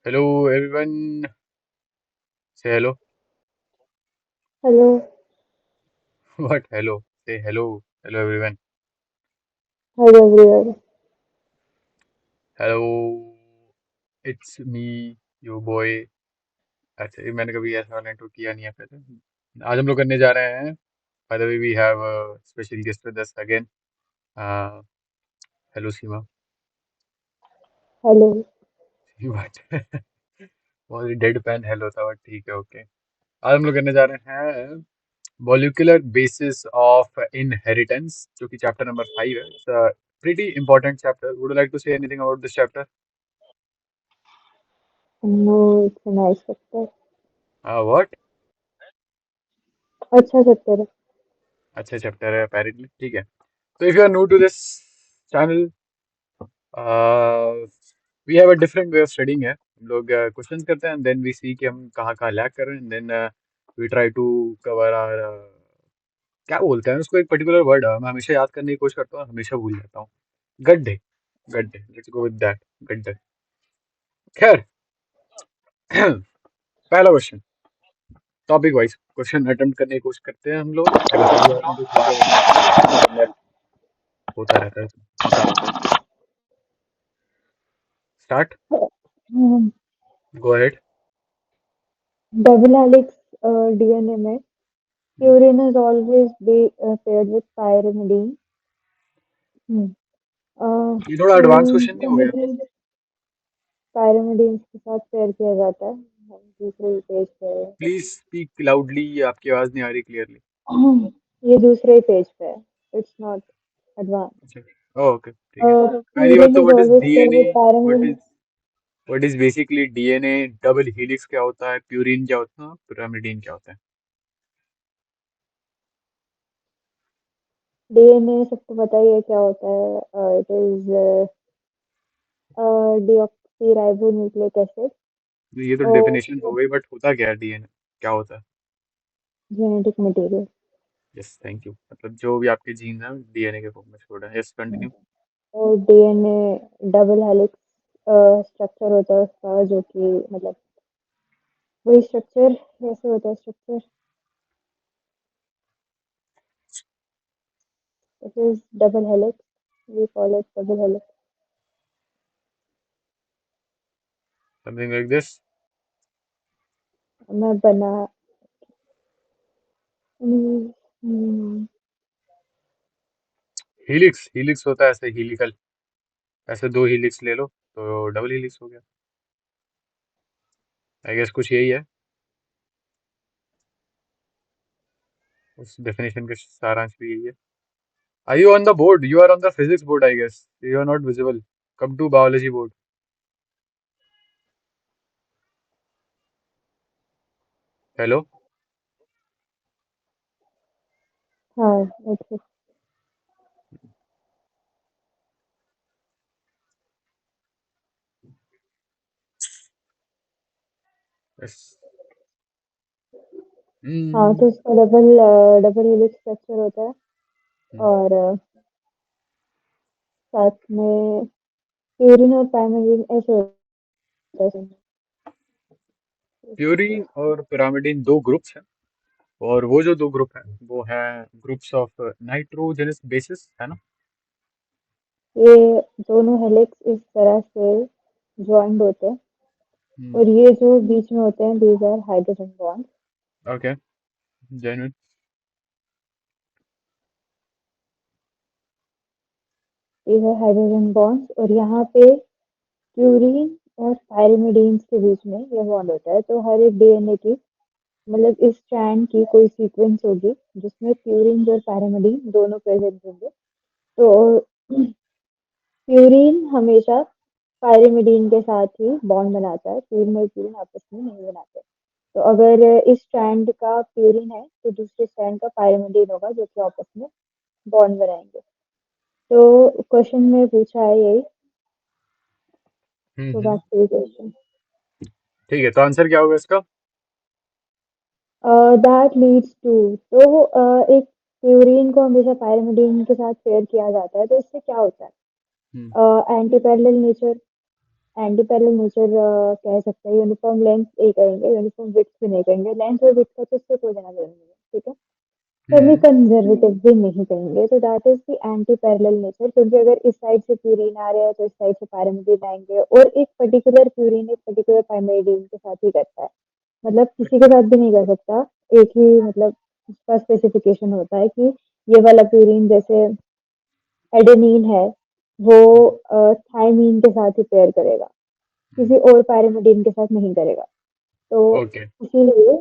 Hello everyone. Say hello. Hello. What? Hello. Say hello. Hello everyone. Hello everyone. Hello. It's me, your boy. अच्छा ये मैंने कभी ऐसा वाला इंट्रो किया नहीं है पहले। आज हम लोग करने जा रहे हैं। By the way, we have a special guest with us again. Uh, hello Seema. Hello. What? बहुत ही डेड पैन हेलो था बट ठीक है ओके। आज हम लोग करने जा रहे हैं मॉलिक्यूलर बेसिस ऑफ इनहेरिटेंस जो कि चैप्टर नंबर 5 है। It's a pretty important chapter. Would like to say anything about this chapter? No, it's a nice chapter. What? अच्छा चैप्टर है। अच्छा चैप्टर है अपेरेंटली, ठीक है। तो if you are new to this channel, we have a different way of studying है। हम लोग क्वेश्चंस करते हैं देन वी सी कि हम कहाँ कहाँ लैग कर रहे हैं then we try to cover our क्या बोलते हैं उसको, एक पर्टिकुलर वर्ड है मैं हमेशा याद करने की कोशिश करता हूँ, हमेशा भूल जाता हूँ। गड्ढे। गड्ढे, लेट्स गो विद दैट। गड्ढे। खैर। पहला question. Topic wise question attempt करने की कोशिश करते हैं हम लोग। अगर सही जा रहे हैं तो ठीक है वरना नॉर्मल होता रहता है। Start. Go ahead. Double helix DNA में purine is always be paired with pyrimidine. ये थोड़ा एडवांस प्यूरिन क्वेश्चन नहीं को हो गया? भी पायरिमिडीन के साथ पेयर किया जाता है। हम दूसरे पेज पे है। प्लीज स्पीक लाउडली, आपकी आवाज नहीं आ रही क्लियरली। ये दूसरे पेज पे है। It's not advance. अच्छा ओके ठीक है। पहली बात प्यूरिन तो is what is always paired DNA? With what pyrimidine. Is what is basically DNA? Double helix क्या होता है? प्यूरिन क्या होता है? पिरामिडइन क्या होता है? डीएनए सबको पता ही है क्या होता है। It is deoxy nucleic acid ये तो और डेफिनेशन हो गई बट होता क्या है डीएनए? क्या होता है? Genetic material. Yes thank you, मतलब जो भी आपके जीन है डीएनए के फॉर्म में छोड़ा है। Yes continue. और डीएनए डबल हेलिक्स स्ट्रक्चर होता है उसका, जो कि मतलब वही स्ट्रक्चर कैसे होता है structure. It is double helix. We call it double helix. Something like this. मैं बना हम्म, हम्म, हीलिक्स, हीलिक्स होता है ऐसे हीलिकल, ऐसे दो हीलिक्स ले लो तो डबल हीलिक्स हो गया। आई गेस कुछ यही है, उस डेफिनेशन के सारांश भी यही है। Are you on the board? You are on the physics board, I guess. You are not visible. Come to biology board. Hello? हाँ। ओके। Yes. हाँ, Hmm. तो उसका डबल डबल हेलिक्स स्ट्रक्चर होता है। Hmm. और साथ में प्यूरिन और पाइरिमिडीन ऐसे होता है। प्यूरीन और पिरामिडइन दो ग्रुप्स हैं, और वो जो दो ग्रुप हैं वो हैं ग्रुप्स ऑफ नाइट्रोजनस बेसिस, है ना? ये दोनों हेलिक्स इस तरह से ज्वाइंट होते हैं। Hmm. और ये जो बीच में होते हैं, these are hydrogen bond. Okay. Genuine. These are hydrogen bonds, और यहाँ पे प्यूरीन और पायरिमिडीन्स के बीच में ये बॉन्ड होता है। तो हर एक डीएनए की मतलब इस स्ट्रैंड की कोई सीक्वेंस होगी जिसमें प्यूरीन और पायरिमिडीन दोनों प्रेजेंट होंगे। तो प्यूरीन हमेशा पायरिमिडीन के साथ ही बॉन्ड बनाता है। प्यूरीन और प्यूरीन आपस में नहीं बनाते। तो अगर इस स्ट्रैंड का प्यूरीन है तो दूसरे स्ट्रैंड का पायरिमिडीन होगा, जो कि आपस में बॉन्ड बनाएंगे। तो क्वेश्चन में पूछा है यही। तो हम्म। बात करिए क्वेश्चन। ठीक है, तो आंसर क्या होगा इसका? That leads to. तो एक प्यूरीन को हमेशा पायरिमिडीन के साथ पेयर किया जाता है, तो इससे क्या होता हम्म। है? Anti parallel nature. Anti parallel nature कह सकते हैं। यूनिफॉर्म लेंथ एक कहेंगे, यूनिफॉर्म विड्थ भी नहीं कहेंगे। लेंथ और विड्थ का तो इससे कोई लेना देना नहीं है, ठीक है। सेमी हम्म। कंजर्वेटिव भी नहीं कहेंगे, तो that is the anti parallel nature, क्योंकि अगर इस साइड से प्यूरिन आ रहे हैं तो इस साइड से पैरामिडिन आएंगे, और एक पर्टिकुलर प्यूरिन एक पर्टिकुलर पैरामिडिन के साथ ही करता है, मतलब किसी के अच्छा। साथ भी नहीं कर सकता। एक ही मतलब उसका स्पेसिफिकेशन होता है कि ये वाला प्यूरिन जैसे एडेनिन है, वो हम्म। थायमीन के साथ ही पेयर करेगा, हम्म। किसी और पैरामिडिन के साथ नहीं करेगा। तो ओके। इसीलिए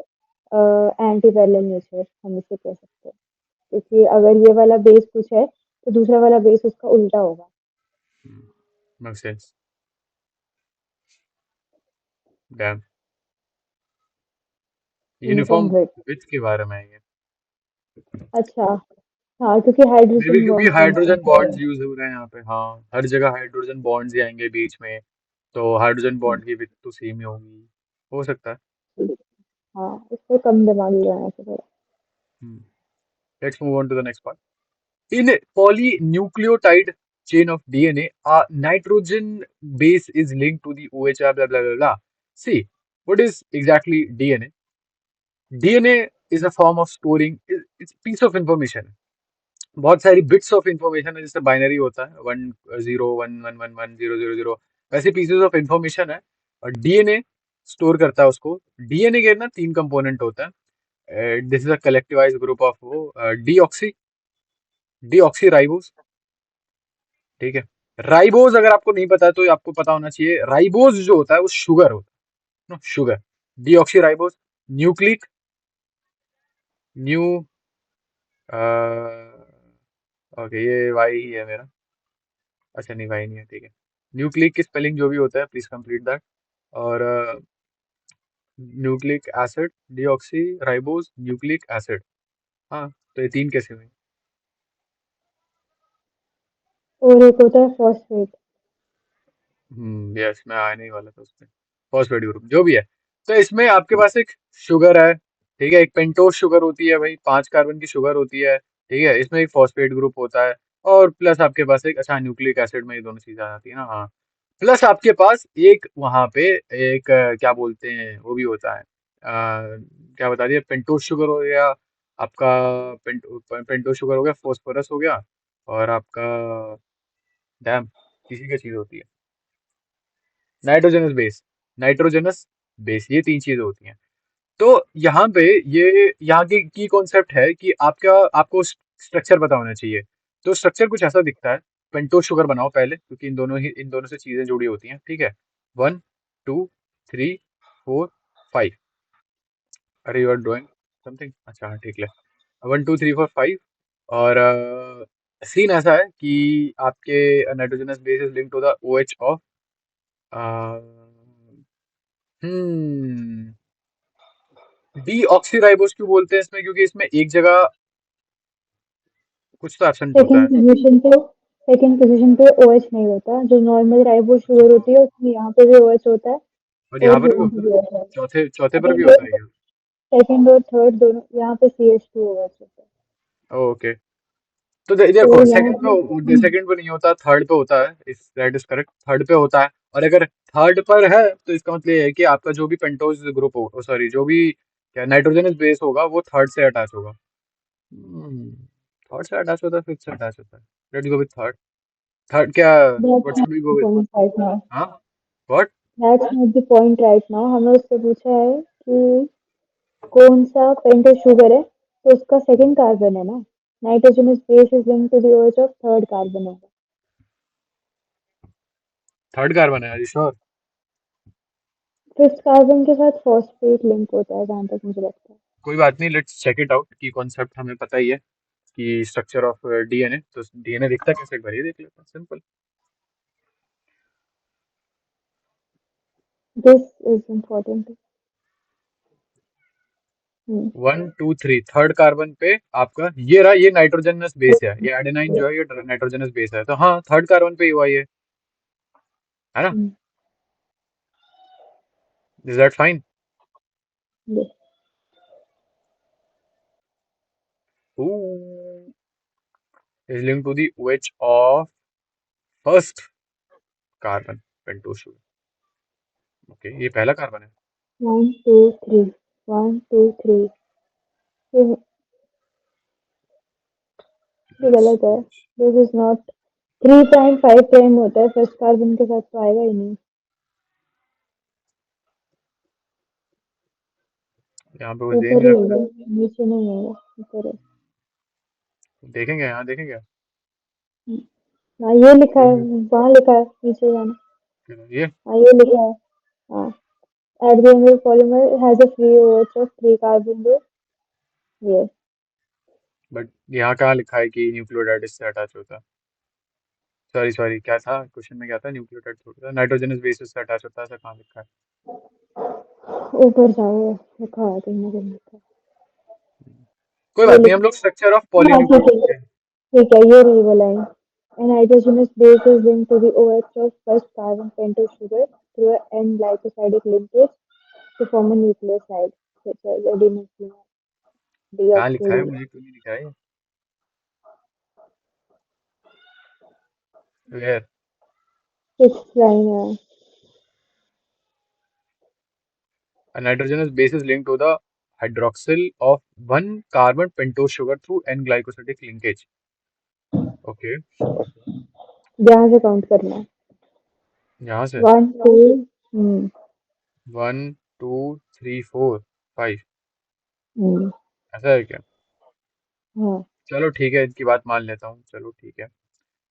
एंटी पैरेलल नेचर हम इसे कह सकते हैं, क्योंकि अगर ये वाला बेस कुछ है तो दूसरा वाला बेस उसका उल्टा होगा। Make sense. Dam. Uniform uniform width. With के बारे में है ये। अच्छा, हाँ, क्योंकि मे बी हाइड्रोजन क्योंकि बॉन्ड हाइड्रोजन कंस्ट्रक्ट बॉन्ड्स है। यूज हो रहे हैं यहाँ पे, हाँ हर जगह हाइड्रोजन बॉन्ड्स ही आएंगे बीच में, तो हाइड्रोजन बॉन्ड की विड्थ तो सेम ही होगी। हो सकता है। हाँ, इसको कम दिमागी बनाना चाहिए। Let's move on to the next part. In polynucleotide chain of DNA, a nitrogen base is linked to the OHR blah blah blah blah. See, what is exactly DNA? DNA is a form of storing, it's a piece of information. बहुत सारी bits of information है, जैसे binary होता है 1 0 1 1 1 0 0 0, वैसे pieces of information है। और DNA store करता है उसको। डीएनए के ना तीन कंपोनेंट होता है। This is a collectivise group of वो डीऑक्सी डीऑक्सी राइबोस, ठीक है। राइबोज अगर आपको नहीं पता है तो आपको पता होना चाहिए, राइबोज जो होता है वो शुगर होता है ना, sugar. Deoxy ribose. Nucleic, new, okay ये वाई ही है मेरा। अच्छा नहीं वाई नहीं है, ठीक है। न्यूक्लिक की स्पेलिंग जो भी होता है प्लीज कंप्लीट दैट। और nucleic acid, deoxy ribose, nucleic acid. हाँ, तो ये तीन कैसे हुए? और एक होता है फॉस्फेट। यस मैं आने ही वाला था उसमें। फॉस्फेट ग्रुप जो भी है। तो इसमें आपके पास एक शुगर है, ठीक है, एक पेंटोस शुगर होती है भाई, 5 कार्बन की शुगर होती है, ठीक है। इसमें एक फॉस्फेट ग्रुप होता है, और प्लस आपके पास एक, अच्छा न्यूक्लिक एसिड में ये दोनों चीजें आ जाती है ना, हाँ। प्लस आपके पास एक वहां पे एक क्या बोलते हैं वो भी होता है, क्या बता दिया, पेंटोस शुगर हो गया आपका, पेंटोस शुगर हो गया, फॉस्फोरस हो गया, और आपका डैम किसी की चीज होती है, नाइट्रोजनस बेस। नाइट्रोजनस बेस, ये तीन चीजें होती हैं। तो यहाँ पे ये यहाँ की कॉन्सेप्ट है कि आपका आपको स्ट्रक्चर पता होना चाहिए। तो स्ट्रक्चर कुछ ऐसा दिखता है। पेंटोस शुगर बनाओ पहले, क्योंकि इन दोनों से चीजें जुड़ी होती हैं, ठीक है। 1 2 3 4 5। अरे यू आर ड्राइंग समथिंग, अच्छा हाँ ठीक है। 1 2 3 4 5। और सीन ऐसा है कि आपके nitrogenous base is link to the OH of, hmm deoxyribose क्यों बोलते हैं इसमें, क्योंकि इसमें एक जगह कुछ तो एब्सेंट होता सेकंड है। पोजीशन पे सेकंड पोजीशन पे ओएच नहीं होता, जो नॉर्मल राइबो अच्छा, शुगर होती है उसमें यहाँ पे भी ओएच होता है, और यहाँ और पर भी यहाँ होता पे है, भी ओएच होता चौथे चौथे है। पर भी सेकंड होता और है क्या? सेकंड और थर्ड दोनों यहाँ पे CH2 ओएच होता है। ओके। तो तो देखो यहाँ पे सेकंड पे नहीं होता, थर्ड पे होता है, if that is correct, third पे होता है। और अगर थर्ड पर है तो इसका मतलब ये है कि आपका जो भी पेंटोज ग्रुप हो, सॉरी जो भी क्या नाइट्रोजनस बेस होगा वो थर्ड से अटैच होगा। थर्ड से अटैच होता है, फिफ्थ से अटैच होता है। Let's go with third. Third क्या, what that's should we go with? Point right now. हाँ, what? That's not the point right now. हमें उससे पूछा है कि कौन सा पेंटोस शुगर है, तो उसका सेकंड कार्बन है ना, nitrogenous base is linked to the OH of third carbon होगा। थर्ड कार्बन है, are you sure? Fifth carbon के साथ फॉस्फेट लिंक होता है, जहां तक मुझे लगता है। कोई बात नहीं, लेट्स चेक इट आउट, की कॉन्सेप्ट हमें पता ही है कि स्ट्रक्चर ऑफ डीएनए, तो डीएनए दिखता कैसे, एक बार ये देख लेते हैं, simple. This is important. 1 2 3 third carbon पे आपका ये रहा, ये नाइट्रोजनस बेस है, ये एडेनाइन जो है ये नाइट्रोजनस बेस है, तो हाँ थर्ड कार्बन पे ही हुआ ये, है ना? Is that fine? Is link to the OH of first carbon pentose sugar. Okay, ये पहला कार्बन है। 1 2 3, 1 2 3। ये ये लेट्स गलत है। This is not. 3 prime 5 prime होता है, फर्स्ट कार्बन के साथ तो आएगा ही नहीं। यहाँ पे कुछ दे ऊपर नहीं ही रखा होगा, है। नीचे नहीं होगा। ऊपर है। देखेंगे, यहाँ देखेंगे। हाँ ये लिखा ये है। वहाँ लिखा है, नीचे जाना। ये हाँ ये लिखा है। हाँ। Adrenal polymer has a free OH of 3 carbon group. ये बट यहाँ कहाँ लिखा है कि न्यूक्लियोटाइड इससे अटैच होता है? सॉरी सॉरी, क्या था क्वेश्चन में, क्या था? न्यूक्लियोटाइड थोड़ा सा नाइट्रोजनस बेसिस से अटैच होता है, ऐसा कहाँ लिखा है? ऊपर जाओ, लिखा है कहीं ना कहीं लिखा है। कोई ये बात नहीं, हम लोग लिखा स्ट्रक्चर ऑफ है। हाँ पॉलीन्यूक्लिक। ठीक है। ठीक है, ये रही वो line. An nitrogenous base is linked to the OH of first carbon pentose sugar through a N-glycosidic linkage to form a nucleoside, such as adenosine कहाँ लिखा है? deoxyribonucleic मुझे क्यों नहीं लिखा है? वेयर? 6 line है। A nitrogenous base is linked to the hydroxyl of one carbon pentose sugar through N-glycosidic linkage. Okay, ध्यान से काउंट करना है। यहाँ से 1 2। हम्म। 1 2 3 4 5, हम्म। ऐसा है क्या? हाँ। चलो ठीक है, इनकी बात मान लेता हूँ, चलो ठीक है।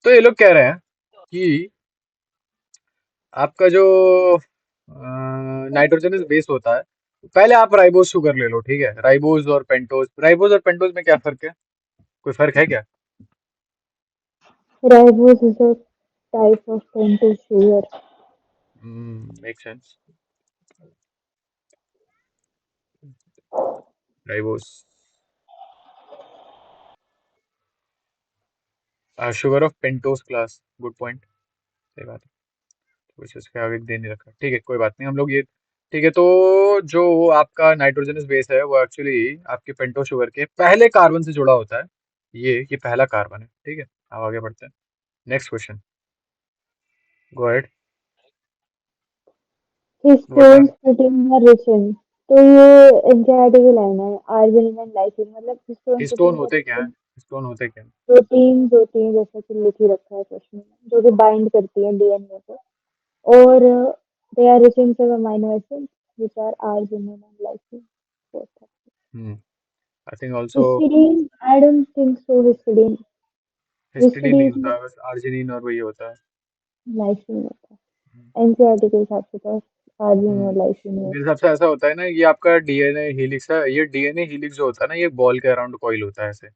तो ये लोग कह रहे हैं कि आपका जो नाइट्रोजनस बेस होता है, पहले आप राइबोज शुगर ले लो, ठीक है? राइबोज और पेंटोज, राइबोज और पेंटोज में क्या फर्क है? कोई फर्क है क्या? Ribose is a type of pentose sugar. Make sense. Ribose, sugar of pentose class, good point, सही बात है। कुछ इसके आगे दे नहीं रखा, ठीक है, कोई बात नहीं, हम लोग ये, ठीक है। तो जो आपका नाइट्रोजनस बेस है वो एक्चुअली आपके पेंटो शुगर के पहले कार्बन से जुड़ा होता है। ये पहला कार्बन है, ठीक है। अब आगे बढ़ते हैं, next question, go ahead. What are? Histones protein are rich in। तो ये एनसीईआरटी की लाइन है। आर्जिनिन एंड लाइसिन, मतलब हिस्टोन हिस्टोन प्रोटीन होते क्या होते हैं? हैं। हिस्टोन होते क्या हैं? प्रोटीन्स होती हैं, जैसा कि लिख ही रखा है क्वेश्चन में, जो कि बाइंड करती है डीएनए को। और they are rich in some amino acids which are arginine and lysine. Hmm, I think also. Histidine, I don't think so. Histidine, histidine नहीं हिस्टिडीन होता, बस आर्जिनिन और वही होता है। लाइसिन होता है एनसीईआरटी के हिसाब से, तो आर्जिनिन और लाइसिन है। मेरे हिसाब से ऐसा होता है ना, ये आपका डीएनए हीलिक्स है, ये डीएनए हीलिक्स जो होता है ना, ये बॉल के अराउंड कॉइल होता है ऐसे,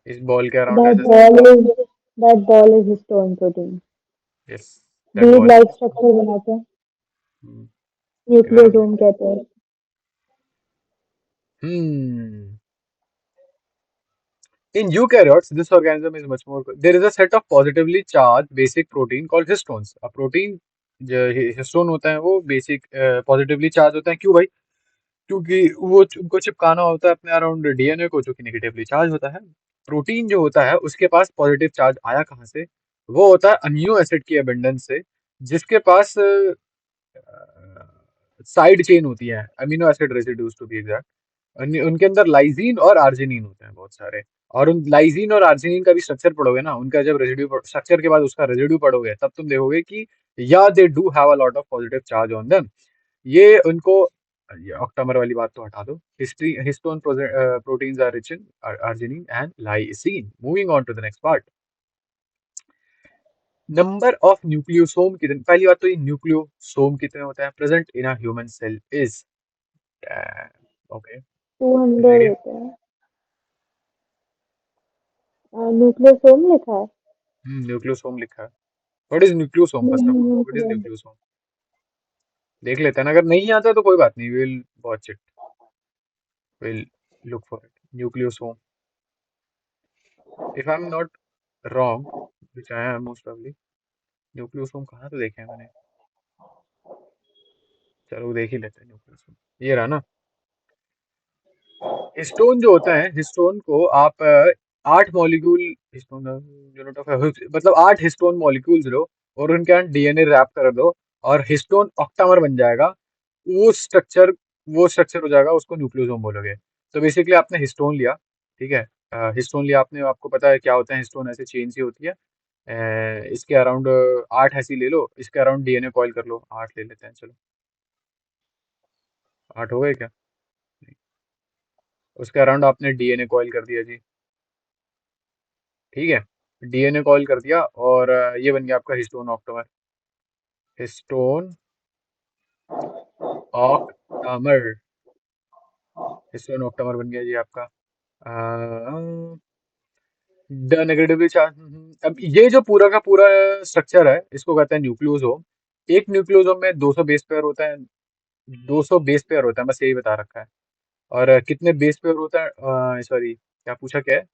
इस बॉल के अराउंड That ऐसे ऐसे। ball is that ball is histone protein। Yes, that Beed ball like is. Structure बनाते हैं, हम्म, देखा ना? न्यूक्लियोसोम कहते हैं। Hmm. In eukaryotes, this organism is much more. There is a set of positively charged basic protein called histones. A protein जो histone होता है वो बेसिक पॉजिटिवली चार्ज होता है, क्यों भाई? क्योंकि वो उनको चिपकाना होता है अपने अराउंड डीएनए को, जो कि नेगेटिवली चार्ज होता है। प्रोटीन जो होता है उसके पास पॉजिटिव चार्ज आया कहाँ से? वो होता है अमीनो एसिड की एबंडेंस से, जिसके पास साइड चेन होती है, amino acid residues to be exact. उनके अंदर लाइजीन और आर्जिनिन होते हैं बहुत सारे। और उन लाइजीन और आर्जिनिन का भी स्ट्रक्चर पढ़ोगे ना, उनका जब रेसिड्यू स्ट्रक्चर के बाद उसका रेसिड्यू पढ़ोगे, तब तुम देखोगे कि या they do have a lot of positive charge on them. ये उनको, ये ऑक्टामर वाली बात तो हटा दो। History histone proteins are rich in arginine and lysine. Moving on to the next part, number of nucleosome कितने, पहली बात तो ये न्यूक्लियोसोम कितने होते हैं present in a human cell is, okay, 200 होते हैं। न्यूक्लियोसोम लिखा है। न्यूक्लियोसोम लिखा है। What is nucleosome? First of all, what is nucleosome? देख लेते हैं ना, अगर नहीं आता तो कोई बात नहीं, will watch it, will look for it. Nucleosome, if I am not wrong, which I am most probably, nucleosome कहाँ तो देखे हैं मैंने, चलो देख ही लेते हैं न्यूक्लियोसोम। ये रहा ना। हिस्टोन जो होता है, हिस्टोन को आप 8 मॉलिक्यूल, हिस्टोन यूनिट ऑफ, मतलब 8 हिस्टोन मॉलिक्यूल्स लो और उनके यहाँ डीएनए रैप कर दो, और हिस्टोन ऑक्टामर बन जाएगा। वो स्ट्रक्चर वो स्ट्रक्चर हो जाएगा, उसको न्यूक्लियोसोम बोलोगे। तो बेसिकली आपने हिस्टोन लिया, ठीक है। हिस्टोन लिया आपने, आपको पता है क्या होता है हिस्टोन, ऐसे चेन सी होती है। इसके अराउंड 8 ऐसी ले लो, इसके अराउंड डीएनए कॉइल कर लो, 8 ले लेते हैं चलो। 8 हो गए क्या? नहीं। उसके अराउंड आपने डीएनए कॉइल कर दिया जी, ठीक है। डीएनए कॉइल कर दिया और ये बन गया आपका histone octamer. Histone octamer, histone octamer बन गया जी आपका। The negatively charge. अब ये जो पूरा का पूरा स्ट्रक्चर है, इसको कहते हैं न्यूक्लियोसोम। एक न्यूक्लियोसोम में 200 बेस पेयर होता है। 200 बेस पेयर होता है, बस यही बता रखा है। और कितने बेस पेयर होता है, सॉरी, क्या पूछा क्या है?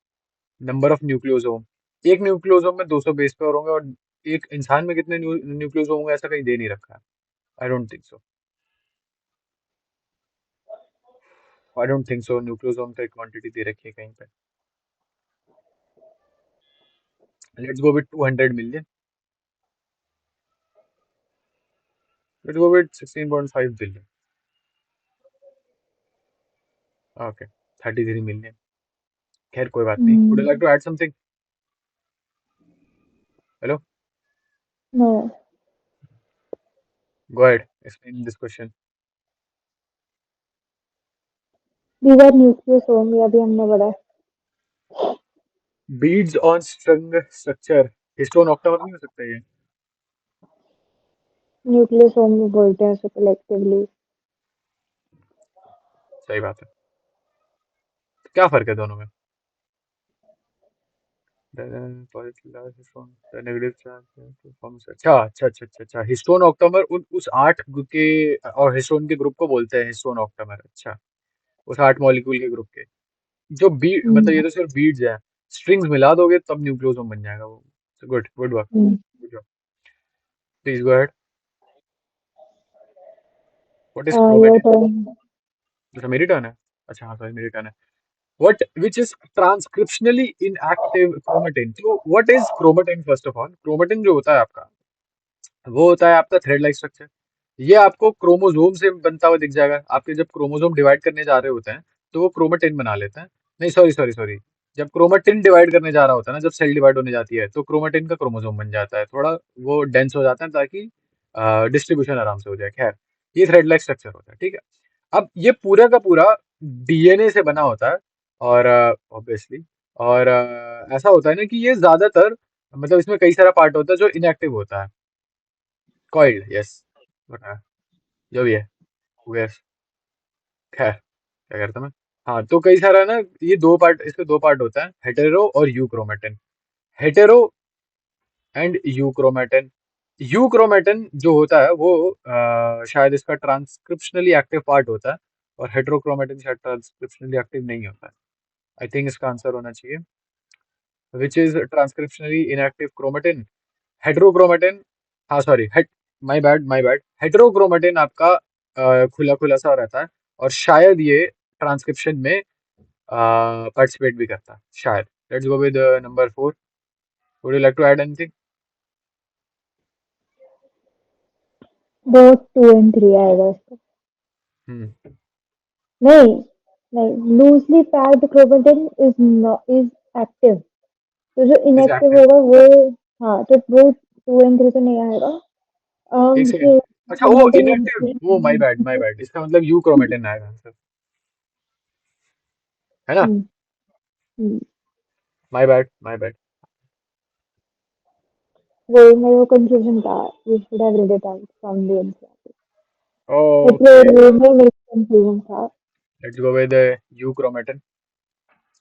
Number of nucleosome. एक न्यूक्लियोसोम में 200 बेस पेयर होंगे, और एक इंसान में कितने न्यूक्लियोसोम होंगे ऐसा कहीं दे नहीं रखा है। I don't think so. I don't think so nucleosome का क्वांटिटी दे रखी है कहीं पे। Let's go with 200 million. Let's go with 16.5 billion. Okay, 33 million. खैर कोई बात नहीं। Would you like Hmm. To add something? Hello, No, go ahead, explain this question. these are nucleosome, ये अभी हमने पढ़ा है। Beads on string structure, histone octamer नहीं हो सकता ये? न्यूक्लियोसोम भी बोलते हैं उसे कलेक्टिवली। सही बात है। तो क्या फर्क है दोनों में? अच्छा अच्छा अच्छा अच्छा अच्छा, हिस्टोन ऑक्टामर उस 8 के, और हिस्टोन के ग्रुप को बोलते हैं हिस्टोन ऑक्टामर। अच्छा, उस 8 मॉलिक्यूल के ग्रुप के जो बी, मतलब ये हम्म। तो सिर्फ बीड्स है। स्ट्रिंग्स मिला दोगे तब न्यूक्लियोसोम बन जाएगा वो। Good good work. Hmm. Good job. Please go ahead. What is your chromatin? Turn. अच्छा मेरी टर्न है। अच्छा हाँ, सॉरी, मेरी टर्न है। What which is transcriptionally inactive chromatin? तो what is chromatin? First of all, chromatin जो होता है आपका, वो होता है आपका थ्रेड लाइक स्ट्रक्चर। ये आपको क्रोमोसोम से बनता हुआ दिख जाएगा। आपके जब क्रोमोसोम डिवाइड करने जा रहे होते हैं, तो वो क्रोमेटिन बना लेते हैं। नहीं, सॉरी सॉरी सॉरी, जब क्रोमेटिन डिवाइड करने जा रहा होता है ना, जब सेल डिवाइड होने जाती है, तो क्रोमेटिन का क्रोमोसोम बन जाता है। थोड़ा वो डेंस हो जाता है ताकि डिस्ट्रीब्यूशन आराम से हो जाए। खैर, ये थ्रेड लाइक स्ट्रक्चर होता है, ठीक है। अब ये पूरा का पूरा डीएनए से बना होता है, और ऑब्वियसली, और ऐसा होता है ना कि ये ज्यादातर, मतलब इसमें कई सारा पार्ट होता है जो इनएक्टिव होता है। कॉइल्ड, यस, बता, जो भी है, who cares? खैर, क्या करता मैं। हाँ, तो कई सारा ना, ये दो पार्ट, इसके दो पार्ट होता है, हेटेरो और you chromatin. Hetero and you chromatin. You chromatin जो होता है वो शायद इसका ट्रांसक्रिप्शनली एक्टिव पार्ट होता है, और हेटेरोक्रोमेटिन शायद ट्रांसक्रिप्शनली एक्टिव नहीं होता है। आई थिंक इसका आंसर होना चाहिए, which is transcriptionally inactive chromatin, heterochromatin. हाँ सॉरी, हेट माय बैड, हेटेरोक्रोमेटिन आपका खुला खुला सा रहता है, और शायद ये ट्रांसक्रिप्शन में पार्टिसिपेट भी करता है शायद। Let's go with number 4। Would you like to add anything? Both 2 and 3 आएगा इसका। हम्म, नहीं, नहीं, loosely packed chromatin is active. तो जो इज इनएक्टिव एक्टिव। होगा वो, हाँ, तो वो 2 and 3 तो नहीं आएगा। एक सेकेंड। ये अच्छा, वो क्रोमेटिन। इनएक्टिव, वो माय बैड, इसका मतलब यू क्रोमेटिन आएगा आंसर, है ना? हम्म। हम्म। My bad. वही मेरे को कंफ्यूजन था। You should have read it out from the NCERT. Okay, मतलब ये में मेरे को कंफ्यूजन था। Let's go with euchromatin.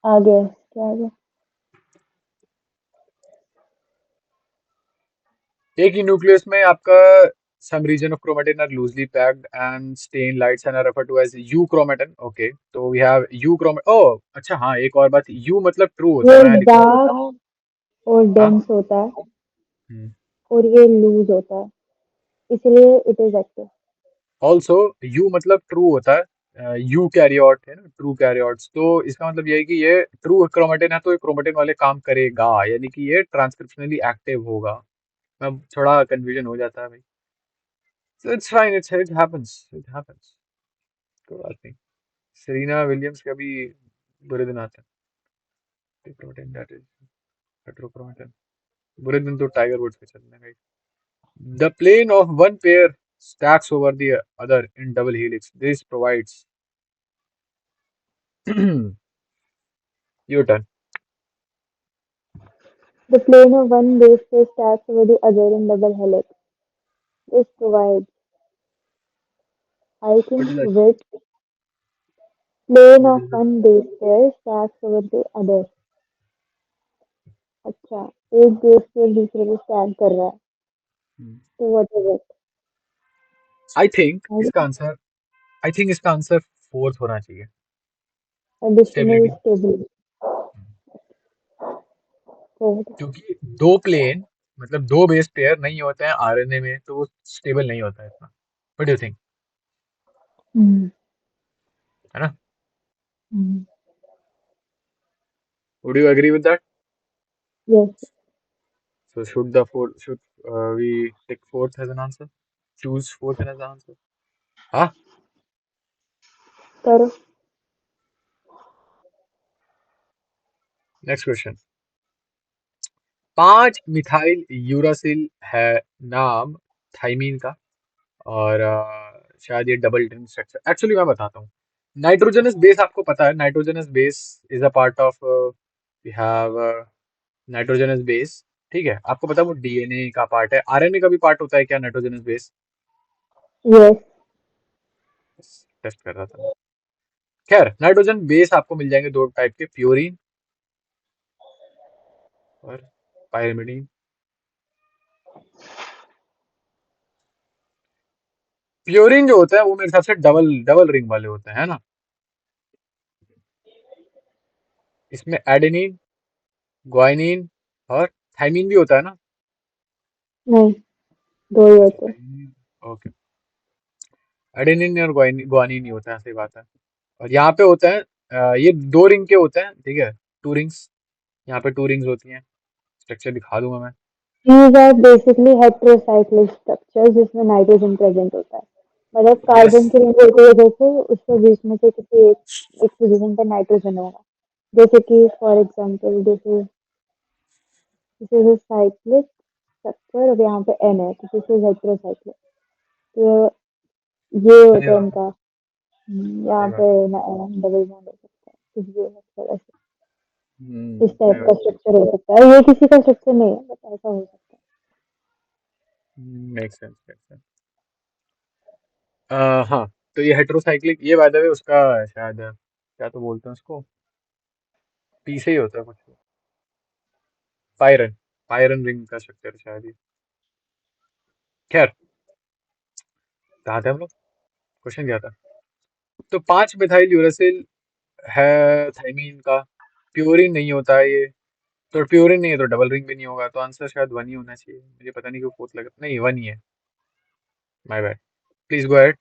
आगे क्या आगे? एक ही न्यूक्लियस में आपका some region of chromatin are loosely packed and stain lights and are referred to as euchromatin. Okay, तो we have euchromatin. oh अच्छा, हाँ, एक और बात, u मतलब true होता है, ये मैं यहाँ लिखूंगा। डार्क और हाँ। डेंस होता है, हम्म। और ये लूज होता है, इसलिए it is active. Also u मतलब ट्रू होता है, यू कैरियोट है ना, ट्रू कैरियोट्स। तो इसका मतलब ये है कि ये ट्रू क्रोमेटिन है, तो ये क्रोमेटिन वाले काम करेगा, यानी कि ये ट्रांसक्रिप्शनली एक्टिव होगा। अब थोड़ा कंफ्यूजन हो जाता है भाई। It's fine, it happens, it happens, कोई बात नहीं। सेरेना विलियम्स के भी बुरे दिन आते हैं, प्रोटीन दैट इज हेटेरोक्रोमेटिन। बुरे दिन तो टाइगर वुड्स के चलने हैं। The plane of one pair stacks over the other in double helix. This provides your turn. The plane of one base pair stacks over the other in double helix. This provides, I What think, is that? width. Plane What of is it? one base pair stacks over the other. अच्छा, एक base pair दूसरे पे stack कर रहा है, Hmm. तो what is it? I think इसका answer I think इसका आंसर फोर्थ होना चाहिए। Additional stability. स्टेबिलिटी। क्योंकि दो प्लेन मतलब दो बेस पेयर नहीं होते हैं आरएनए में, तो वो स्टेबल नहीं होता है इतना। What do you think? है ना? Would you agree with that? Yes. So should we take fourth as an answer? Choose fourth as an answer? हाँ? करो। Next question. 5 मिथाइल यूरासिल है नाम थाइमीन का, और शायद ये डबल रिंग स्ट्रक्चर। एक्चुअली मैं बताता हूँ। नाइट्रोजनस बेस आपको पता है, nitrogenous base is a part of, we have nitrogenous base. ठीक है, आपको पता है वो डीएनए का पार्ट है, आरएनए का भी पार्ट होता है क्या नाइट्रोजनस बेस? यस। टेस्ट कर रहा था मैं। खैर, नाइट्रोजन बेस आपको मिल जाएंगे दो टाइप के, प्योरीन और पायरिमिडीन। प्योरीन जो होता है वो मेरे हिसाब से डबल डबल रिंग वाले होते हैं, है ना? इसमें एडेनिन, ग्वाइनिन और थाइमीन भी होता है ना? नहीं, दो ही अच्छा, होते हैं। थाइमीन। ओके। एडेनिन और ग्वानिन नहीं होता है, सही बात है। और यहाँ पे होता है, ये दो रिंग के होते हैं, ठीक है, टू रिंग्स। यहाँ पे टू रिंग्स होती हैं। स्ट्रक्चर दिखा दूंगा मैं। These are basically heterocyclic structures जिसमें नाइट्रोजन प्रेजेंट होता है। मतलब यस। कार्बन की रिंग होती है जैसे, उसके बीच में से किसी एक पोजीशन पर नाइट्रोजन होगा। जैसे कि for example this is a cyclic structure, और यहाँ पे एन है, तो दिस इज हेटेरोसाइक्लिक। तो ये सही होता है बात है, इनका। यहाँ सही पे बात है। डबल बॉन्ड हो सकता है कुछ भी हो सकता है ऐसे। इस सही टाइप का बात स्ट्रक्चर हो सकता है, ये किसी का स्ट्रक्चर नहीं है, बट ऐसा हो सकता है। Make sense, make sense. हाँ, तो ये हेटेरोसाइक्लिक, ये बाय द वे उसका शायद क्या तो बोलते हैं उसको, पी से ही होता है कुछ। पायरन, पायरन रिंग का स्ट्रक्चर शायद ये। खैर, कहाँ थे हम लोग? क्वेश्चन क्या था? तो 5 मिथाइल यूरासिल है थाइमीन का, प्योरीन नहीं होता है ये। तो प्योरीन नहीं है तो डबल रिंग भी नहीं होगा, तो आंसर शायद वन ही होना चाहिए। मुझे पता नहीं क्यों फोर्थ लगा, नहीं वन ही है। My bad. Please go ahead.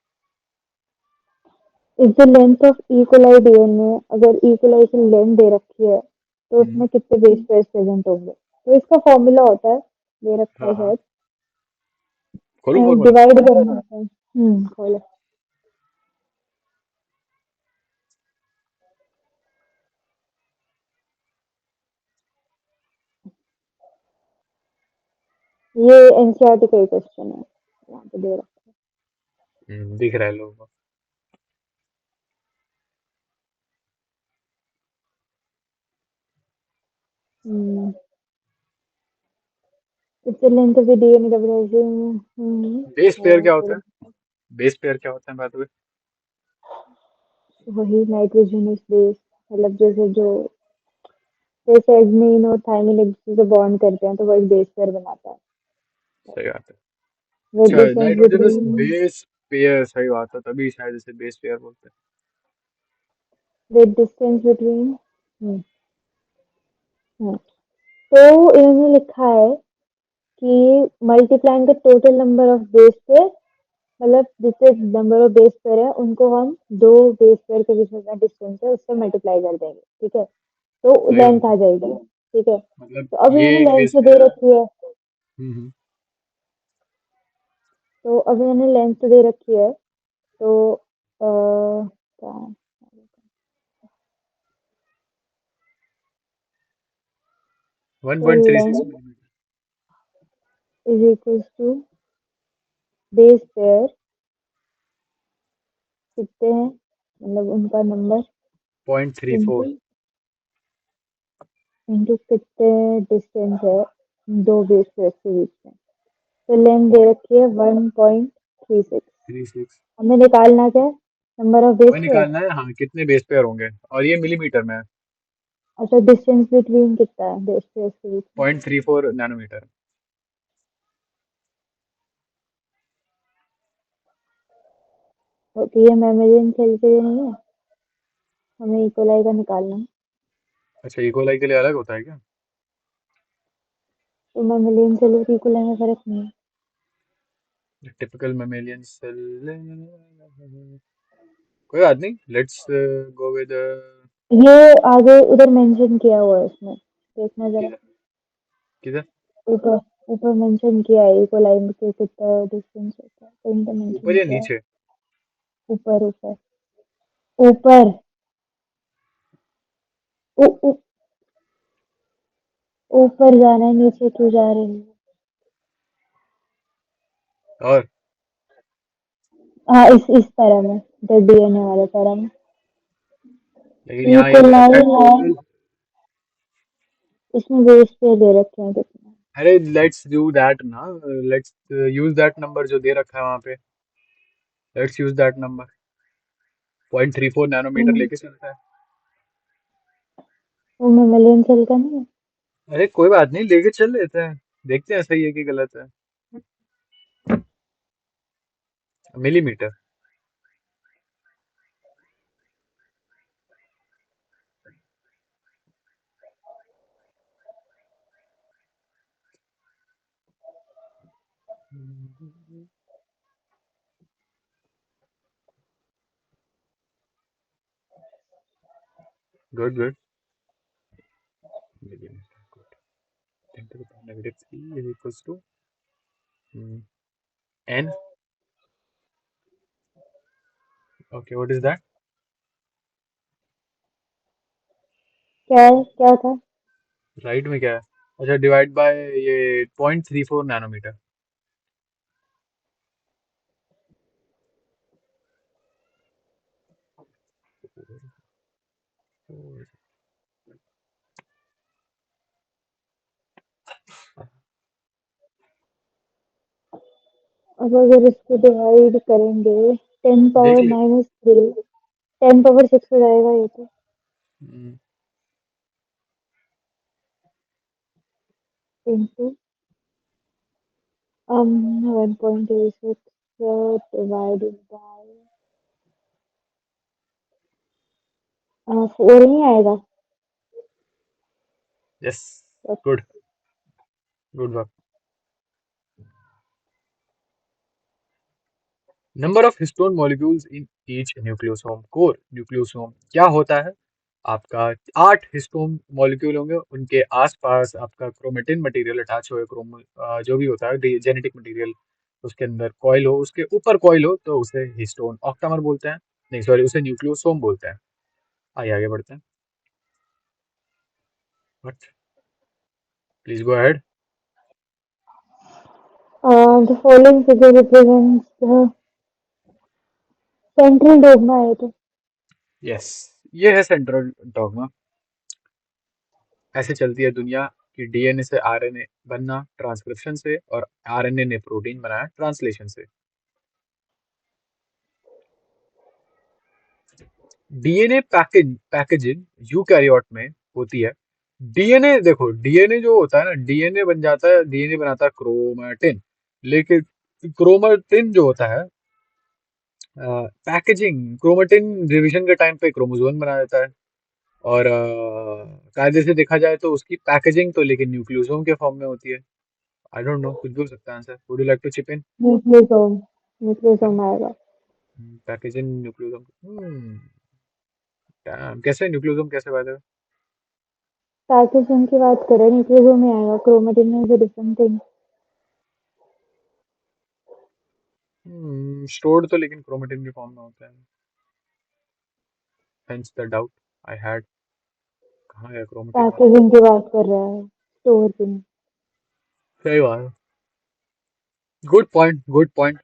है। Is the length of E coli DNA, अगर इक्वलाई की लेंथ दे रखी है तो उसमें कितने बेस पेयर्स प्रेजेंट होंगे? तो इसका फॉर्मूला होता है, दे रखा हाँ है हाँ, शायद। खोलू फॉर्मूला? डिवाइड करना होता है। खोलो। ये एनसीईआरटी का ही क्वेश्चन है, यहाँ पे दे रखा दिख रहा है लोगों को। है। It's the length of the DNA double. Base pair है क्या होता तो है? बेस पेयर क्या होता है बाय द वे? वही नाइट्रोजनस बेस, मतलब जैसे जो, जैसे एडमिन और थाइमिन एक दूसरे से बॉन्ड करते हैं तो वो एक बेस पेयर बनाता है। सही बात है। विद अच्छा, distance nitrogenous between base pair, सही बात है, तभी शायद इसे बेस पेयर बोलते विद डिस्टेंस बिटवीन। तो इन्होंने लिखा है कि multiplying the total number of base pair, मतलब जितने नंबर ऑफ बेस पेयर है उनको हम दो बेस पेयर के बीच में जितना डिस्टेंस है उससे मल्टीप्लाई कर देंगे, ठीक है, तो हैं। सही लेंथ बात आ है। जाएगी। ठीक है, मतलब तो अब ये इन्होंने लेंथ बेस तो दे पेयर। रखी है, हम्म। तो अभी मैंने लेंथ तो दे रखी है, तो क्या है? 1.36 length millimetre. Is equals to base pair कितने हैं, मतलब उनका नंबर, 0.34। इंटू इंटू कितने डिस्टेंस है दो बेस पेयर के बीच में। तो लेंथ दे पॉइंट रखी है 1.36। 36। हमें निकालना क्या है, नंबर ऑफ बेस वही पेयर। निकालना है, हाँ, कितने बेस पेयर होंगे, और ये मिलीमीटर में है। अच्छा, डिस्टेंस बिटवीन कितना है बेस पेयर के बीच में। 0.34 नैनोमीटर। ओके, ये मेमोरियन सेल के लिए नहीं है, हमें इकोलाई का निकालना है। अच्छा, इकोलाई के लिए अलग होता है क्या? तो मेमोरियन सेल और इकोलाई में फर्क नहीं है। Typical mammalian cell. कोई बात नहीं, लेट्स गो विद। ये आगे उधर मेंशन किया हुआ है इसमें, देखना जरा। किधर? किधर? ऊपर ऊपर मेंशन किया है इकोलाई के कितना डिस्टेंस होता है, कहीं तो ऊपर मेंशन या किया है। नीचे? ऊपर ऊपर ऊपर। ऊपर जाना है, नीचे क्यों जा रहे हैं। और हाँ, इस तरह में, जो डीएनए वाले तरह में। लेकिन यहाँ ये बोला इकोलाई दैट है, टिपिकल। इसमें बेस पे दे रखे हैं कितना। अरे लेट्स डू दैट ना। लेट्स यूज दैट नंबर जो दे रखा है वहाँ पे। Let's use that number. 0.34 nanometre hmm, लेके चलता है। वो मेमोरियन सेल का नहीं है। अरे कोई बात नहीं, लेके चल लेते हैं। देखते हैं सही है कि गलत है। Millimetre. Good good. Millimetre, good. 10⁻³ is equals to n. Okay, what is that? क्या था। राइट में क्या है? अच्छा, डिवाइड बाय ये 0.34 नैनोमीटर। अब अगर इसको डिवाइड करेंगे, टेन देख पावर लिया। माइनस थ्री 10 पावर 6 हो जाएगा ये तो। हम्म, इंटू 1.86 डिवाइडेड बाय 4 नहीं आएगा। Yes. Good. Good work. Number of histone molecules in each nucleosome core. Nucleosome क्या होता है? आपका 8 हिस्टोन मॉलिक्यूल होंगे, उनके आसपास आपका क्रोमेटिन मटेरियल अटैच हो, जो भी होता है जेनेटिक मटेरियल, उसके अंदर कॉइल हो, उसके ऊपर कॉइल हो, तो उसे हिस्टोन ऑक्टामर बोलते हैं। नहीं सॉरी, उसे न्यूक्लियोसोम बोलते हैं। आइए आगे बढ़ते हैं। But please go ahead. The following figure represents the central dogma है तो। यस, ये है सेंट्रल डॉगमा। ऐसे चलती है दुनिया कि डीएनए से आरएनए बनना ट्रांसक्रिप्शन से, और आरएनए ने प्रोटीन बनाया ट्रांसलेशन से। डीएनए पैकेजिंग यूकैरियोट में होती है। डीएनए देखो, डीएनए जो होता है ना, डीएनए बन जाता है, डीएनए बनाता है क्रोमेटिन। लेकिन क्रोमेटिन जो होता है, पैकेजिंग क्रोमेटिन रिवीजन के टाइम पे क्रोमोसोम बना देता है। और कायदे से देखा जाए तो उसकी पैकेजिंग तो लेकिन न्यूक्लियोसोम के फॉर्म में होती है। आई डोंट नो, कुछ भी हो सकता है answer. Would you like to chip in? Nucleosome, nucleosome आएगा। Packaging nucleosome. कैसे न्यूक्लियोसोम कैसे बात है? पैकेजिंग की बात करें, न्यूक्लियोसोम में आएगा, क्रोमेटिन में डिफरेंट थिंग। स्टोर्ड तो लेकिन क्रोमेटिन के फॉर्म में होता है, hence the doubt I had. कहाँ गया क्रोमेटिन वाला? पैकेजिंग की बात कर रहा है, स्टोर की नहीं। सही बात है। Good point, good point.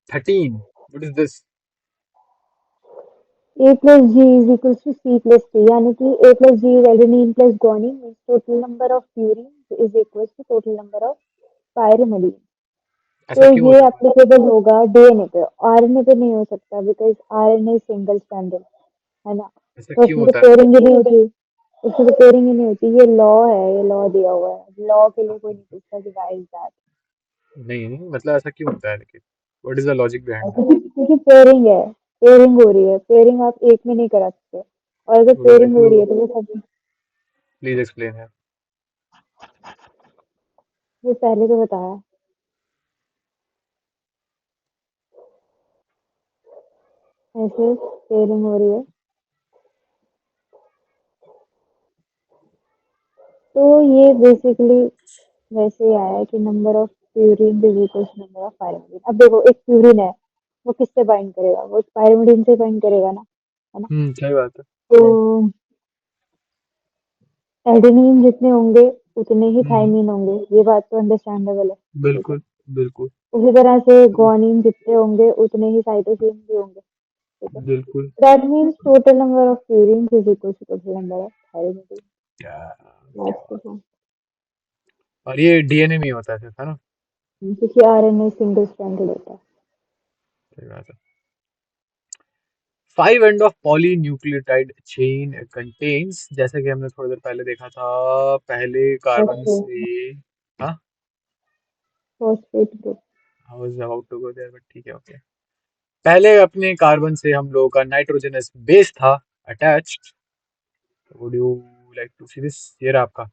13, what is this? A plus G is equals to C plus T, यानी कि A plus G is adenine plus guanine means total number of purines is equals to total number of pyrimidine. ऐसा तो क्यों ये होता है? Applicable होगा DNA पे, आरएनए पे नहीं हो सकता बिकॉज आरएनए सिंगल स्ट्रैंडेड है ना, ऐसा तो क्यों उसमें तो होता है? पेयरिंग ही नहीं होती, उसमें तो पेयरिंग ही नहीं होती। ये लॉ है, ये लॉ दिया हुआ है, लॉ के लिए कोई नहीं पूछता कि व्हाई इज दैट। नहीं नहीं, मतलब ऐसा क्यों होता है लेकिन? What is the logic behind that? क्योंकि पेयरिंग है, पेयरिंग हो रही है, पेयरिंग आप एक में नहीं करा सकते, और अगर वुड यू लाइक पेयरिंग हो टू रही है तो वो सब, प्लीज एक्सप्लेन है? वो पहले तो बताया। ऐसे पेयरिंग हो रही है, तो ये बेसिकली वैसे ही आया है कि number of purine is equals number of pyrimidine. अब देखो एक प्यूरिन है, वो किससे बाइंड करेगा, वो पायरिमिडीन से बाइंड करेगा ना, है ना। सही बात है। तो एडेनिन जितने होंगे उतने ही हम्म, थायमिन होंगे, ये बात तो अंडरस्टैंडेबल है, ठीक है। बिल्कुल बिल्कुल। उसी तरह से तो ग्वानिन जितने होंगे उतने ही साइटोसिन भी होंगे, ठीक है। बिल्कुल। That means total number of purine is equal to total number of thymine. क्या? क्या? That's the point. और ये डीएनए में ही होता है सिर्फ, है ना? क्योंकि आरएनए सिंगल स्ट्रैंडेड होता है। सही बात है। 5 end of polynucleotide chain contains, जैसे कि हमने थोड़ी देर पहले देखा था, पहले कार्बन फॉस्फेट, से। हाँ, phosphate group. I was about to go there but ठीक है, ओके। पहले अपने कार्बन से हम लोगों का नाइट्रोजनस बेस था attached. Would you like to see this? ये रहा आपका।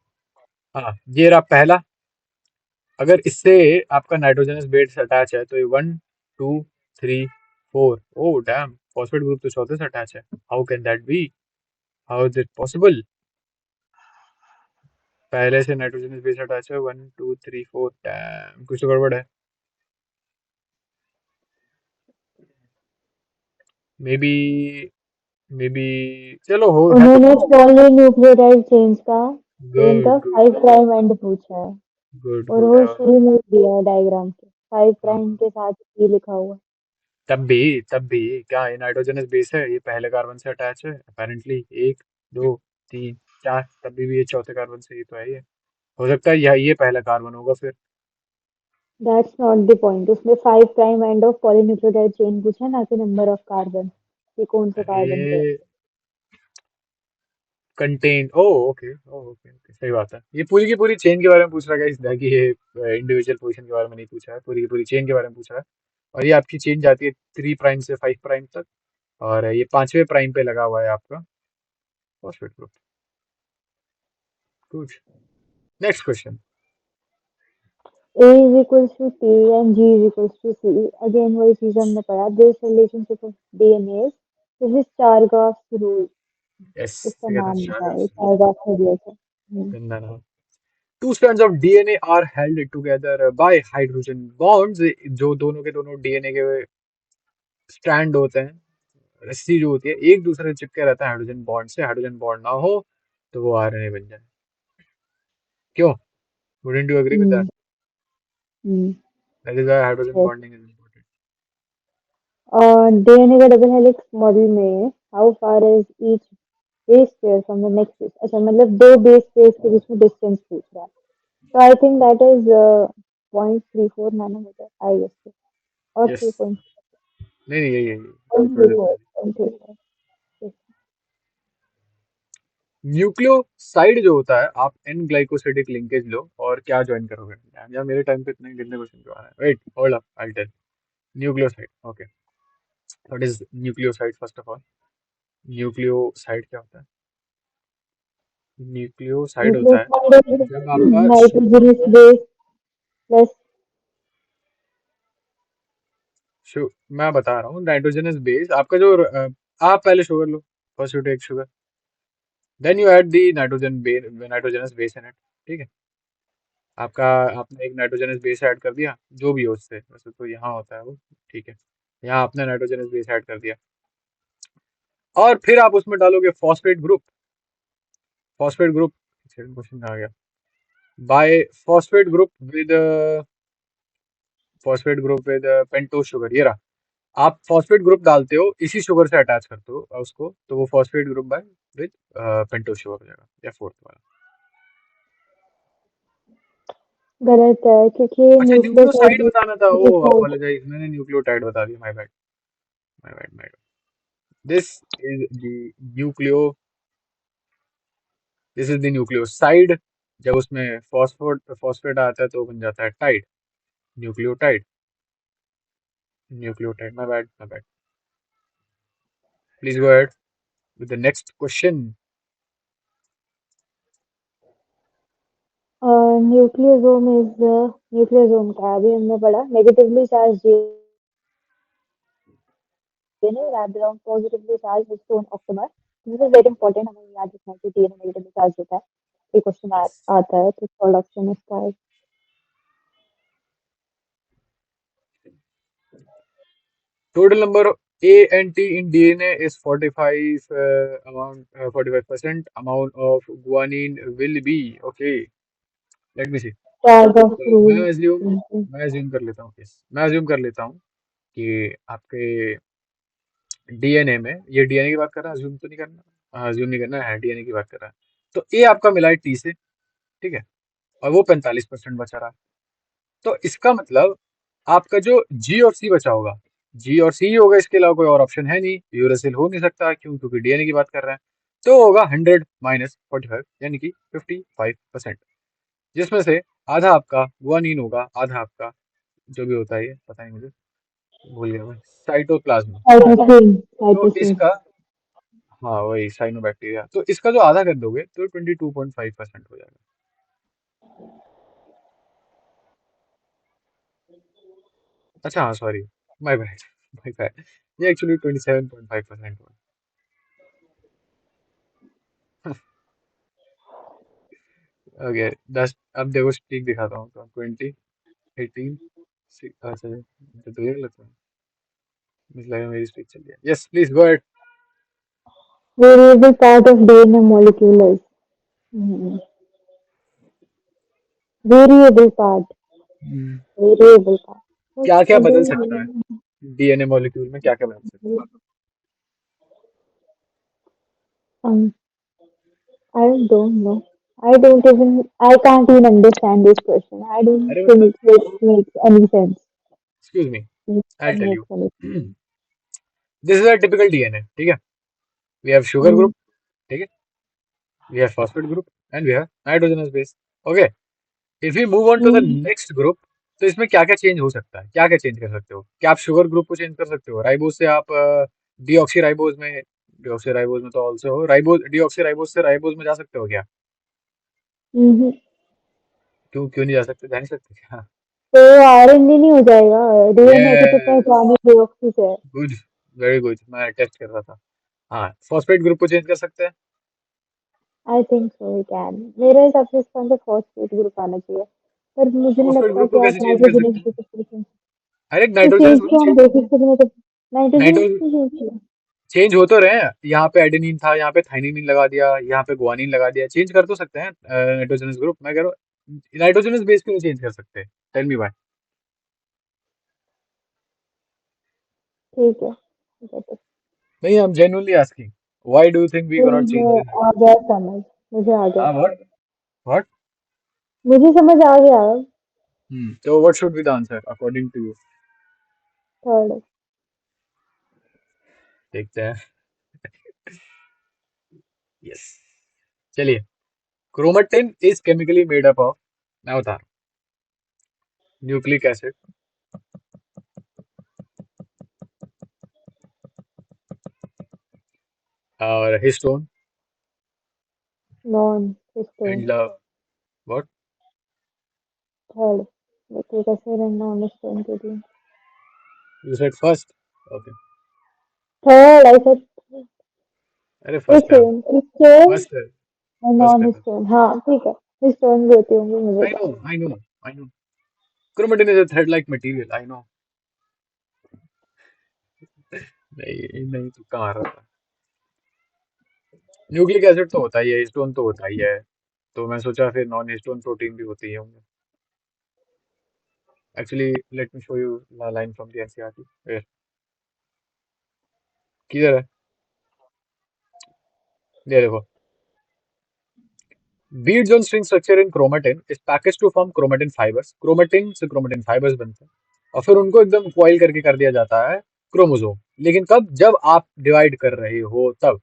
हाँ, ये रहा पहला। अगर इससे आपका नाइट्रोजनस बेस अटैच है तो ये 1 2 3 4। ओह डैम, फॉस्फेट ग्रुप तो चौथे से अटैच है। How can that be? How is it possible? पहले से नाइट्रोजनस बेस अटैच है, 1 2 3 4, डैम, कुछ तो गड़बड़ है। मे बी, मे बी, चलो हो है तो। उन्होंने पॉलीन्यूक्लियोटाइड चेन गुड का गुड 5 प्राइम एंड पूछा है, गुड और गुड। वो शुरू में दिया है डायग्राम के, 5 हाँ, प्राइम के साथ ये लिखा हुआ है। तब भी क्या ये नाइट्रोजनस बेस है? ये पहले कार्बन से अटैच है अपेरेंटली। 1 2 3 4, तभी भी ये चौथे कार्बन से ही तो है ये। हो सकता है यह ये पहला कार्बन होगा फिर। दैट्स नॉट द पॉइंट, उसमें 5 prime end of polynucleotide chain पूछा, ना कि नंबर ऑफ कार्बन, कि कौन से कार्बन पे है। अरे, कंटेन, ओ ओके, ओ ओके ओके, सही बात है। ये पूरी की पूरी चेन के बारे में पूछ रहा है इस, कि ये इंडिविजुअल पोजीशन के बारे में नहीं पूछा है, पूरी की पूरी चेन के बारे में पूछा है। और ये आपकी चेन जाती है 3 प्राइम से 5 प्राइम तक, और ये 5वें प्राइम पे लगा हुआ है आपका phosphate group. Good. Next question. A is equals to T and G is equals to C, again वही चीज हमने पढ़ा, this relationship of DNA, this is चारगाफ rule, yes, इसका ये कहते हैं नाम शायद था, ये चारगाफ का दिया था। गंदा नाम। Two strands of DNA are held together by hydrogen bonds। जो दोनों के दोनों डीएनए के स्ट्रैंड होते हैं, रस्सी जो होती है, एक दूसरे से चिपके रहता है हाइड्रोजन बॉन्ड से। हाइड्रोजन बॉन्ड ना हो तो वो आरएनए बन जाए। क्यों? Wouldn't you agree with that? Hmm. Hmm. That is why hydrogen yes। Bonding is important. और डीएनए का डबल हेलिक्स मॉडल में how far is each base pair from the next base, अच्छा मतलब दो बेस पेयर्स के बीच में distance पूछ रहा है, तो I think that is 0.34 nanometre I guess, और यस। 3 नहीं नहीं, यही यही, थोड़ी देर पहले। 0.34। न्यूक्लियोसाइड जो होता है, आप एन ग्लाइकोसिडिक लिंकेज लो और क्या ज्वाइन करोगे? यार मेरे टाइम पे इतने गंदे क्वेश्चन क्यों आ रहे हैं? Wait, hold up, I tell. Nucleoside, okay. What is nucleoside first of all? Nucleoside क्या होता है? न्यूक्लियोसाइड होता है न्यूक्लियोसाइड जब आपका नाइट्रोजनस बेस प्लस। मैं बता रहा हूँ, नाइट्रोजनस बेस आपका जो आप पहले शुगर लो। First you take sugar, then you add the nitrogenous base in it. ठीक है? आपका आपने एक नाइट्रोजनस बेस ऐड कर दिया, जो भी हो उससे, वैसे तो यहाँ होता है वो, ठीक है। यहाँ आपने नाइट्रोजनस बेस ऐड कर दिया, और फिर आप उसमें डालोगे phosphate group. Phosphate group, question आ गया, by phosphate group with phosphate group with pentose sugar, ये रहा। आप फॉस्फेट ग्रुप डालते हो, इसी शुगर से अटैच करते हो उसको, तो वो phosphate group by with pentose sugar हो जाएगा, या फोर्थ वाला। गलत है क्योंकि अच्छा, न्यूक्लियोसाइड न्यूक्लियोसाइड बताना था, ओ न्यूक्लियोसाइड अपोलोजाइज, मैंने न्यूक्लियोटाइड बता दिया, my bad, my bad, my bad. This is the nucleo this is the nucleoside. जब उसमें फॉस्फोट फॉस्फेट आता है तो बन जाता है tide, nucleotide, nucleotide, my bad, my bad. Please go ahead with the next question. Nucleosome is nucleosome का अभी हमने पढ़ा negatively charge DNA rather than positively charged histone octamer. This is very important, हमें याद रखना है कि डीएनए नेगेटिवली चार्ज होता है, ये क्वेश्चन आता है तो थर्ड ऑप्शन इसका है। Total number of A and T in DNA is 45 45% amount of guanine will be, okay, let me see। Charge of तो रूल। मैं अज्यूम कर लेता हूँ, yes, मैं अज्यूम कर लेता हूँ कि आपके डीएनए में, ये डीएनए की बात कर रहा है, अज्यूम तो नहीं करना, अज्यूम नहीं करना है, डीएनए की बात कर रहा है। तो ए आपका मिला है टी से, ठीक है, और वो 45% बचा रहा है। तो इसका मतलब आपका जो जी और सी बचा होगा, जी और सी ही होगा, इसके अलावा कोई और ऑप्शन है नहीं, यूरेसिल हो नहीं सकता, क्यों, क्योंकि डीएनए की बात कर रहे हैं। तो होगा 100 - 45, यानी कि 55%, जिसमें से आधा आपका गुआनिन होगा, आधा आपका जो भी होता है, ये पता नहीं मुझे, भूल गया मैं, साइटोप्लाज्म। साइटोसिन तो साइटोसिन। इसका, हाँ वही साइनोबैक्टीरिया, तो इसका जो आधा कर दोगे तो 22.5% हो जाएगा। अच्छा हाँ, sorry, my bad, my bad, ये एक्चुअली 27.5% हुआ। ओके, 10, अब देखो स्ट्रीक दिखाता हूँ, तो 20, 18, अच्छा तो ये लगता है, मुझे लगा मेरी स्ट्रीक चल रही है। Yes, please go ahead. Variable part of DNA molecule is variable part variable क्या क्या पार्ट। बदल सकता है डीएनए मॉलिक्यूल में, क्या क्या बदल सकता I don't know. I can't even understand this question. I है? don't अरे मतलब, think it makes any sense. Excuse me, It I tell makes you. any this is a typical DNA, ठीक है, we have sugar sense. Group, ठीक है, we have phosphate group, and we have nitrogenous base, okay. If you move on to the Mm, next group, तो इसमें क्या क्या change हो सकता है, क्या क्या चेंज कर सकते हो, क्या आप शुगर ग्रुप को चेंज कर सकते हो, राइबोज से आप डीऑक्सी राइबोज में, डीऑक्सी राइबोज में तो ऑल्सो हो, राइबोज डीऑक्सी राइबोज से राइबोज में जा सकते हो क्या? mhm. क्यों, क्यों नहीं जा सकते, जा नहीं सकते क्या? तो आरएनए नहीं हो जाएगा। डीएनए की तो यस, पहचान ही deoxy से है। गुड, वेरी गुड, मैं टेस्ट कर रहा था। हाँ, फॉस्फेट ग्रुप को चेंज कर सकते हैं। I think so we can. मेरे हिसाब से इसका आंसर फॉस्फेट ग्रुप आना चाहिए, पर मुझे नहीं फॉस्फेट लगता ग्रुप को कि कैसे आप चेंज कर नाइट्रोजनस सकते हैं? बेसिस पर चेंज। अरे तो नाइट्रोजनस चेंज को क्यों नहीं, हम बेसिस पर मतलब नाइट्रोजनस नाइट्रो क्यों चेंज किया? चेंज हो तो रहे हैं, यहाँ पे एडेनिन था, यहाँ पे थाइमिन लगा दिया, यहाँ पे गुआनिन लगा दिया, चेंज कर तो सकते हैं नाइट्रोजनस ग्रुप, मैं कह रहा हूँ नाइट्रोजनस बेस क्यों चेंज कर सकते, टेल मी व्हाई। ठीक है, ठीक है, तो नहीं, I am genuinely asking, why do you think we can not change मुझे दिस? आ गया समझ। मुझे आ गया। हाँ, व्हाट, व्हाट, मुझे समझ आ गया। तो what should be the answer according to you? Third. देखते हैं। यस, चलिए, chromatin is chemically made up of, मैं बता रहा हूँ, न्यूक्लिक एसिड और histone non and histone. Love, what, third. Nucleic acid and non histone protein. You said first, okay, third I said. अरे first है, हिस्टोन हिस्टोन फर्स्ट है, और first non है। हिस्टोन। हाँ ठीक है, हिस्टोन भी होती होंगी, मुझे आई क्या नो, पता। I know, I know. Chromatin is a thread like material, I know. नहीं नहीं, तुक्का मार रहा था। न्यूक्लिक एसिड तो होता ही है, हिस्टोन तो होता ही है, तो मैं सोचा फिर नॉन हिस्टोन प्रोटीन भी होती ही होंगे। Actually let me show you line from the NCERT. किधर है? ये देखो। Beads on string structure in chromatin is package to form chromatin fibres. Chromatin से क्रोमेटिन फाइबर्स बनते हैं और फिर उनको एकदम कॉइल करके कर दिया जाता है क्रोमोसोम। लेकिन कब? जब आप डिवाइड कर रहे हो तब।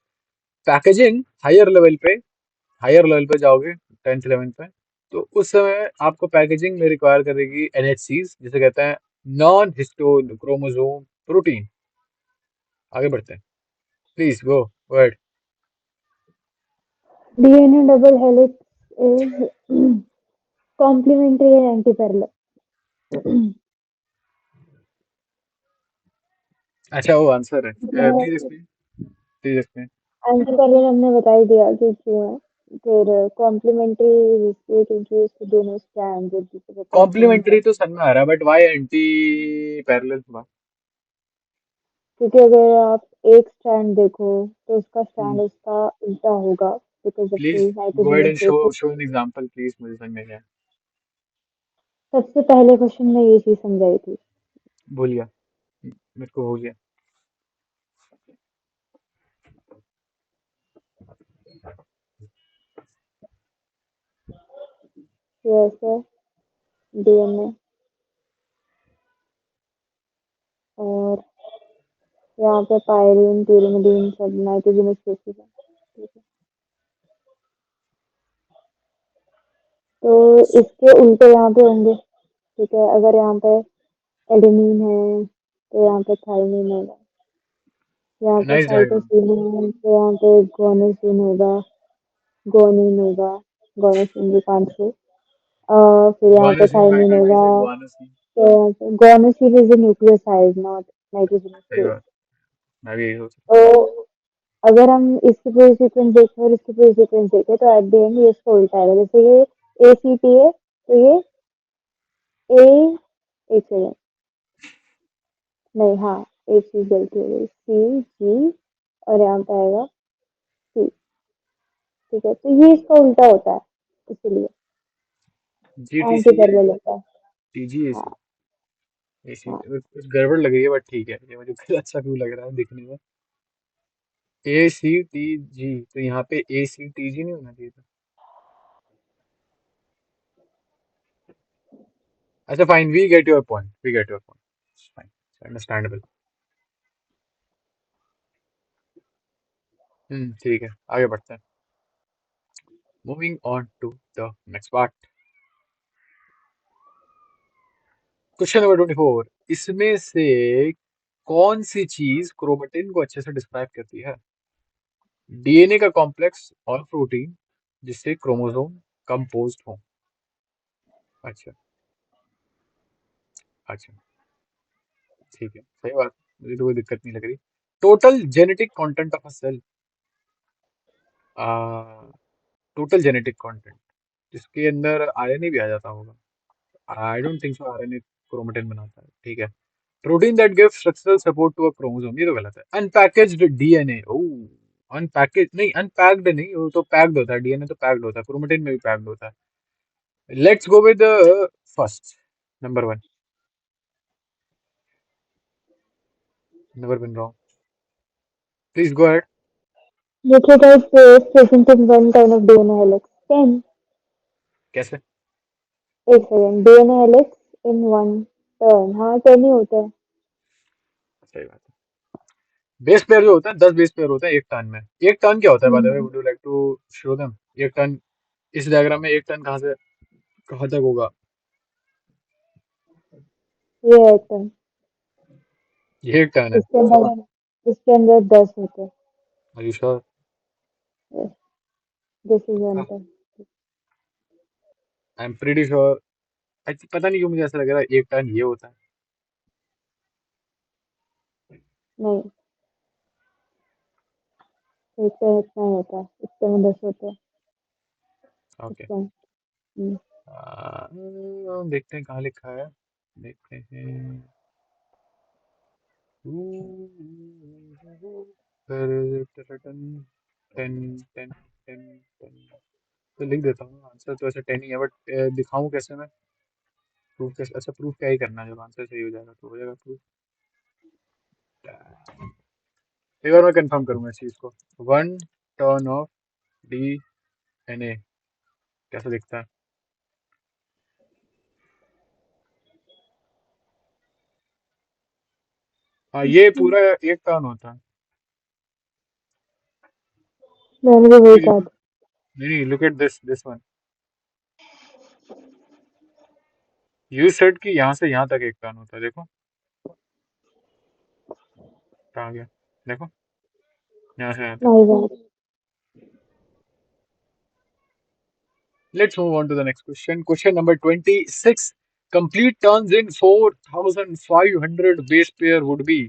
पैकेजिंग हायर लेवल पे जाओगे, 10th 11th पे, तो उस समय आपको पैकेजिंग में रिक्वायर करेगी एनएचसीज, जिसे कहते हैं नॉन हिस्टोन क्रोमोसोम प्रोटीन। आगे बढ़ते हैं, please go word. DNA double helix is complementary and anti parallel. अच्छा, वो आंसर है। Please explain, please explain. Anti parallel हमने बता ही दिया कि क्यों है। फिर कॉम्प्लीमेंट्री इसलिए क्योंकि उसके दोनों स्ट्रैंड एक दूसरे को कॉम्प्लीमेंट कॉम्प्लीमेंट्री तो करते हैं। समझ में आ रहा है, बट वाई एंटी पैरेलल हुआ? क्योंकि अगर आप एक स्ट्रैंड देखो तो उसका स्ट्रैंड प्लीज उसका उल्टा होगा, because of the go nitrogen add is and show basic. Show an example, please, मुझे समझ में क्या सबसे पहले क्वेश्चन में ये चीज समझाई थी। भूल गया, मेरे को हो गया। जैसे डीएनए और यहाँ पे पायरीन pyrimidine सब नाइट्रोजनस बेसिस है, ठीक है। तो इसके उल्टे यहाँ पे होंगे, ठीक है। अगर यहाँ पे एडेनिन है तो यहाँ पे थाइमिन होगा, यहाँ पे नाइस डायग्राम। साइटोसिन है तो यहाँ पे गोनोसिन होगा, गोनिन होगा, गोनोसिन भी 500। फिर यहाँ पे guanosine, why thymine can't we होगा। say guanosine? तो यहाँ पे गोनोसिन is a nucleoside not nitrogenous सही बेस। बात, मैं भी यही सोच रहा तो अगर हम इसके पूरे सीक्वेंस देखें और इसके पूरे सीक्वेंस देखें तो एट द एंड ये इसका उल्टा आएगा। जैसे ये ए सी टी है तो ये ए, एक सेकेंड, नहीं, हाँ, एक चीज गलती हो गई, सी जी और यहाँ पे आएगा सी, ठीक है। तो ये इसका उल्टा होता है, इसीलिए था। जी टी एंटी सी ए, पैरेलल होता है। टी जी ए हाँ, सी, ए सी। हाँ। कुछ गड़बड़ लग रही है, बट ठीक है, ये मुझे अच्छा क्यों लग रहा है दिखने में। ए सी टी जी, तो यहाँ पे ए सी टी जी नहीं होना चाहिए था। अच्छा fine, we get your point, we get your point, fine, understandable. ठीक है, आगे बढ़ते हैं। Moving on to the next part. Question number 24, इसमें से कौन सी चीज क्रोमेटिन को अच्छे से डिस्क्राइब करती है? डीएनए का कॉम्प्लेक्स और प्रोटीन जिससे क्रोमोसोम कंपोज्ड हो। अच्छा, अच्छा, ठीक है, सही बात, मुझे तो कोई दिक्कत नहीं लग रही। Total genetic content of a cell, total genetic content जिसके अंदर आरएनए भी आ जाता होगा। I don't think so RNA chromatin बनाता है, ठीक है। Protein that give structural support to a chromosome, ये तो गलत है। अनपैकेज्ड डीएनए, ओह, अनपैकेज नहीं, अनपैक्ड नहीं, वो तो पैक्ड होता है, डीएनए तो पैक्ड होता है, क्रोमेटिन में भी पैक्ड होता है। Let's go with first, number one. Never been wrong, please go ahead. Nucleotide pairs present in one kind of DNA helix, 10। कैसे? एक second, DNA helix in one turn, हाँ 10 ही होता है। सही बात है। बेस पेयर जो होता है, 10 बेस पेयर होता है एक टर्न में। एक टर्न क्या होता है, by the way, hmm, would you like to show them? एक टर्न, इस डायग्राम में एक टर्न कहाँ से कहाँ तक होगा? ये है टर्न। ये एक टर्न है, इसके श्योर? अंदर इसके अंदर 10 होते हैं। Are you sure? This is one turn. I am pretty sure. पता नहीं क्यों मुझे ऐसा लग रहा है एक टर्न ये होता है। नहीं, एक टर्न इतना ही होता है, इसके में 10 होते हैं। ओके, इसके में। देखते हैं कहाँ लिखा है। देखते हैं। फिर टेन टेन टेन टेन तो लिख देता हूँ। आंसर तो ऐसे 10 ही है, बट दिखाऊं कैसे मैं? प्रूफ कैसे? अच्छा, प्रूफ क्या ही करना है, जब आंसर सही हो जाएगा तो हो जाएगा प्रूफ। एक बार मैं कंफर्म करूंगा इस चीज को। वन टर्न ऑफ DNA कैसे दिखता है? हाँ, ये पूरा एक टर्न होता है। मैंने भी वही नहीं कहा था। नहीं, look at this one. You said कि यहाँ से यहाँ तक एक टर्न होता है, देखो कहाँ गया। देखो, यहाँ से यहाँ तक। नहीं बात। Let's move on to the next question. Question number 26. Complete turns in 4,500 base pair would be.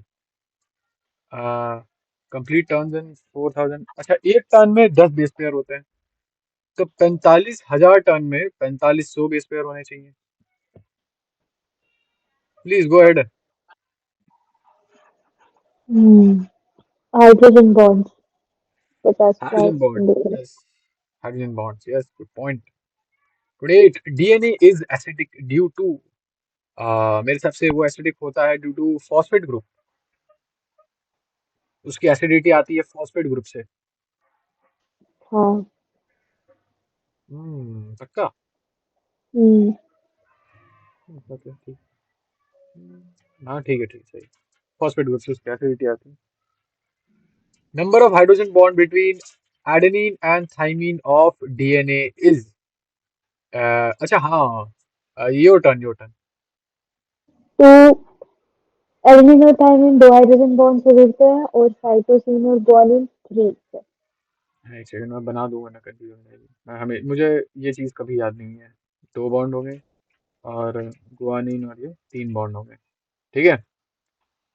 Complete turns in 4,000। अच्छा, एक टर्न में 10 बेस पेयर होते हैं, तो 45,000 टर्न में 4500 बेस पेयर होने चाहिए। Please go ahead. Hydrogen bonds 50 hydrogen bond, individual. Yes. Hydrogen bonds, yes, good point. 28. DNA is acidic due to. मेरे हिसाब से वो एसिडिक होता है ड्यू टू फॉस्फेट ग्रुप। उसकी एसिडिटी आती है फॉस्फेट ग्रुप से। हाँ। पक्का? हम्म। ओके, ठीक। हाँ, ठीक है, ठीक, सही। फॉस्फेट ग्रुप से उसकी एसिडिटी आती है। Number of hydrogen bond between adenine and thymine of DNA is. अच्छा, हाँ, योर टर्न। तो एडेनिन और थाइमिन 2 हाइड्रोजन बॉन्ड से जुड़ते हैं और साइटोसिन और ग्वानिन 3 से। एक सेकंड में बना दूंगा ना, कंफ्यूजन हो जाएगी। मैं हमें मुझे ये चीज़ कभी याद नहीं है। 2 बॉन्ड हो गए, और गुआनिन, और ये 3 बॉन्ड हो गए। ठीक है।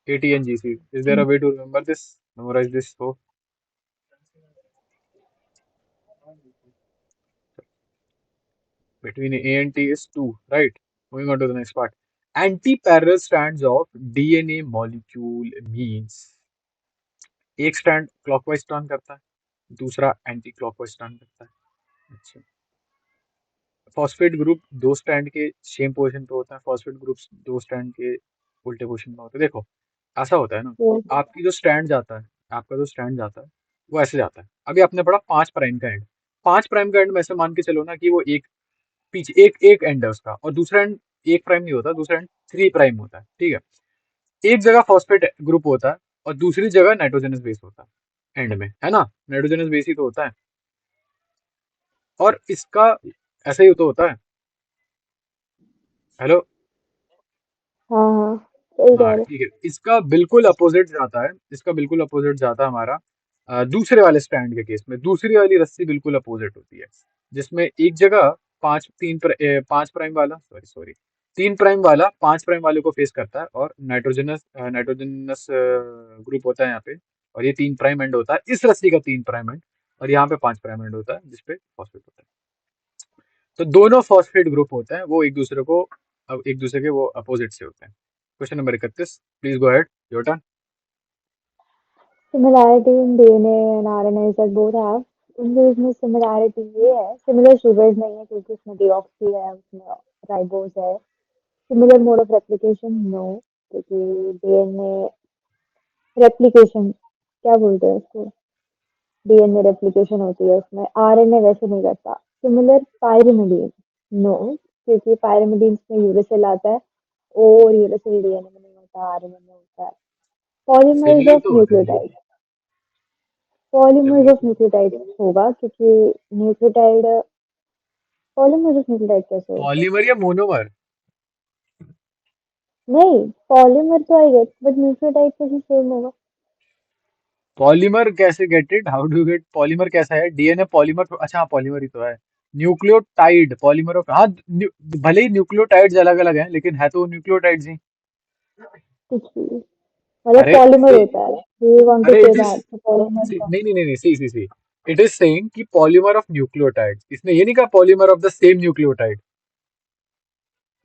ATNGC, is there a way to remember this, memorise this? हो between A and T is 2, right? Moving on to the next part. Anti-parallel strands of DNA molecule means एक स्ट्रैंड क्लॉकवाइज टर्न करता है, दूसरा anti clockwise turn करता है। अच्छा, phosphate group दो strand के सेम पोजीशन पे होता है, फॉस्फेट ग्रुप दो स्ट्रैंड के उल्टे पोजीशन में होता है। देखो, ऐसा होता है ना। वो आपकी जो स्ट्रैंड जाता है, आपका जो स्ट्रैंड जाता है, वो ऐसे जाता है। अभी आपने पढ़ा 5 प्राइम का एंड। 5 प्राइम का एंड में ऐसे मान के चलो ना कि वो एक पीछे एक एक एंड है उसका, और दूसरा एंड 1 प्राइम नहीं होता, दूसरा एंड 3 प्राइम होता है। ठीक है। एक जगह फॉस्फेट ग्रुप होता है, और दूसरी जगह नाइट्रोजनस बेस होता है एंड में, है ना? नाइट्रोजनस बेस ही तो होता है। और इसका ऐसा ही तो होता है। हेलो। हाँ हाँ सही कह हाँ, रहे। ठीक है। इसका बिल्कुल अपोजिट जाता है, इसका बिल्कुल अपोजिट जाता है हमारा। दूसरे वाले स्टैंड के केस में दूसरी वाली रस्सी बिल्कुल अपोजिट होती है, जिसमें एक जगह 5 प्राइम वाला, सॉरी सॉरी, 3 प्राइम वाला 5 प्राइम वाले को फेस करता है, और नाइट्रोजनस नाइट्रोजनस ग्रुप होता है यहाँ पे। और ये 3 प्राइम एंड होता है इस रस्सी का 3 प्राइम एंड, और यहाँ पे 5 प्राइम एंड होता है जिसपे फॉस्फेट होता है। तो दोनों फॉस्फेट ग्रुप होते हैं वो एक दूसरे को, अब एक दूसरे के वो अपोजिट से होते हैं। Question number 31, please go ahead, your turn. Similarity in DNA and RNA that both have. उनके इसमें सिमिलैरिटी ये है, सिमिलर शुगर्स नहीं है क्योंकि उसमें डीऑक्सी है, उसमें राइबोज है। Similar mode of replication no, क्योंकि डीएनए रेप्लिकेशन क्या बोलते हैं उसको, डीएनए रेप्लिकेशन होती है उसमें, आरएनए वैसे नहीं करता। सिमिलर पायरिमिडीन नो, क्योंकि पायरिमिडीन में यूरेसिल आता है और यूरेसिल डीएनए में नहीं होता, आरएनए में होता है। पॉलीमर्स सिमिलर ऑफ तो होते हैं। Nucleotide, polymers similar of nucleotide होगा क्योंकि न्यूक्लियोटाइड, पॉलीमर्स ऑफ न्यूक्लियोटाइड कैसे होते हैं? पॉलीमर या मोनोमर? नहीं, पॉलीमर तो आई गेट, बट न्यूक्लियोटाइड कैसे सेम होगा? पॉलीमर कैसे get it? How do get polymer? कैसा है डीएनए पॉलीमर? अच्छा, हाँ, पॉलीमर ही तो है। न्यूक्लियोटाइड पॉलीमर ऑफ, हाँ, भले ही न्यूक्लियोटाइड्स अलग अलग हैं, लेकिन है तो न्यूक्लियोटाइड्स ही। कुछ भी, मतलब अरे पॉलीमर सी, होता है, यू वांट टू अरे से इट इज, दैट पॉलीमर का। नहीं नहीं नहीं नहीं, see see see, it is saying कि पॉलीमर ऑफ न्यूक्लियोटाइड, इसने ये नहीं कहा polymer of the same nucleotide.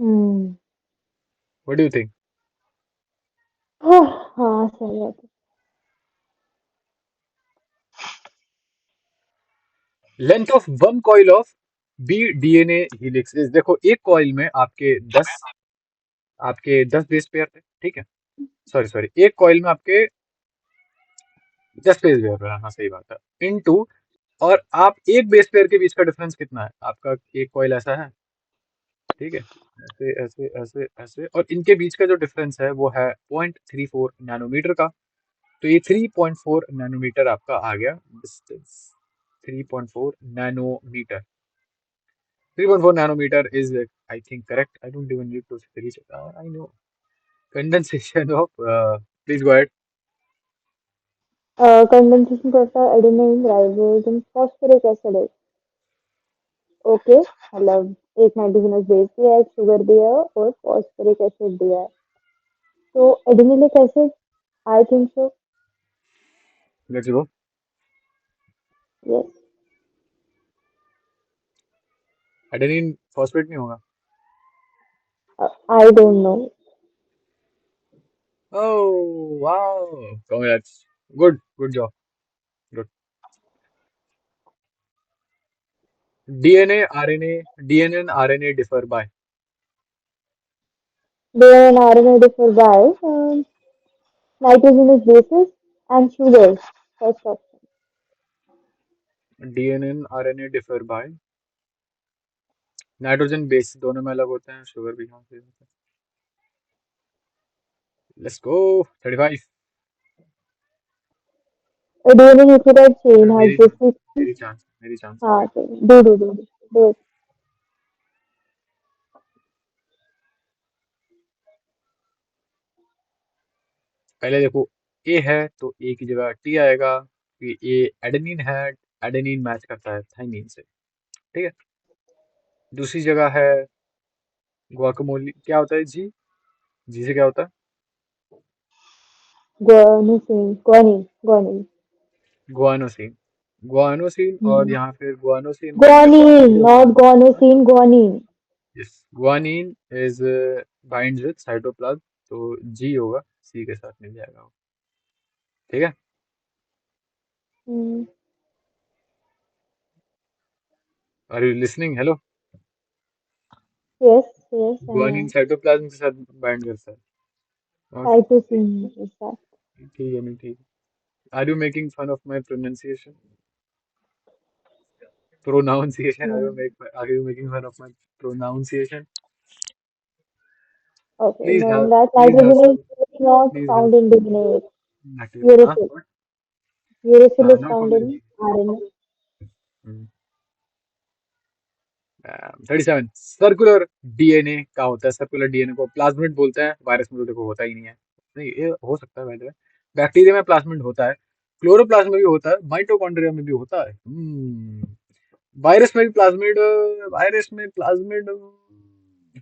Hmm. What do you think? हाँ हाँ, सही बात है। Length of one coil of B DNA helix is, देखो एक कॉइल में आपके 10 बेस पेयर थे, ठीक है। सॉरी सॉरी, एक कॉइल में आपके 10 बेस पेयर, हाँ सही बात है, इन टू। और आप एक बेस पेयर के बीच का डिफरेंस कितना है, आपका एक कॉइल ऐसा है, ठीक है, ऐसे ऐसे ऐसे ऐसे, और इनके बीच का जो डिफरेंस है वो है 0.34 नैनोमीटर का। तो ये 3.4 नैनोमीटर आपका आ गया distance. 3.4 nanometre, 3.4 nanometer is, I think, correct. I don't even need to reach. I know condensation of. Please go ahead. Condensation करता है adenine ribosome phosphoric acid. Okay, मतलब एक नाइट्रोजनस बेस दिया है, एक शुगर दिया है और फॉस्फोरिक एसिड दिया है। तो adenylic acid, I think so. Let's go. Yes. Adenine phosphate नहीं होगा? I don't know. Oh wow! Congrats. Good, good job. Good. DNA, RNA, DNA and RNA differ by. They and RNA differ by nitrogenous bases and sugars. First option. DNA and RNA differ by nitrogen base, दोनों में अलग होते हैं, sugar भी यहाँ से होता है। Let's go. 35. A DNA nucleotide chain अरे has मेरी this चांस, sequence. मेरी चांस, मेरी चांस। हाँ, चलो, do it. पहले देखो, ए है तो ए की जगह टी आएगा, फिर ए एडेनिन है, एडेनिन मैच करता है थाइमिन से, ठीक है। दूसरी जगह है गुआकामोली, क्या होता है जी, जी से क्या होता है? Guanosine, guanine. गुआनोसिन, गुआनोसिन, और Hmm. यहाँ फिर गुआनोसिन बाइंड करता है Guanine, not cytoplasm. guanosine, guanine. Yes, guanine is binds with cytoplasm, तो जी होगा, सी के साथ मिल जाएगा वो, ठीक है। Hmm. Are you listening? Hello. Yes, yes, I guanine am. Cytoplasm के साथ बाइंड करता है, और Cytosine is that. ठीक है, नहीं ठीक है। Are you making fun of my pronunciation? Pronunciation. Hmm. Are you making fun of my pronunciation? Okay, Please knowing have that please have nitrogen some is not please have found in DNA. native. Huh? Uracil. What? Uracil is Not found found in in DNA. RNA. 37, circular DNA का होता है, circular DNA को plasmid बोलते हैं, virus में तो देखो होता ही नहीं है। नहीं, ये हो सकता है वैसे, बैक्टीरिया में प्लाज्मिड होता है, क्लोरोप्लास्ट में भी होता है, माइटोकॉन्ड्रिया में भी होता है, वायरस में भी प्लाज्मिड, वायरस में प्लाज्मिड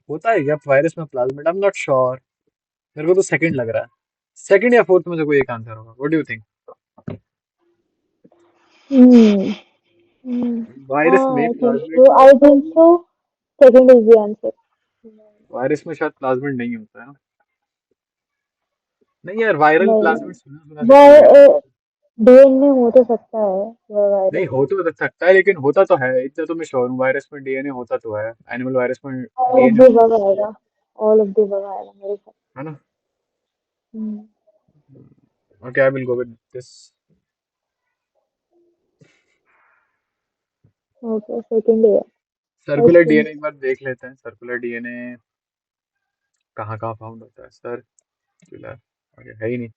होता है क्या, वायरस में plasmid? I am not sure, मेरे को तो सेकंड लग रहा है, सेकंड या फोर्थ में से कोई एक आंसर होगा। What do you think? Hmm. Hmm. Virus में I think plasmid, so. I think so. Second is the answer. Virus में शायद प्लाज्मिड नहीं होता है ना। नहीं यार, वायरल नहीं, प्लाज्मिड सुना सुना सा तो लग रहा वह है। डीएनए हो तो सकता है वह नहीं, वायरस। हो तो सकता है, लेकिन होता तो है, इतना तो मैं श्योर हूँ, वायरस में डीएनए होता तो है, एनिमल वायरस में ऑल ऑफ डीएनए द होता अबव आएगा। ऑल ऑफ द अबव आएगा मेरे साथ। है ना। Hmm. Okay, I will go with this. Okay, second है। Circular question. डीएनए एक बार देख लेते हैं, सर्कुलर डीएनए कहाँ कहाँ फाउंड होता है, सर्कुलर, ओके है ही नहीं,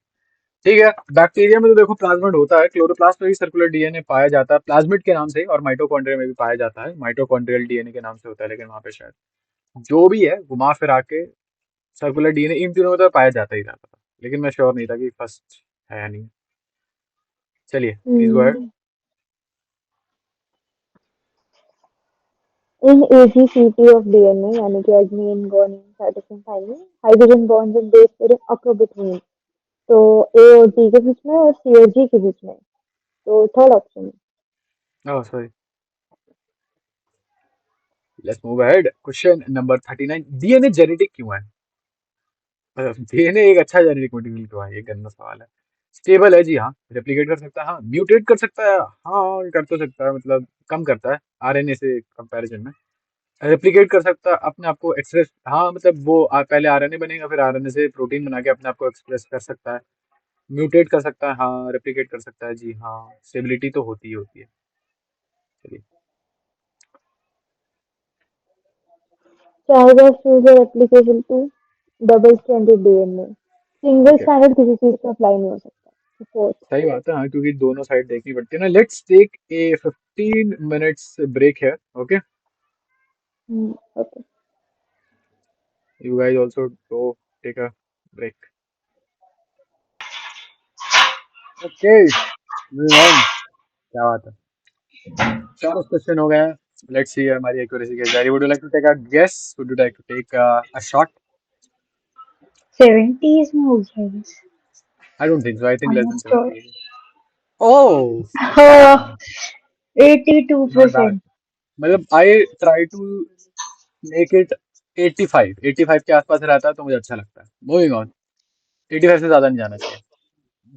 ठीक है। बैक्टीरिया में तो देखो प्लाज्मिड होता है, क्लोरोप्लास्ट में भी सर्कुलर डीएनए पाया जाता है प्लाज्मिड के नाम से ही, और माइटोकॉन्ड्रिया में भी पाया जाता है, माइटोकॉन्ड्रियल डीएनए के नाम से होता है, लेकिन वहाँ पे शायद जो भी है घुमा फिरा के सर्कुलर डीएनए इन तीनों में तो पाया जाता ही रहता था, लेकिन मैं श्योर नहीं था कि फर्स्ट है या नहीं। चलिए, please go ahead. Hmm. In AGCT of DNA यानी कि adenine guanine cytosine thymine hydrogen bonds and base pairing occur between, तो A और G के बीच में और C और G के बीच में, तो third option. Oh sorry, let's move ahead. Question number 39, DNA genetic क्यों है? मतलब डीएनए एक अच्छा जेनेटिक मटेरियल क्यों है? ये गंदा सवाल है। स्टेबल है जी हाँ, रेप्लिकेट कर सकता है हाँ, म्यूटेट कर सकता है हाँ, कर तो सकता है, मतलब कम करता है आरएनए से कंपैरिजन में। रेप्लिकेट कर सकता है अपने आप को एक्सप्रेस, हाँ मतलब वो पहले आरएनए बनेगा, फिर आरएनए से प्रोटीन बना के अपने आप को एक्सप्रेस कर सकता है। म्यूटेट कर सकता है हाँ, रेप्लिकेट कर सकता है जी हाँ, स्टेबिलिटी तो होती ही होती है। चलिए। Charges is applicable to double-stranded DNA. Single okay, standard किसी चीज पे अप्लाई नहीं हो सकता। फोर्थ। सही बात है हाँ, क्योंकि दोनों साइड देखनी पड़ती है ना। Let's take a 15 minutes break है। Okay, okay. You guys also go take a break. Okay, move on. क्या बात है, 4 क्वेश्चन हो गए हैं। लेट्स सी हमारी एक्यूरेसी कैसी जा रही है। Would you like to take a guess? Would you like to take a shot? 70s में हो गया बस। I don't think so, I think I am less not than sure. 70। Oh, हाँ, नॉट बैड। 82%। मतलब I try to make it 85, 85 के आसपास रहता है तो मुझे अच्छा लगता है। मूविंग ऑन, 85 से ज्यादा नहीं जाना चाहिए,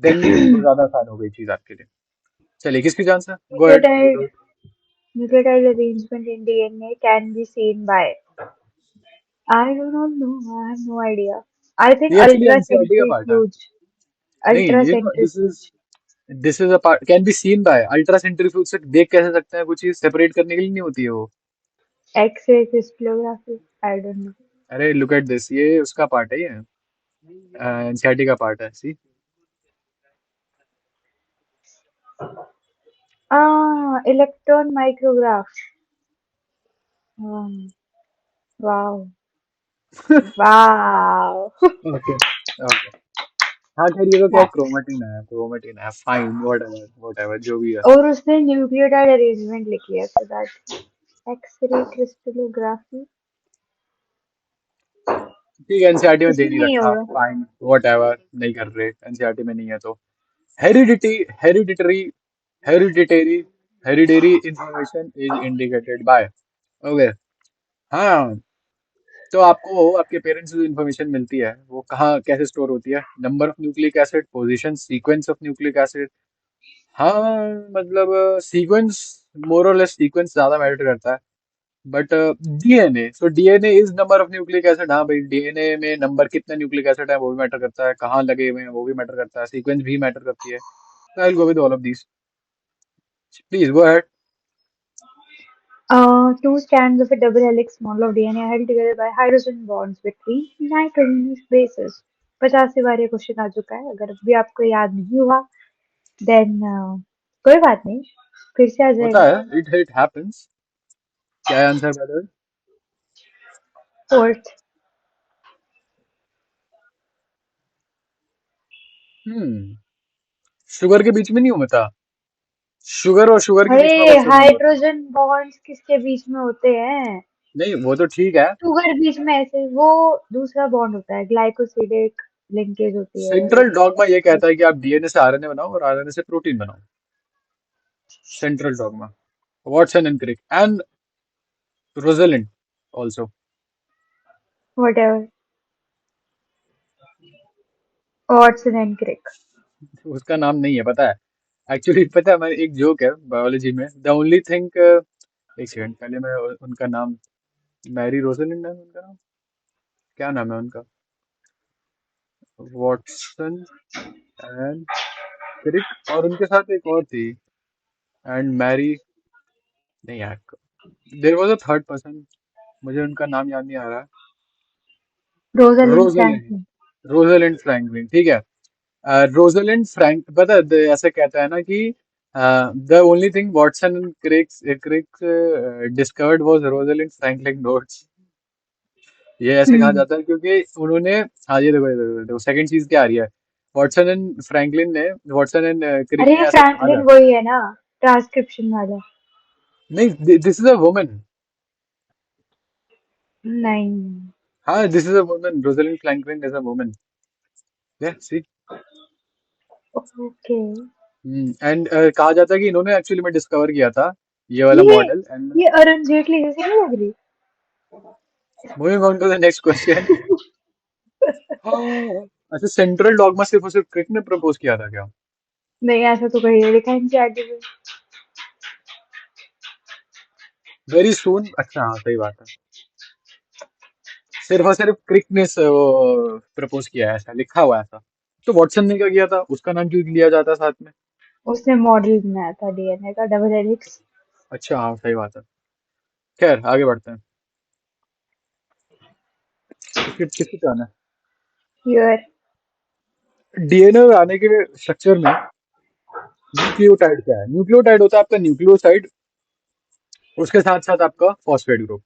देन वो ज्यादा आसान हो गई चीज आपके लिए। चलिए, किसकी चांस है? Go ahead, you Nucleotide do it. nucleotide arrangement in DNA can be seen by. I do not know. I have no idea. I think ये एक्चुअली एनसीईआरटी का पार्ट है। ultracentrifuge. नहीं, ये Ultracentrifuge. This is a part can be seen by ultracentrifuge से देख कैसे सकते हैं? कुछ चीज सेपरेट करने के लिए नहीं होती है वो। X-ray crystallography. I don't know. अरे लुक एट दिस, ये उसका पार्ट है, ये एनसीईआरटी का पार्ट है, सी। Ah, electron micrograph. Wow. Wow. Okay okay, हाँ खैर ये तो क्या, क्रोमेटिन है, क्रोमेटिन है, फाइन, व्हाटएवर व्हाटएवर जो भी है। और उसने न्यूक्लियोटाइड अरेंजमेंट लिखी है, so that एक्सरे क्रिस्टलोग्राफी। ठीक है, एनसीईआरटी में दे इसमें नहीं नहीं रखा, होगा। फाइन व्हाटएवर, नहीं कर रहे, एनसीईआरटी में नहीं है तो। Heredity, hereditary, hereditary, hereditary information is indicated by. Okay, हाँ, तो आपको आपके पेरेंट्स से जो इन्फॉर्मेशन मिलती है वो कहाँ कैसे स्टोर होती है? Number of nucleic acid, position, sequence of nucleic acid. हाँ, मतलब सीक्वेंस, मोर और लेस सीक्वेंस ज्यादा मैटर करता है। But DNA, so DNA is number of nucleic acid. हाँ भाई, डीएनए में नंबर कितने न्यूक्लिक एसिड है वो भी मैटर करता है, कहाँ लगे हुए हैं वो भी मैटर करता है, सीक्वेंस भी मैटर करती है। I will go with all of these. Please go ahead. Two strands of a double helix model of DNA are held together by hydrogen bonds between nitrogenous bases. 50 बार ये question आ चुका है, अगर अभी आपको याद नहीं हुआ देन कोई बात नहीं, फिर से आ होता जाएगा। है, इट इट हैपेंस। क्या है answer by the way? Fourth. Hmm, sugar के बीच में नहीं होता, शुगर और शुगर के अरे, बीच में कौन सा बॉन्ड होता है? हाइड्रोजन बॉन्ड्स किसके बीच में होते हैं? नहीं वो तो ठीक है। शुगर बीच में ऐसे वो दूसरा बॉन्ड होता है, ग्लाइकोसिडिक लिंकेज होती है सेंट्रल डॉगमा ये उससे। कहता है कि आप डीएनए से आरएनए बनाओ और आरएनए से प्रोटीन बनाओ। Central dogma, Watson and Crick and Rosalind also. Whatever. Watson and Crick. उसका नाम नहीं है पता है, एक्चुअली पता है, हमारी एक जोक है बायोलॉजी में, द ओनली थिंग, एक सेकंड पहले मैं उनका नाम, मैरी रोजलिंड है उनका नाम, क्या नाम है उनका, वॉटसन एंड क्रिक, और उनके साथ एक और थी, एंड मैरी, नहीं यार, there was a third person, मुझे उनका नाम याद नहीं आ रहा। Rosalind Rosalind, Franklin. Rosalind Franklin, ठीक है। रोजलिंड फ्रैंक, पता है ऐसे कहता है ना कि the only thing Watson and Crick's Crick's discovered was Rosalind Franklin notes. ये ऐसे कहा हम्म। जाता है क्योंकि उन्होंने, हाँ ये देखो सेकंड चीज क्या आ रही है, वॉटसन एंड फ्रैंकलिन ने, वॉटसन एंड क्रिक अरे ने ऐसे कहा फ्रैंकलिन जाता है। वही है ना, ट्रांसक्रिप्शन वाला? नहीं, दिस इज अ वुमन। नहीं। हाँ, this is a woman, Rosalind Franklin is a woman. या सी, ओके। एंड कहा जाता है कि इन्होंने एक्चुअली में डिस्कवर किया था ये वाला ये मॉडल एंड ये अरुण जेटली जैसे नहीं लग रही? Moving on to the next question. हाँ, अच्छा सेंट्रल डॉगमा सिर्फ और सिर्फ क्रिक ने प्रपोज किया था क्या? नहीं, ऐसा तो कहीं नहीं लिखा है चैट में। वेरी सून, अच्छा हाँ सही बात है। सिर्फ और सिर्फ क्रिक ने वो प्रपोज किया है, ऐसा लिखा हुआ है ऐसा। तो वॉटसन ने क्या किया था, उसका नाम क्यों लिया जाता है साथ में? उसने मॉडल बनाया था डीएनए का, डबल हेलिक्स। अच्छा हाँ सही बात है। खैर आगे बढ़ते हैं। किसकी किसकी टर्न है? योर। डीएनए आने के स्ट्रक्चर में न्यूक्लियोटाइड क्या है? न्यूक्लियोटाइड होता है आपका न्यूक्लियोसाइड, उसके साथ साथ आपका फॉस्फेट ग्रुप।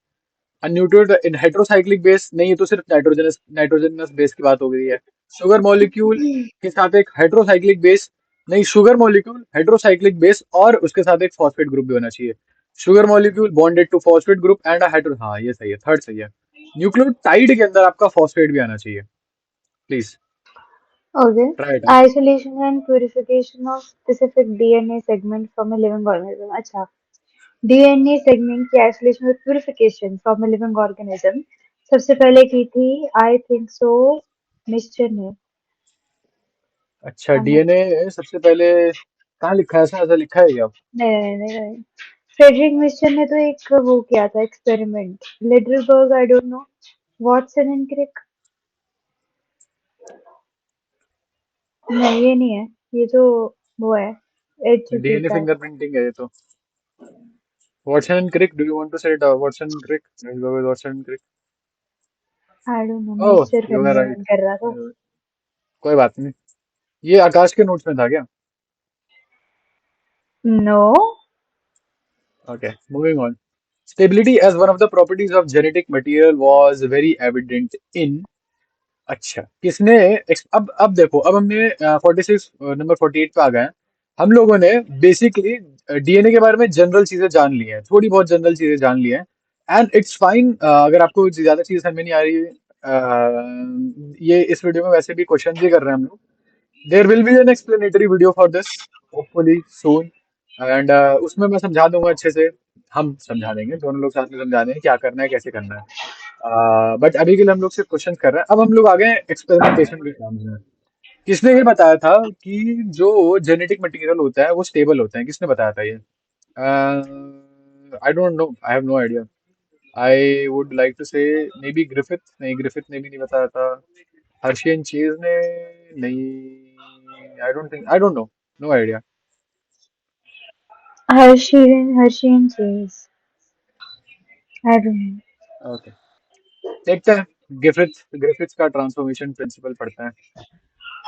न्यूक्लियोटाइड इन हेट्रोसाइक्लिक बेस नहीं, ये तो सिर्फ नाइट्रोजनस नाइट्रोजनस बेस की बात हो गई है। शुगर मॉलिक्यूल के साथ एक हाइड्रोसाइक्लिक बेस, नहीं शुगर मॉलिक्यूल हाइड्रोसाइक्लिक बेस और उसके साथ एक फॉस्फेट ग्रुप भी होना चाहिए। Sugar molecule bonded to phosphate group and hydro, हाँ ये सही है, थर्ड सही है। न्यूक्लियोटाइड के अंदर आपका फॉस्फेट भी आना चाहिए, please okay. Try it out. Isolation and purification of specific DNA segment from a living organism. अच्छा, डीएनए सेगमेंट की आइसोलेशन और purification from a living organism सबसे पहले की थी, आई थिंक सो, मिस्टर ने। अच्छा डीएनए सबसे पहले कहाँ लिखा है, ऐसा ऐसा लिखा है क्या? नहीं नहीं नहीं नहीं, फ्रेडरिक मिस्टर ने तो एक वो किया था experiment. Lederberg, I don't know. Watson and Crick. नहीं, ये नहीं है। ये तो वो है, एच डीएनए जीता है। फिंगरप्रिंटिंग है ये तो। Watson and Crick, do you want to say it? Watson and Crick, let's go with Watson and Crick. I don't know, oh mister you करने आर का राइट। मन कर रहा था। कोई बात नहीं, ये आकाश के नोट्स में था क्या? No. Okay, moving on. Stability as one of the properties of genetic material was very evident in, अच्छा किसने अब देखो, अब हमने 46 नंबर 48 पे आ गए हैं। हम लोगों ने बेसिकली डीएनए के बारे में जनरल चीजें जान ली हैं, थोड़ी बहुत जनरल चीजें जान ली हैं। एंड इट्स फाइन, अगर आपको ज्यादा चीजें समझ में नहीं आ रही है, ये इस वीडियो में वैसे भी क्वेश्चन ही कर रहे हैं हम लोग। There will be an explanatory video for this hopefully soon, and उसमें मैं समझा दूंगा अच्छे से। हम समझा देंगे, दोनों लोग साथ में समझा देंगे क्या करना है कैसे करना है। बट अभी के लिए हम लोग सिर्फ क्वेश्चन कर रहे हैं। अब हम लोग आ गए एक्सपेरिमेंटेशन के काम में। किसने ये बताया था कि जो जेनेटिक मटेरियल होता है वो स्टेबल होता है? किसने बताया था ये? I don't know, I have no idea. I would like to say maybe Griffith, नहीं ग्रिफिथ ने भी नहीं बताया था। हर्शी एंड चेज ने, नहीं, I don't think, I don't know, no idea. Hershey and Chase, I don't know. Okay, देखते हैं। ग्रिफिथ, ग्रिफिथ का ट्रांसफॉर्मेशन प्रिंसिपल पढ़ते हैं।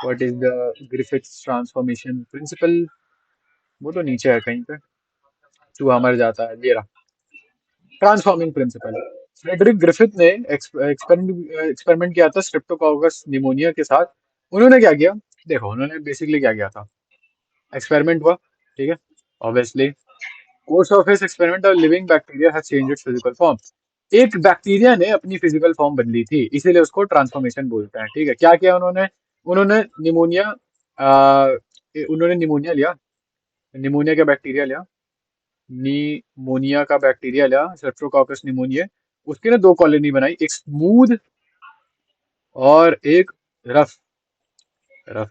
What is the Griffith's transformation principle? वो तो नीचे है कहीं पे, चूहा मर जाता है, ये रहा ट्रांसफॉर्मिंग प्रिंसिपल। फ्रेडरिक ग्रिफिथ ने एक्सपेरिमेंट किया था स्ट्रेप्टोकोकस निमोनिया के साथ। उन्होंने क्या किया, देखो उन्होंने बेसिकली क्या किया था, एक्सपेरिमेंट हुआ, ठीक है, obviously course of his experiment a living bacteria has changed it's physical form. एक बैक्टीरिया ने अपनी फिजिकल फॉर्म बदली थी, इसीलिए उसको ट्रांसफॉर्मेशन बोलते हैं, ठीक है। क्या किया उन्होंने? उन्होंने निमोनिया, उन्होंने निमोनिया लिया, निमोनिया का बैक्टीरिया लिया, निमोनिया का बैक्टीरिया लिया, स्ट्रेप्टोकोकस निमोनिया। उसकी ना दो कॉलोनी बनाई, एक स्मूथ और एक rough. Rough,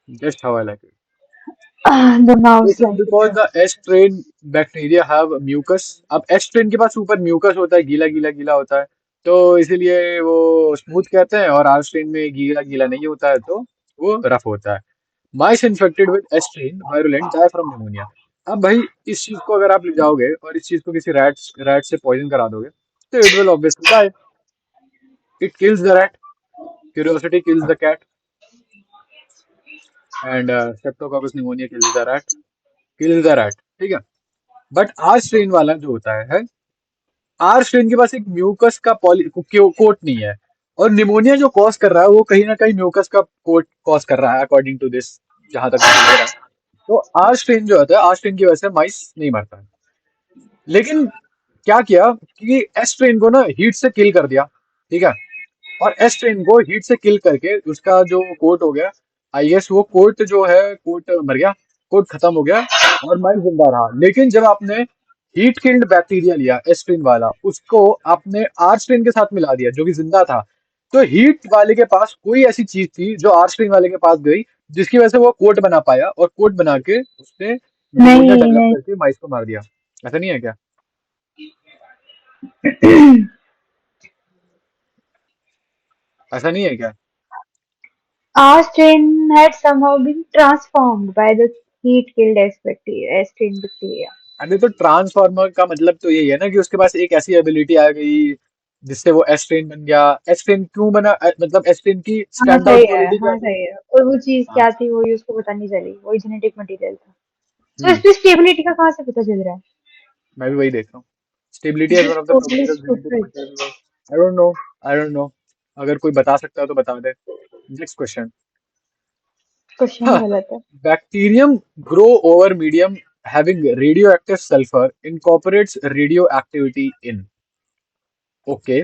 just how I like it. The This mouse is like because it. the S strain bacteria have mucus। अब S strain के पास ऊपर म्यूकस होता है, गीला गीला गीला होता है, तो इसीलिए वो स्मूथ कहते हैं। और R strain में गीला गीला नहीं होता है, तो वो रफ होता है। Mice infected with S strain virulent die from pneumonia. अब भाई इस चीज को अगर आप ले जाओगे और इस चीज को किसी रैट से पॉइजन करा दोगे, तो it will obviously die. It kills the rat, curiosity kills the cat, and streptococcus pneumoniae kills the rat, kills the rat, ठीक है। बट आर स्ट्रेन वाला जो होता है, आर स्ट्रेन के पास एक म्यूकस का पॉली कोट नहीं है। और निमोनिया जो कॉज कर रहा है वो कहीं ना कहीं म्यूकस का कोट कॉज कर रहा है, अकॉर्डिंग टू दिस, जहां तक मुझे लग रहा है। तो आर स्ट्रेन जो होता है, आर स्ट्रेन की वजह से माइस नहीं मरता है। लेकिन क्या किया कि एस स्ट्रेन को ना हीट से किल कर दिया, ठीक है। और एस ट्रेन को हीट से किल करके उसका जो कोट हो गया, आई गेस वो कोट जो है, कोट मर गया, कोट खत्म हो गया और माइक जिंदा रहा। लेकिन जब आपने हीट किल्ड बैक्टीरिया लिया एस ट्रेन वाला, उसको आपने आर स्ट्रेन के साथ मिला दिया जो कि जिंदा था, तो हीट वाले के पास कोई ऐसी चीज थी जो आर स्ट्रेन वाले के पास गई, जिसकी वजह से वो कोट बना पाया, और कोट बना के उसने निमोनिया नहीं डेवलप नहीं। करके माइस को मार दिया। ऐसा नहीं है क्या? ऐसा नहीं है क्या? Our strain had somehow been transformed by the heat-killed S bacteria, S strain bacteria. अरे तो ट्रांसफॉर्मर का मतलब तो यही है ना कि उसके पास एक ऐसी एबिलिटी आ गई जिससे वो एस ट्रेन बन गया। एस ट्रेन क्यों बना, मतलब एस ट्रेन की हाँ स्टैंड सही आउट है, क्वालिटी क्या हाँ थी? सही है। और वो चीज हाँ। क्या थी वो उसको पता नहीं चली, वही जेनेटिक मटेरियल था। तो हम्म। इसमें स्टेबिलिटी का कहाँ से पता चल रहा है? मैं भी वही देख रहा हूँ। Stability this as is one of the totally probable genetic stupid. Material was, I don't know, I don't know. अगर कोई बता सकता है तो बता दे। Next question. क्वेश्चन हाँ, गलत है। Bacterium grow over medium having radioactive sulphur incorporates radioactivity in. Okay,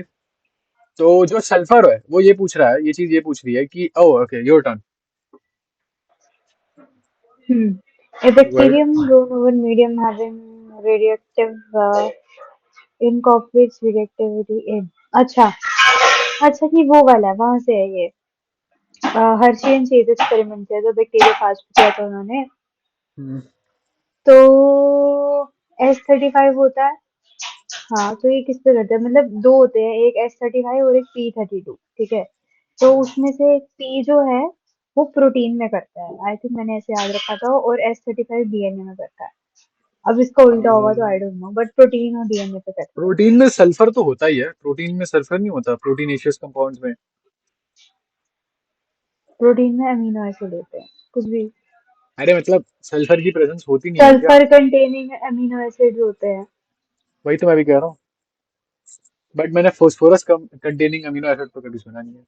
तो जो सल्फर है वो ये पूछ रहा है, ये चीज ये पूछ रही है कि, oh okay, your turn. A bacterium grown over medium having radioactive incorporates radioactivity in। अच्छा, अच्छा कि वो वाला वहां से है ये। हर्षियन चेज एक्सपेरिमेंट है जो बैक्टीरिया फास्ट किया था उन्होंने। हम्म। तो S35 होता है। हाँ तो ये किस पे करते हैं, मतलब दो होते हैं, एक S35 और एक P32, ठीक है। तो उसमें से P जो है वो प्रोटीन में करता है, आई थिंक मैंने ऐसे याद रखा था, और S35 डीएनए में करता है। अब इसका उल्टा होगा तो आई डोंट नो, बट प्रोटीन और डीएनए पे करता है। प्रोटीन में सल्फर तो होता ही है, प्रोटीन में सल्फर नहीं होता प्रोटीनेशियस कंपाउंड्स में? प्रोटीन में अमीनो एसिड होते हैं कुछ भी। अरे मतलब सल्फर की प्रेजेंस होती नहीं है क्या? सल्फर कंटेनिंग अमीनो एसिड होते हैं। वही तो मैं भी कह रहा हूँ। बट मैंने फोस्फोरस कंटेनिंग अमीनो एसिड तो कभी सुना नहीं है।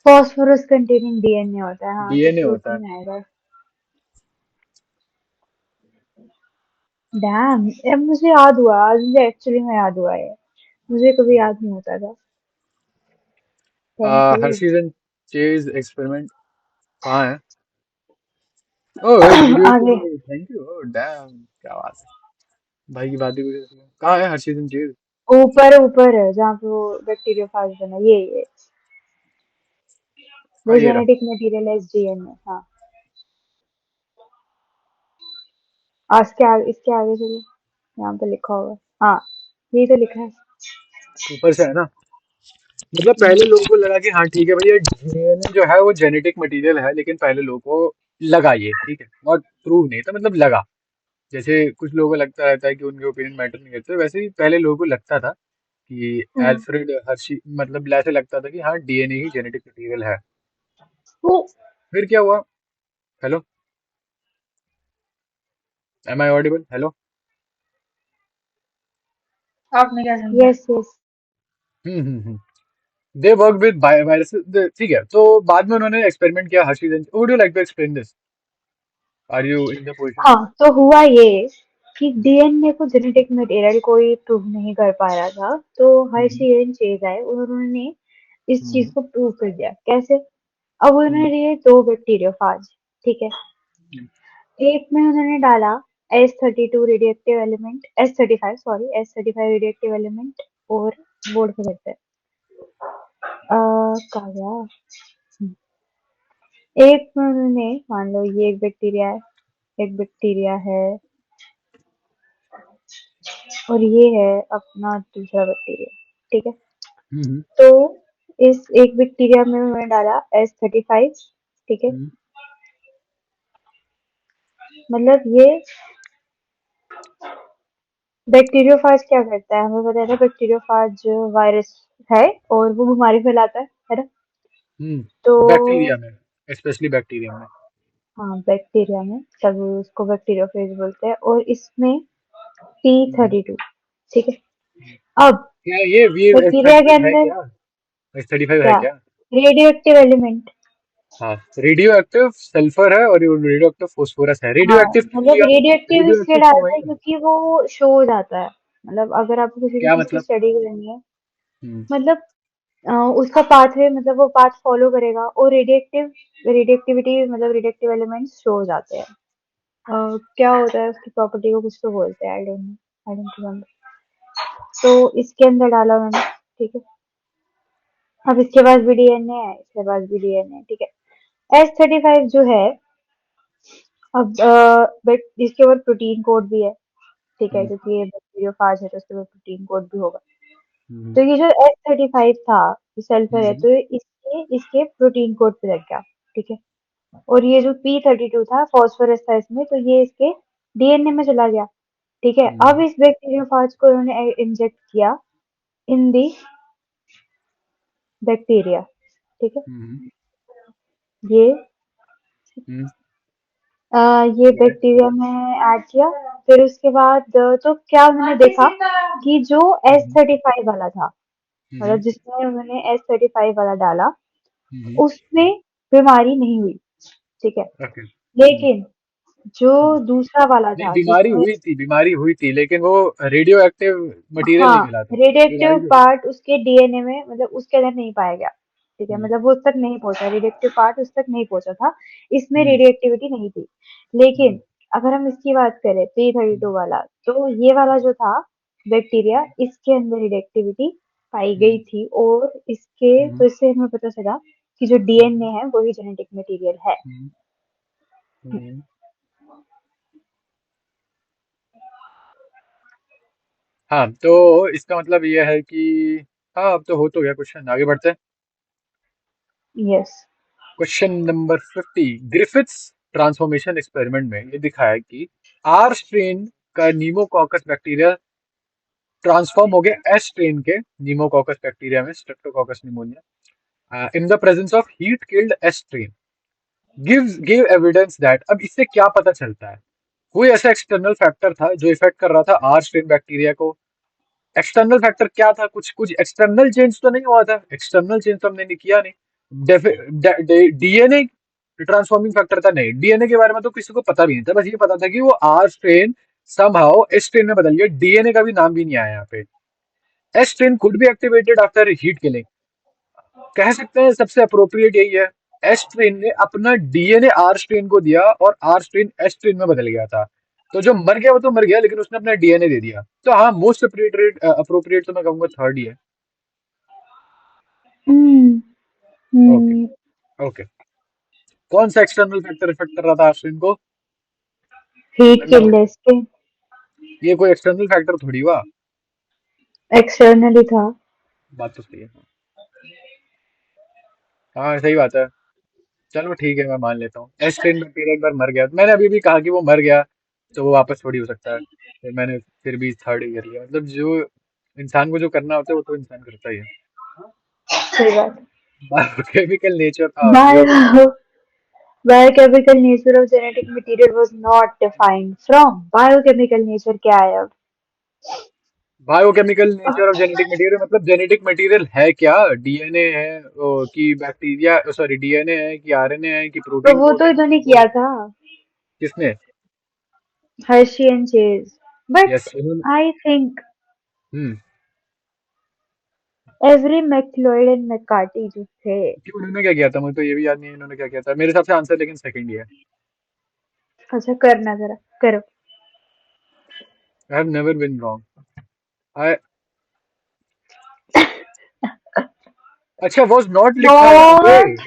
फॉस्फोरस कंटेनिंग डीएनए होता है, हाँ तो डीएनए होता है। प्रोटीन आएगा। डैम, अब मुझे याद हुआ, आज मुझे एक्चुअली में याद हुआ है, मुझे कभी याद नहीं होता था। Thank you. Hershey's and Chase experiment कहाँ है? ओह इट वीडियो आगे। Too, thank you, oh damn, क्या बात है। भाई की बात ही कुछ ऐसी है। कहाँ है हर्शीज एंड चेज? ऊपर ऊपर है जहाँ पे वो बैक्टीरियोफाज बना, ये हाँ द ये रहा। जेनेटिक मटेरियल एस डीएनए, हाँ। आज के आगे, इसके आगे चलो, यहाँ पे लिखा होगा। हाँ, ये तो लिखा है। ऊपर से है ना? मतलब पहले लोगों को लगा कि हाँ ठीक है भैया, डीएनए जो है वो जेनेटिक मटेरियल है, लेकिन पहले लोगों को लगा ये ठीक है, और प्रूव नहीं था, मतलब लगा। जैसे कुछ लोगों को लगता रहता है कि उनके ओपिनियन मैटर नहीं करते, वैसे ही पहले लोगों को लगता था कि हम्म। एल्फ्रेड हर्शी, मतलब ऐसे लगता था कि हाँ डीएनए ही जेनेटिक मटेरियल है। वो फिर क्या हुआ? Hello, am I audible? Hello. आपने क्या समझा? Yes yes. Hmm. They work with viruses, ठीक है। तो बाद में उन्होंने एक्सपेरिमेंट किया Hershey's and, would you like to explain this? Are you in the position? हाँ तो हुआ ये कि डीएनए को जेनेटिक मटेरियल कोई प्रूव नहीं कर पा रहा था, तो हम्म। हर्षी एंड चेज आए, उन्होंने इस चीज हम्म। को प्रूव कर दिया। कैसे? अब उन्होंने हम्म। लिए दो बैक्टीरियोफाज, ठीक है। एक में उन्होंने डाला S32 radioactive element, S35 sorry, S35 radioactive element, और बोर्ड पे करते हैं। कहा गया। एक में उन्होंने, मान लो ये एक बैक्टीरिया है, एक बैक्टीरिया है, और ये है अपना दूसरा बैक्टीरिया, ठीक है। हम्म। तो इस एक बैक्टीरिया में उन्होंने डाला S35, ठीक है। हम्म। मतलब ये बैक्टीरियोफाज क्या करता है, हमें पता है ना, बैक्टीरियोफाज वायरस है और वो बीमारी फैलाता है ना। तो बैक्टीरिया में, स्पेशली बैक्टीरिया में। हाँ, बैक्टीरिया में तब उसको बैक्टीरियोफेज बोलते हैं, और इसमें पी हम्म। थर्टी टू ठीक है। अब क्या ये एस बैक्टीरिया थर्टी के फाइव है अंदर क्या? एस थर्टी फाइव है क्या, क्या? Radioactive element. हाँ, रेडियो एक्टिव सल्फर है और रेडियो एक्टिव फोस्फोरस है। रेडियो हाँ एक्टिव क्यों मतलब लिया? रेडियोएक्टिव रेडियो इसलिए एक्टिव क्यों डालता है भाई? क्योंकि वो शो हो जाता है। मतलब अगर आपको किसी भी क्या चीज की मतलब? स्टडी करनी है, हम्म। मतलब उसका पाथवे मतलब वो पाथ फॉलो करेगा और रेडिएक्टिविटी मतलब रेडिएक्टिव एलिमेंट्स शो हो जाते हैं। क्या होता है उसकी प्रॉपर्टी को कुछ तो बोलते हैं, आई डोंट रिमेम्बर। तो इसके अंदर डाला मैंने, ठीक है। अब इसके पास भी डीएनए है, इसके पास भी डीएनए है, ठीक है। S35 जो है, अब बट इसके ऊपर प्रोटीन कोड भी है, ठीक है, हम्म क्योंकि ये बैक्टीरियोफाज है तो इसके ऊपर प्रोटीन कोड भी होगा। हम्म तो ये जो S35 था, ये सल्फर है, हम्म तो ये इसके इसके प्रोटीन कोड पे लग गया, ठीक है। और ये जो P32 था, फास्फोरस था इसमें, तो ये इसके डीएनए में चला गया, ठीक है। अब हम्म इस बैक्टीरियोफाज को इन्होंने इंजेक्ट किया इन दी बैक्टीरिया, ठीक है। हम्म ये हम्म, ये ठीक है। बैक्टीरिया में ऐड किया। फिर उसके बाद तो क्या उन्होंने देखा कि जो एस हम्म थर्टी फाइव वाला था, मतलब हम्म जिसमें उन्होंने S35 वाला डाला, हम्म, उसमें बीमारी नहीं हुई, ठीक है। ओके। लेकिन जो दूसरा वाला नहीं, था बीमारी जिसमें, हुई थी, बीमारी हुई थी, लेकिन वो रेडियो एक्टिव मटेरियल नहीं हाँ, मिला था। ये रेडिएक्टिव राइट है। पार्ट उसके डीएनए में मतलब उसके अंदर नहीं पाया गया, ठीक है। हम्म मतलब वो उस तक नहीं पहुंचा, रेडिएक्टिव पार्ट उस तक नहीं पहुंचा था, इसमें हम्म रेडिएक्टिविटी नहीं थी। हम्म लेकिन अगर हम इसकी बात करें P32 वाला, तो ये वाला जो था बैक्टीरिया, इसके अंदर रेडिएक्टिविटी पाई गई हम्म थी। और इसके हम्म तो इससे हमें पता चला कि जो डीएनए है वही जेनेटिक मटेरियल है। हम्म हम्म। हाँ, तो इसका मतलब ये है कि हाँ, अब तो हो तो गया क्वेश्चन, आगे बढ़ते हैं। Yes. Question number 50। Griffiths transformation experiment में ये दिखाया कि आर स्ट्रेन का नीमोकॉकस बैक्टीरिया ट्रांसफॉर्म हो गया एस स्ट्रेन के नीमोकॉकस बैक्टीरिया में, streptococcus pneumonia, in the presence of heat killed S strain. Give evidence that, अब इससे क्या पता चलता है, कोई ऐसा एक्सटर्नल फैक्टर था जो इफेक्ट कर रहा था आर स्ट्रेन बैक्टीरिया को। एक्सटर्नल फैक्टर क्या था, कुछ कुछ एक्सटर्नल चेंज तो नहीं हुआ था, एक्सटर्नल चेंज तो हमने नहीं किया नहीं। डीएनए ट्रांसफॉर्मिंग फैक्टर था नहीं, डीएनए के बारे में तो किसी को पता भी नहीं था, बस ये पता था कि वो R strain somehow S strain में बदल गया, डीएनए का भी नाम भी नहीं आया यहाँ पे। S strain could be activated after heat killing, कह सकते हैं सबसे अप्रोप्रिएट यही है। एस स्ट्रेन ने अपना डीएनए आर स्ट्रेन को दिया और आर स्ट्रेन एस स्ट्रेन में बदल गया था। तो जो मर गया वो तो मर गया, लेकिन उसने अपना डीएनए दे दिया। तो हाँ, मोस्ट अप्रोप्रिएट अप्रोप्रिएट तो मैं कहूंगा थर्ड ही है। हम्म। ओके हम्म। ओके। कौन सा एक्सटर्नल फैक्टर इफेक्ट कर रहा था आर स्ट्रेन को? हीट मैं किल्ड इसके, ये कोई एक्सटर्नल फैक्टर थोड़ी हुआ। एक्सटर्नली था। बात तो सही है। हाँ, सही बात है। चलो ठीक है, मैं मान लेता हूँ एस ट्रेन बैक्टीरिया एक बार मर गया, मैंने अभी भी कहा कि वो मर गया, तो वो वापस थोड़ी हो सकता है, फिर मैंने फिर भी थर्ड ही कर लिया। मतलब जो इंसान को जो करना होता है वो तो इंसान करता ही है। सही बात। Biochemical nature, your turn. Bio biochemical nature of genetic material was not defined from biochemical nature क्या है अब? Biochemical nature of genetic material मतलब जेनेटिक मटेरियल है क्या? डीएनए है कि बैक्टीरिया, सॉरी, डीएनए है कि आरएनए है कि तो प्रोटीन वो कोड तो है, इन्होंने वो किया था, किसने? Hershey and Chase. But yes, उन्होंने। I think hmm. every McLeod and McCarthy जो थे, क्यों, उन्होंने क्या किया था? मुझे तो ये भी याद नहीं है इन्होंने क्या किया था, मेरे हिसाब से आंसर लेकिन सेकंड ही है। अच्छा करना जरा करो। I have never been wrong. I, अच्छा, वॉज नॉट लिखा है यहाँ पे, What?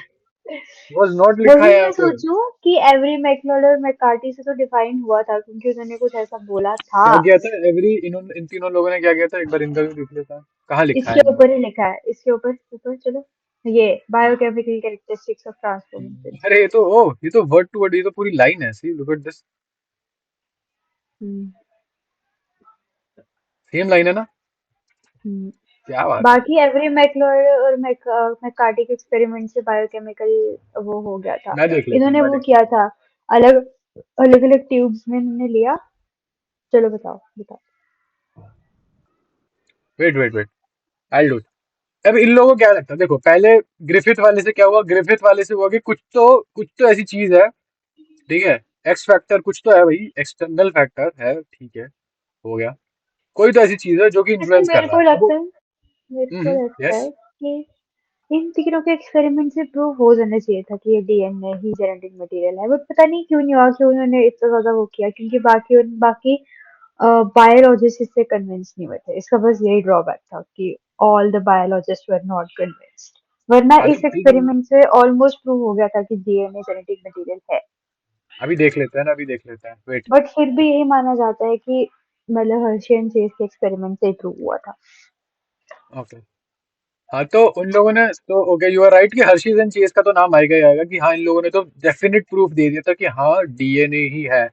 वॉज नॉट लिखा है वही यहाँ मैं पे। सोचूं कि एवरी मैकलोड और मैकार्टी से तो डिफाइन हुआ था क्योंकि उन्होंने कुछ ऐसा बोला था। क्या किया था एवरी, इन तीनों लोगों ने क्या किया था, एक बार इनका भी देख लेता, कहाँ लिखा इसके है इन्होंने। ऊपर ही लिखा है, इसके ऊपर ऊपर चलो, ये बायोकेमिकल कैरेक्टरिस्टिक्स ऑफ ट्रांसफॉर्मेशन। अरे ये तो, ओ ये तो वर्ड टू वर्ड, ये तो पूरी लाइन है, see look at this, hmm. Same line है ना? हम्म। क्या बात है। बाकी एवरी मैक्लोड और मैकार्टी के एक्सपेरिमेंट से बायोकेमिकल वो हो गया था। मैं देख लेता हूँ, इन्होंने मैं वो देख किया लेता था, अलग अलग अलग ट्यूब्स में इन्होंने लिया। चलो बताओ बताओ। हूँ। Wait wait wait, I do. अब इन लोगों को क्या लगता है, देखो पहले ग्रिफिथ वाले से क्या हुआ, ग्रिफिथ वाले से हुआ कि कुछ तो ऐसी चीज है, ठीक है, एक्स फैक्टर कुछ तो है भाई, एक्सटर्नल फैक्टर है, ठीक है, हो गया, कोई तो ऐसी चीज है जो कि ऐसे इन्फ्लुएंस कर रहा है, अब वो। मेरे को लगता यस। है कि इन तीनों के एक्सपेरिमेंट से प्रूव हो जाना चाहिए था कि ये डीएनए ही जेनेटिक मटेरियल है, बट पता नहीं क्यों नहीं हुआ, क्यों उन्होंने इतना ज्यादा वो किया, क्योंकि बाकी बायोलॉजिस्ट इससे कन्विंस नहीं हुए थे। इसका बस यही ड्रॉबैक था कि all the biologist were not convinced, वरना हाँ तो इस ठीक है, एक्सपेरिमेंट से ऑलमोस्ट प्रूव हो गया था कि डीएनए जेनेटिक मटेरियल है। अभी देख लेते हैं ना, अभी देख लेते हैं, वेट। बट फिर भी यही माना जाता है कि मतलब हर्शी एंड चेस के एक्सपेरिमेंट से प्रूव हुआ था। ओके। हाँ तो उन लोगों ने तो, ओके यू आर राइट कि हर्शीज एंड चेस का तो नाम आएगा ही आएगा कि हाँ इन लोगों ने तो डेफिनेट प्रूफ दे दिया था कि हाँ डीएनए ही है।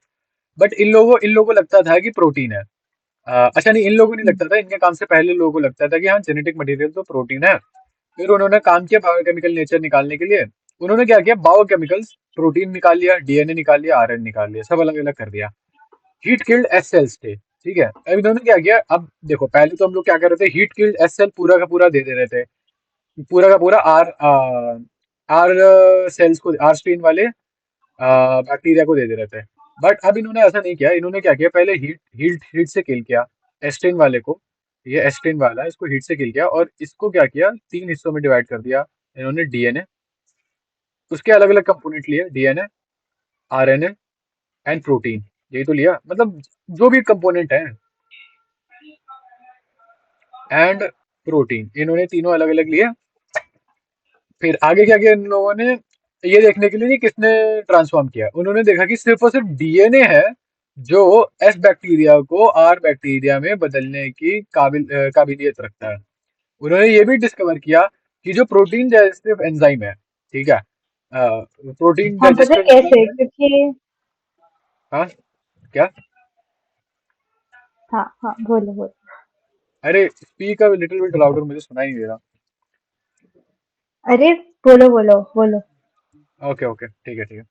बट इन लोगों को लगता था कि प्रोटीन है। अच्छा नहीं, इन लोगों को नहीं लगता था, इनके काम से पहले लोगों को लगता था कि हाँ जेनेटिक मटेरियल तो प्रोटीन है। फिर उन्होंने काम किया बायोकेमिकल नेचर निकालने के लिए। उन्होंने क्या किया, बायोकेमिकल्स, प्रोटीन निकाल लिया, डीएनए निकाल लिया, आरएनए निकाल लिया, सब अलग अलग कर दिया। हीट किल्ड एस सेल्स थे, ठीक है। अब इन्होंने क्या किया, अब देखो पहले तो हम लोग क्या कर रहे थे, हीट किल्ड एस सेल पूरा का पूरा दे दे रहे थे, पूरा का पूरा आर आर सेल्स को, आर स्ट्रेन वाले बैक्टीरिया को दे दे रहे थे। बट अब इन्होंने ऐसा नहीं किया, इन्होंने क्या किया, पहले हीट हीट हीट से किल किया एस्ट्रेन वाले को। ये एस्ट्रेन वाला है, इसको हीट से किल किया और इसको क्या किया, तीन हिस्सों में डिवाइड कर दिया इन्होंने, डीएनए, उसके अलग अलग कंपोनेंट लिए, डीएनए, आरएनए एंड प्रोटीन। यही तो लिया, मतलब जो भी कंपोनेंट है एंड प्रोटीन, इन्होंने तीनों अलग अलग लिए। फिर आगे क्या किया इन लोगों ने, ये देखने के लिए कि किसने ट्रांसफॉर्म किया, उन्होंने देखा कि सिर्फ और सिर्फ डीएनए है जो एस बैक्टीरिया को आर बैक्टीरिया में बदलने की काबिलियत रखता है। उन्होंने ये भी डिस्कवर किया कि जो प्रोटीन डाइजेस्टिव एंजाइम है, ठीक है, प्रोटीन हाँ, पता है डाइजेस्टिव एंजाइम कैसे? है। क्योंकि हाँ, क्या? हाँ, हाँ, बोलो, बोलो। अरे speak a little bit louder, मुझे सुनाई नहीं दे रहा। अरे, बोलो, बोलो, बोलो। ओके ओके, ठीक है ठीक है।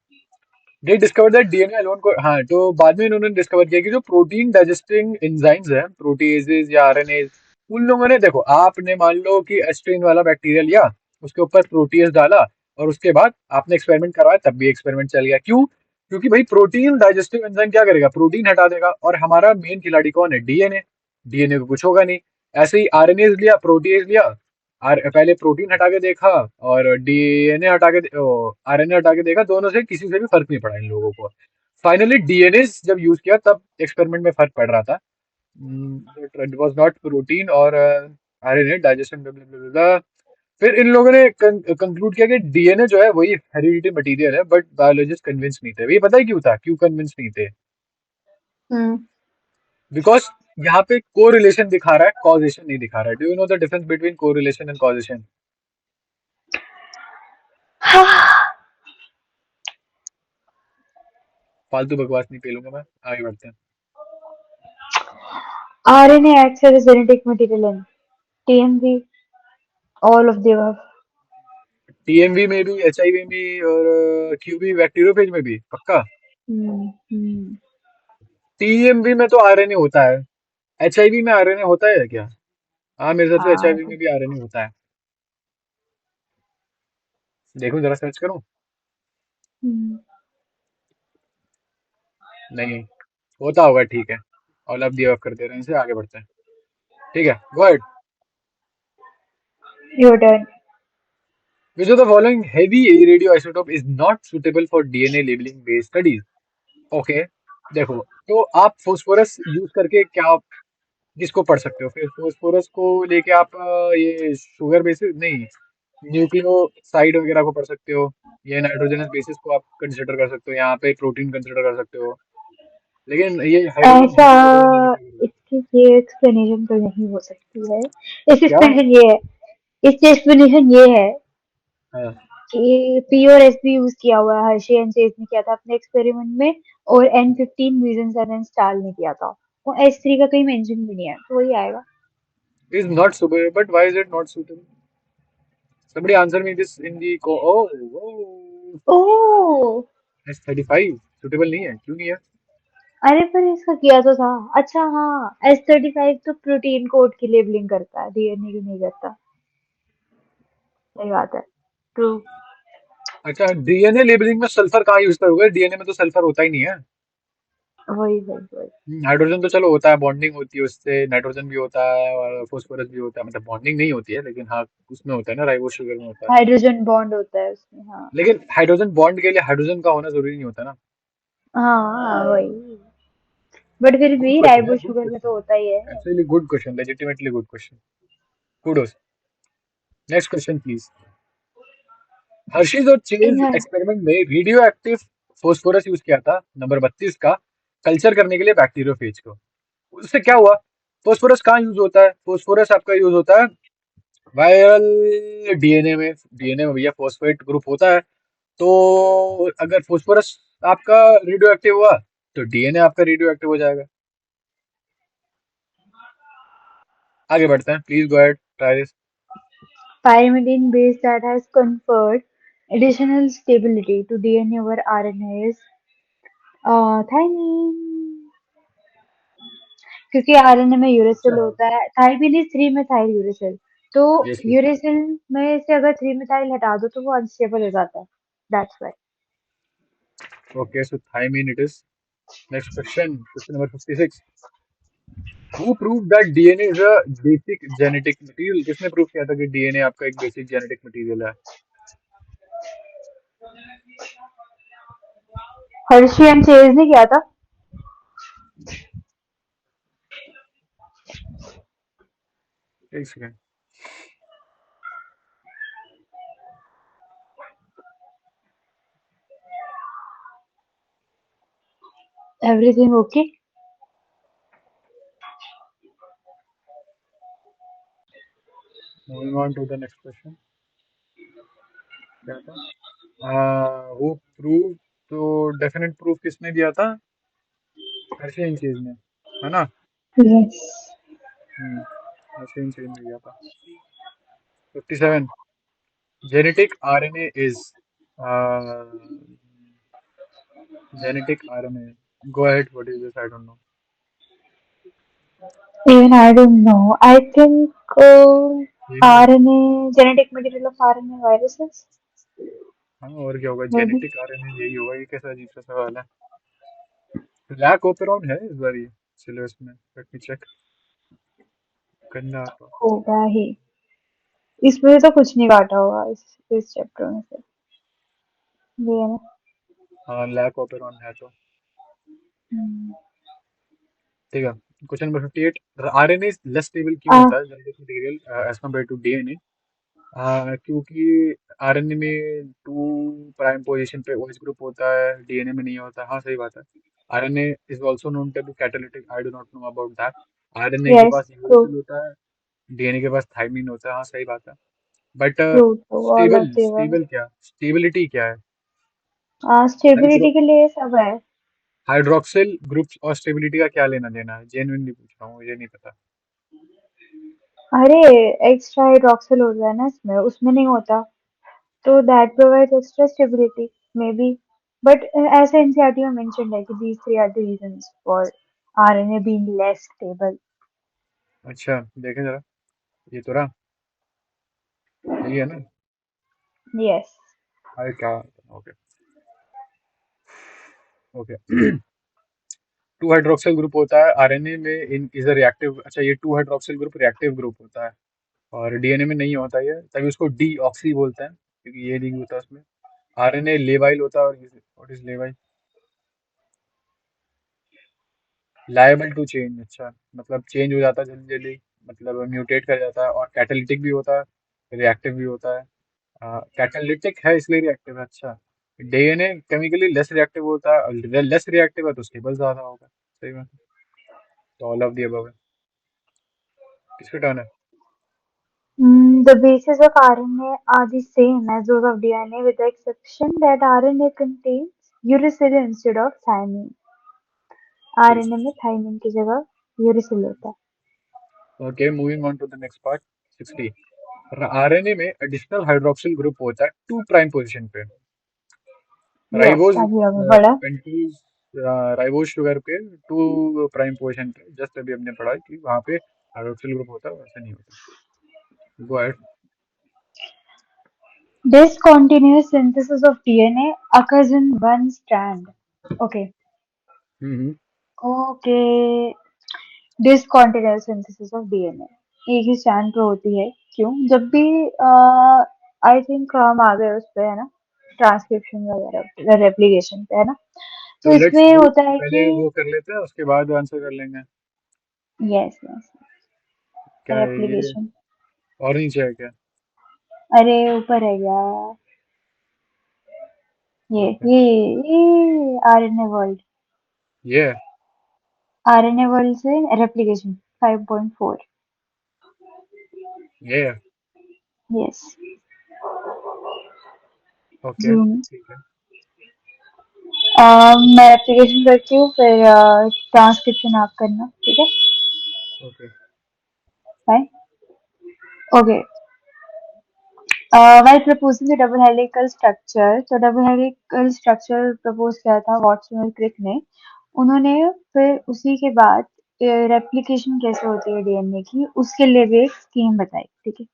दे डिस्कवर दैट डीएनए अलोन को, हाँ तो बाद में इन्होंने डिस्कवर किया कि जो प्रोटीन डाइजेस्टिंग एंजाइम्स हैं, प्रोटीएजेस या आरएनएज, उन लोगों ने, देखो आपने मान लो कि एस्ट्रिन वाला बैक्टीरिया लिया, उसके ऊपर प्रोटीएज डाला, और उसके बाद आपने एक्सपेरिमेंट करवाया, तब भी एक्सपेरिमेंट चल गया। क्यों? क्योंकि भाई प्रोटीन डाइजेस्टिव एंजाइम क्या करेगा, प्रोटीन हटा देगा, और हमारा मेन खिलाड़ी कौन है, डीएनए। डीएनए को कुछ होगा नहीं। ऐसे ही आरएनएज लिया, प्रोटीएज लिया, पहले प्रोटीन हटा के देखा और डीएनए हटा के, आरएनए हटा के देखा, दोनों से किसी से भी फर्क नहीं पड़ा इन लोगों को। फाइनली डीएनए जब यूज किया तब एक्सपेरिमेंट में फर्क पड़ रहा था। इट वाज नॉट प्रोटीन और आरएनए डाइजेशन। फिर इन लोगों ने कंक्लूड किया कि डीएनए जो है वही हेरिडिटी मटेरियल है, बट बायोलॉजिस्ट कन्विंस नहीं थे। ये पता है क्यों था, क्यों कन्विंस नहीं थे? हम्म। बिकॉज यहाँ पे कोरिलेशन दिखा रहा है, कॉजेशन नहीं दिखा रहा है। Do you know the difference between correlation and causation? फालतू बकवास नहीं पेलूंगा मैं, आगे बढ़ते हैं। RNA acts as a genetic material in TMV, all of the above. TMV में भी, एचआईवी में भी, और क्यूबी बैक्टीरियोफेज में भी पक्का। हम्म, हम्म। टीएमवी में तो आरएनए होता है, एचआईवी में आरएनए होता है क्या? हाँ मेरे हिसाब से हाँ, एचआईवी में भी आरएनए होता है। देखूं, जरा सर्च करूं। हम्म। नहीं होता होगा, ठीक है। और अब गिव अप कर दे रहे हैं, इसे आगे बढ़ते हैं। ठीक है, go ahead. Your turn. Which of the following heavy radio isotope is not suitable for DNA labelling based studies? Okay, देखो, तो आप फोस्फोरस यूज करके क्या, किसको पढ़ सकते हो? फिर फोस्फोरस को लेके आप ये शुगर बेसिस नहीं, न्यूक्लियोसाइड वगैरह को पढ़ सकते हो, ये नाइट्रोजनस बेसिस को आप कंसिडर कर सकते हो, यहाँ पे प्रोटीन कंसिडर कर सकते हो। लेकिन ये हाइड्रोजन ऐसा हाइड्रोजन नहीं कर सकते। इसकी ये एक्सप्लेनेशन तो नहीं हो सकती है। इसकी क्या? एक्सप्लेनेशन ये है, इसकी एक्सप्लेनेशन ये है हाँ। कि पी और एस भी यूज किया हुआ है, हर्षी एंड चेज ने किया था अपने एक्सपेरिमेंट में, और N15 मीजन एंड स्टार ने किया था। और S3 का कहीं मेंशन भी नहीं है, तो वही आएगा। Is not suitable, but why is it not suitable? somebody answer me this in the oh, oh, S35 suitable नहीं है, क्यों नहीं है? अरे पर इसका किया तो था। अच्छा हाँ, S35 तो प्रोटीन कोड की लेबलिंग करता है, डीएनए की नहीं करता। सही बात है। ट्रू। अच्छा, डीएनए लेबलिंग में सल्फर कहाँ यूज करोगे, डीएनए में तो सल्फर होता ही नहीं है। वही वही वही। हाइड्रोजन तो चलो होता है, बॉन्डिंग होती है उससे, नाइट्रोजन भी होता है और फोस्फोरस भी होता है, मतलब बॉन्डिंग नहीं होती है लेकिन हाँ उसमें होता है ना, राइबोस शुगर में होता है। हाइड्रोजन बॉन्ड होता है उसमें, हाँ। लेकिन हाइड्रोजन बॉन्ड के लिए हाइड्रोजन का होना जरूरी नहीं होता ना। हाँ वही। बट फिर गुड भी क्वेश्चन है, राइबो गुड शुगर में तो क्वेश्चन, होता ही है। Actually good question, legitimately good question, kudos. Next question please. Hershey's और चेज इन एक्सपेरिमेंट में रेडियो एक्टिव फोस्फोरस यूज किया था, नंबर 32 का, कल्चर करने के लिए बैक्टीरियोफेज को। उससे क्या हुआ? फोस्फोरस कहाँ यूज होता है? फोस्फोरस आपका यूज होता है वायरल डीएनए में। डीएनए में भैया फॉस्फेट ग्रुप होता है, तो अगर फोस्फोरस आपका रेडियो एक्टिव हुआ तो डीएनए आपका रेडियो एक्टिव हो जाएगा। आगे बढ़ते हैं, please go ahead, try this. pyrimidine base that has conferred additional stability to DNA over RNA is thymine. क्योंकि आरएनए में अच्छा, यूरेसिल होता है, थाइमिन इज 3 मेथाइल यूरेसिल। तो यस यस। यूरेसिल में से अगर 3 मेथाइल हटा दो तो वो अनस्टेबल हो जाता है। That's why. Okay, so thymine it is. Next question, question number 56। Who prove that DNA is a basic genetic material? किसने प्रूव किया था कि डीएनए आपका एक बेसिक जेनेटिक मटेरियल है? हर्शी एंड चेज ने किया था। एक second. Everything okay. Moving on to the next question. क्या था? वो प्रूफ, तो डेफिनेट प्रूफ किसने दिया था? हर्षी इन चीज ने, है ना? यस। हर्षी इन चीज ने दिया था। 57। Genetic RNA is, genetic RNA, go ahead, what is this? I don't no. Even I don't know. I think ये नहीं पता। RNA genetic material of RNA viruses. हाँ, और क्या होगा? May be. जेनेटिक आरएनए यही होगा। ये कैसा अजीब सा सवाल है। लैक ओपेरॉन है इस बार ये सिलेबस में, लेट मी चेक। गंदा आपका। होगा ही। इसमें से तो कुछ नहीं काटा होगा इस चैप्टर में से। ये है ना। हाँ, लैक ओपेरॉन है तो। हम्म। ठीक है। Question number 58। RNA less stable क्यों आ, होता है genetic material as compare to DNA? क्योंकि आरएनए में टू प्राइम पोजीशन पे ओएच ग्रुप होता है, डीएनए में नहीं होता। हाँ, सही बात है। RNA is also known to be catalytic, I do not know about that. RNA के यस पास ट्रू। यूरेसिल होता है, डीएनए के पास थाइमिन होता है। हाँ, सही बात है। But true true all of stable the stable क्या, स्टेबिलिटी क्या है? स्टेबिलिटी हाइड्रो के लिए सब है। हाइड्रोक्सिल ग्रुप्स और स्टेबिलिटी का क्या लेना देना है? जेन्युइनली पूछ रहा हूँ, मुझे नहीं पता। अरे एक्स्ट्रा हाइड्रोक्सिल होता है ना इसमें, उसमें नहीं होता। तो that provides extra stability maybe. But ऐसा एनसीईआरटी में मेंशन्ड है कि these three are the reasons for RNA being less stable. अच्छा, देखें जरा। ये तो रहा, यही है ना? यस। अरे क्या, okay okay. Two hydroxyl group होता है आरएनए में, इन इज अ रिएक्टिव। अच्छा, ये two hydroxyl group reactive group होता है और डीएनए में नहीं होता ये, तभी उसको डी ऑक्सी बोलते हैं, क्योंकि ये नहीं होता उसमें। आरएनए लेवाइल होता है, और व्हाट इज लेवाइल? Liable to change. अच्छा, मतलब चेंज हो जाता है जल्दी जल्दी, मतलब म्यूटेट कर जाता है, और कैटालिटिक भी होता है, रिएक्टिव भी होता है। कैटालिटिक है इसलिए रिएक्टिव है। अच्छा, डीएनए केमिकली लेस रिएक्टिव होता है, और लेस रिएक्टिव है तो स्टेबल ज्यादा होगा। सही में, तो ऑल ऑफ दी अबव है। किसका टर्न है? The bases of RNA are the same as those of DNA with the exception that RNA contains uracil instead of thymine. ठीक। आरएनए में थाइमिन की जगह यूरेसिल होता okay, moving on to the next part. 60। RNA में additional hydroxyl group होता है to prime position पे। है। यस, राइबोज अभी अभी पढ़ा। पेंटोज, राइबोज शुगर पे टू प्राइम पोजीशन पे, जस्ट अभी हमने पढ़ा कि वहां पे हाइड्रोक्सिल ग्रुप होता है, वैसे नहीं होता। Go ahead. This continuous synthesis of DNA occurs in one strand. Okay. Hmm. Okay, discontinuous synthesis of DNA एक ही स्टैंड पे होती है। क्यों? जब भी आई थिंक हम आ गए उस पे, है ना, ट्रांसक्रिप्शन वगैरह रेप्लिकेशन पे, है ना, तो तो लेट्स इसमें वेट, होता है कि पहले वो कर लेते हैं उसके बाद आंसर कर लेंगे। यस यस, क्या है ये? रेप्लिकेशन। और नीचे है क्या? अरे ऊपर है क्या? ये ओके। ये ये आरएनए वर्ल्ड, ये है। आरएनए वर्ल्ड से रेप्लिकेशन 5.4। ये है। यस। Okay zoom. ठीक है। मैं रेप्लिकेशन करती हूँ, फिर ट्रांसक्रिप्शन आप करना, ठीक है? Okay. Bye. Okay. while proposing the double helical structure, तो डबल हेलिकल स्ट्रक्चर प्रपोज किया था वॉटसन और क्रिक ने। उन्होंने फिर उसी के बाद रेप्लिकेशन कैसे होती है डीएनए की, उसके लिए भी एक स्कीम बताई, ठीक है?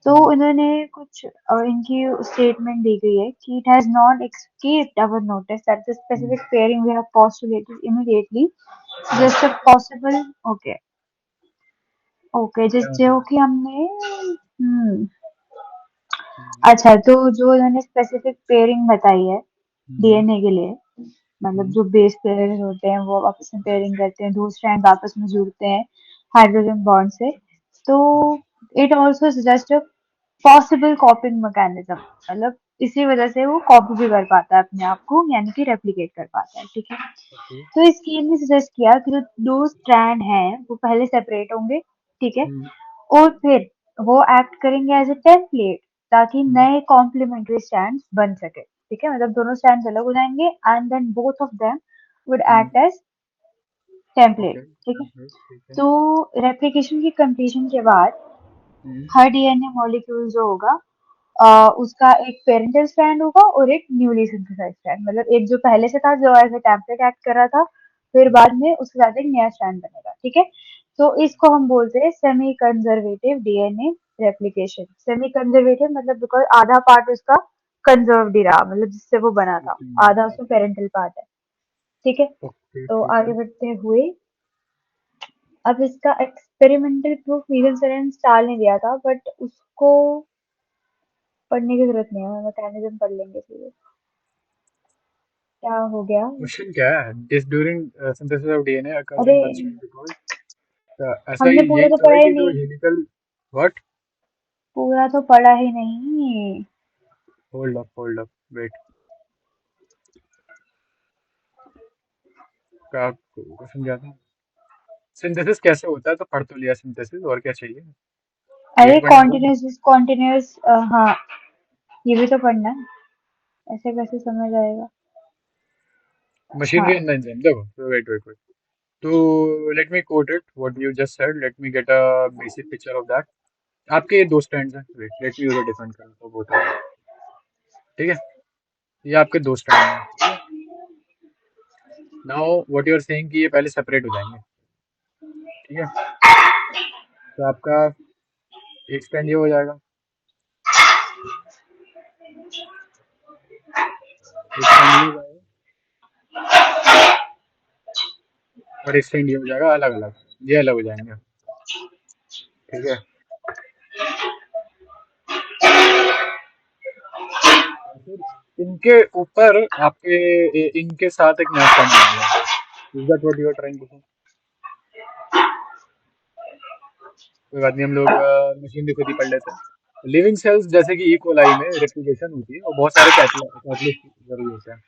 तो हम्म, इन्होंने कुछ इनकी स्टेटमेंट दी गई है कि it has not escaped our notice that the hmm, specific pairing we have postulated immediately hmm, just a possible, okay okay, जिस क्या जो मतलब? कि हमने हम्म, अच्छा, तो जो इन्होंने स्पेसिफिक पेयरिंग बताई है हम्म, डीएनए के लिए, मतलब हम्म, जो बेस पेयर्स होते हैं वो आपस में पेयरिंग करते हैं, दो स्ट्रैंड आपस में जुड़ते हैं हाइड्रोजन बॉन्ड से। तो hmm, it also suggest a possible copying mechanism, मतलब इसी वजह से वो कॉपी भी कर पाता है अपने आप को, यानी कि रेप्लिकेट कर पाता है, ठीक है? ओके। तो इस स्कीम ने सजेस्ट किया कि जो दो स्ट्रैंड हैं वो पहले सेपरेट होंगे, ठीक है, हम्म, और फिर वो एक्ट करेंगे एज अ टेम्पलेट, ताकि हम्म, नए कॉम्प्लीमेंट्री स्टैंड्स बन सके, ठीक है? मतलब दोनों स्टैंड्स अलग हो जाएंगे and then both of them would hmm, act as template, okay ठीक है? ठीक है। तो रेप्लिकेशन की कंप्लीशन के बाद हम्म, हर डीएनए मॉलिक्यूल जो होगा, हम्म, उसका एक पेरेंटल स्ट्रैंड होगा और एक न्यूली सिंथेसाइज्ड स्ट्रैंड, मतलब एक जो पहले से था जो एज अ टेम्पलेट एक्ट कर रहा था, फिर हम्म, बाद में उसके साथ एक नया स्ट्रैंड बनेगा, ठीक है? तो इसको हम बोलते हैं semi conservative DNA replication. Semi conservative मतलब बिकॉज आधा पार्ट उसका कंजर्व्ड ही रहा, मतलब जिससे वो बना था, आधा उसमें ओके पेरेंटल पार्ट है, ठीक है? ओके तो ठीक है। आगे बढ़ते हुए, अब इसका एक्सपेरिमेंटल प्रूफ नीलसन सर ने स्टाल ने दिया था, बट उसको पढ़ने की जरूरत नहीं है, मैकेनिज्म पढ़ लेंगे सीधे। क्या हो गया? क्वेश्चन क्या है? Is during synthesis of DNA occurs अरे इन वन स्ट्रैंड बिकॉज, ऐसा ही हमने पूरा यही तो तो है पढ़ा ही कि जो नहीं, हेलिकल। व्हाट? पूरा तो पढ़ा ही नहीं। Hold up wait. क्या क्वेश्चन क्या था? सिंथेसिस कैसे होता है तो पढ़ तो लिया सिंथेसिस, और क्या चाहिए? अरे यही पढ़ना था ना। कॉन्टिन्यूस डिसकॉन्टिन्यूअस, हाँ, ये भी तो पढ़ना है, ऐसे कैसे समझ आएगा? मशीनरी हाँ। इन द एंजाइम, देखो वेट। तो let me quote it what you just said, let me get a basic picture of that. आपके ये दो स्टैंड्स हैं, wait let me use a different colour for both of them. ठीक है, ये आपके दो स्टैंड हैं, ठीक है। Now what you are saying कि ये पहले सेपरेट हो जाएंगे, ठीक है? तो आपका एक स्टैंड ये हो जाएगा, एक स्टैंड ये हो जाएगा, और एक स्टैंड ये हो जाएगा, अलग अलग, ये अलग हो जाएंगे, ठीक है? और फिर इनके ऊपर आपके इनके साथ एक नया स्टैंड बनेगा। Is that what you are trying to say? कोई बात नहीं, हम लोग मशीन भी खुद ही पढ़ लेते हैं। लिविंग सेल्स जैसे कि ई कोलाई में रेप्लिकेशन होती है और बहुत सारे कैटलिस्ट जरूरी होते हैं।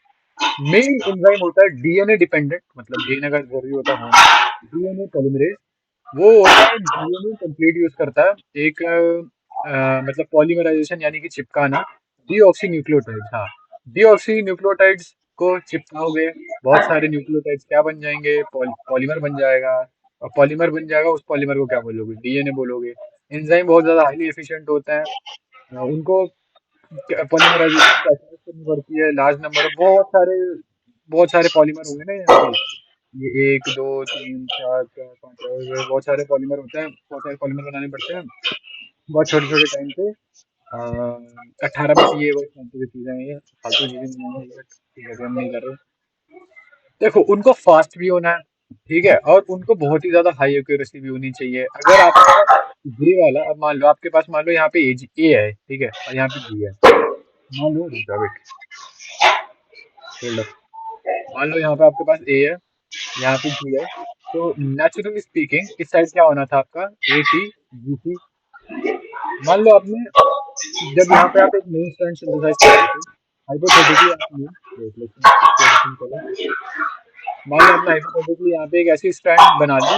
मेन एंजाइम होता है डीएनए डिपेंडेंट, मतलब डीएनए का जरूरी होता है होना, डीएनए पॉलीमरेज। वो होता है डीएनए कंप्लीट यूज करता है एक मतलब पॉलीमराइजेशन यानी कि चिपकाना, डीऑक्सी न्यूक्लियोटाइड्स। हाँ, डीऑक्सी न्यूक्लियोटाइड्स को चिपकाओगे, बहुत सारे न्यूक्लियोटाइड्स क्या बन जाएंगे? पॉलीमर बन जाएगा। और पॉलीमर बन जाएगा, उस पॉलीमर को क्या बोलोगे? डीएनए बोलोगे। एंजाइम बहुत ज्यादा हाईली एफिशिएंट होते हैं। उनको पॉलीमराइजेशन कैटालाइज करनी पड़ती है, लार्ज नंबर ऑफ बहुत सारे पॉलीमर होंगे ना यहाँ पे। ये एक दो तीन चार चार पाँच छह, बहुत सारे पॉलीमर होते हैं, बहुत सारे पॉलीमर बनाने पड़ते हैं बहुत छोटे छोटे टाइम पे। 18 बस ये वो फालतू की चीजें हैं, ये फालतू चीजें नहीं हैं, बट ठीक है, अभी हम नहीं कर रहे। देखो, उनको फास्ट भी होना है, ठीक है, और उनको बहुत ही ज्यादा हाई एक्यूरेसी भी होनी चाहिए। अगर आपका ये वाला, अब मान लो आपके पास, मान लो यहाँ पे एज ए है, ठीक है, और यहाँ पे बी है। मान लो, रुक जाओ, वेट, होल्ड अप। मान लो यहाँ पे आपके पास ए है, यहाँ पे जी है। तो नेचुरली स्पीकिंग इस साइड क्या होना था आपका, ए टी जी सी। मान लो आपने, जब यहाँ पे आप एक नई स्ट्रैंड सिंथेसाइज कर रहे थे, हाइपोथेटिकली आपने, वेट लेट्स इसको डिफरेंट करो। मान लो आपने हाइपोथेटिकली यहाँ पे एक ऐसी स्ट्रैंड बना ली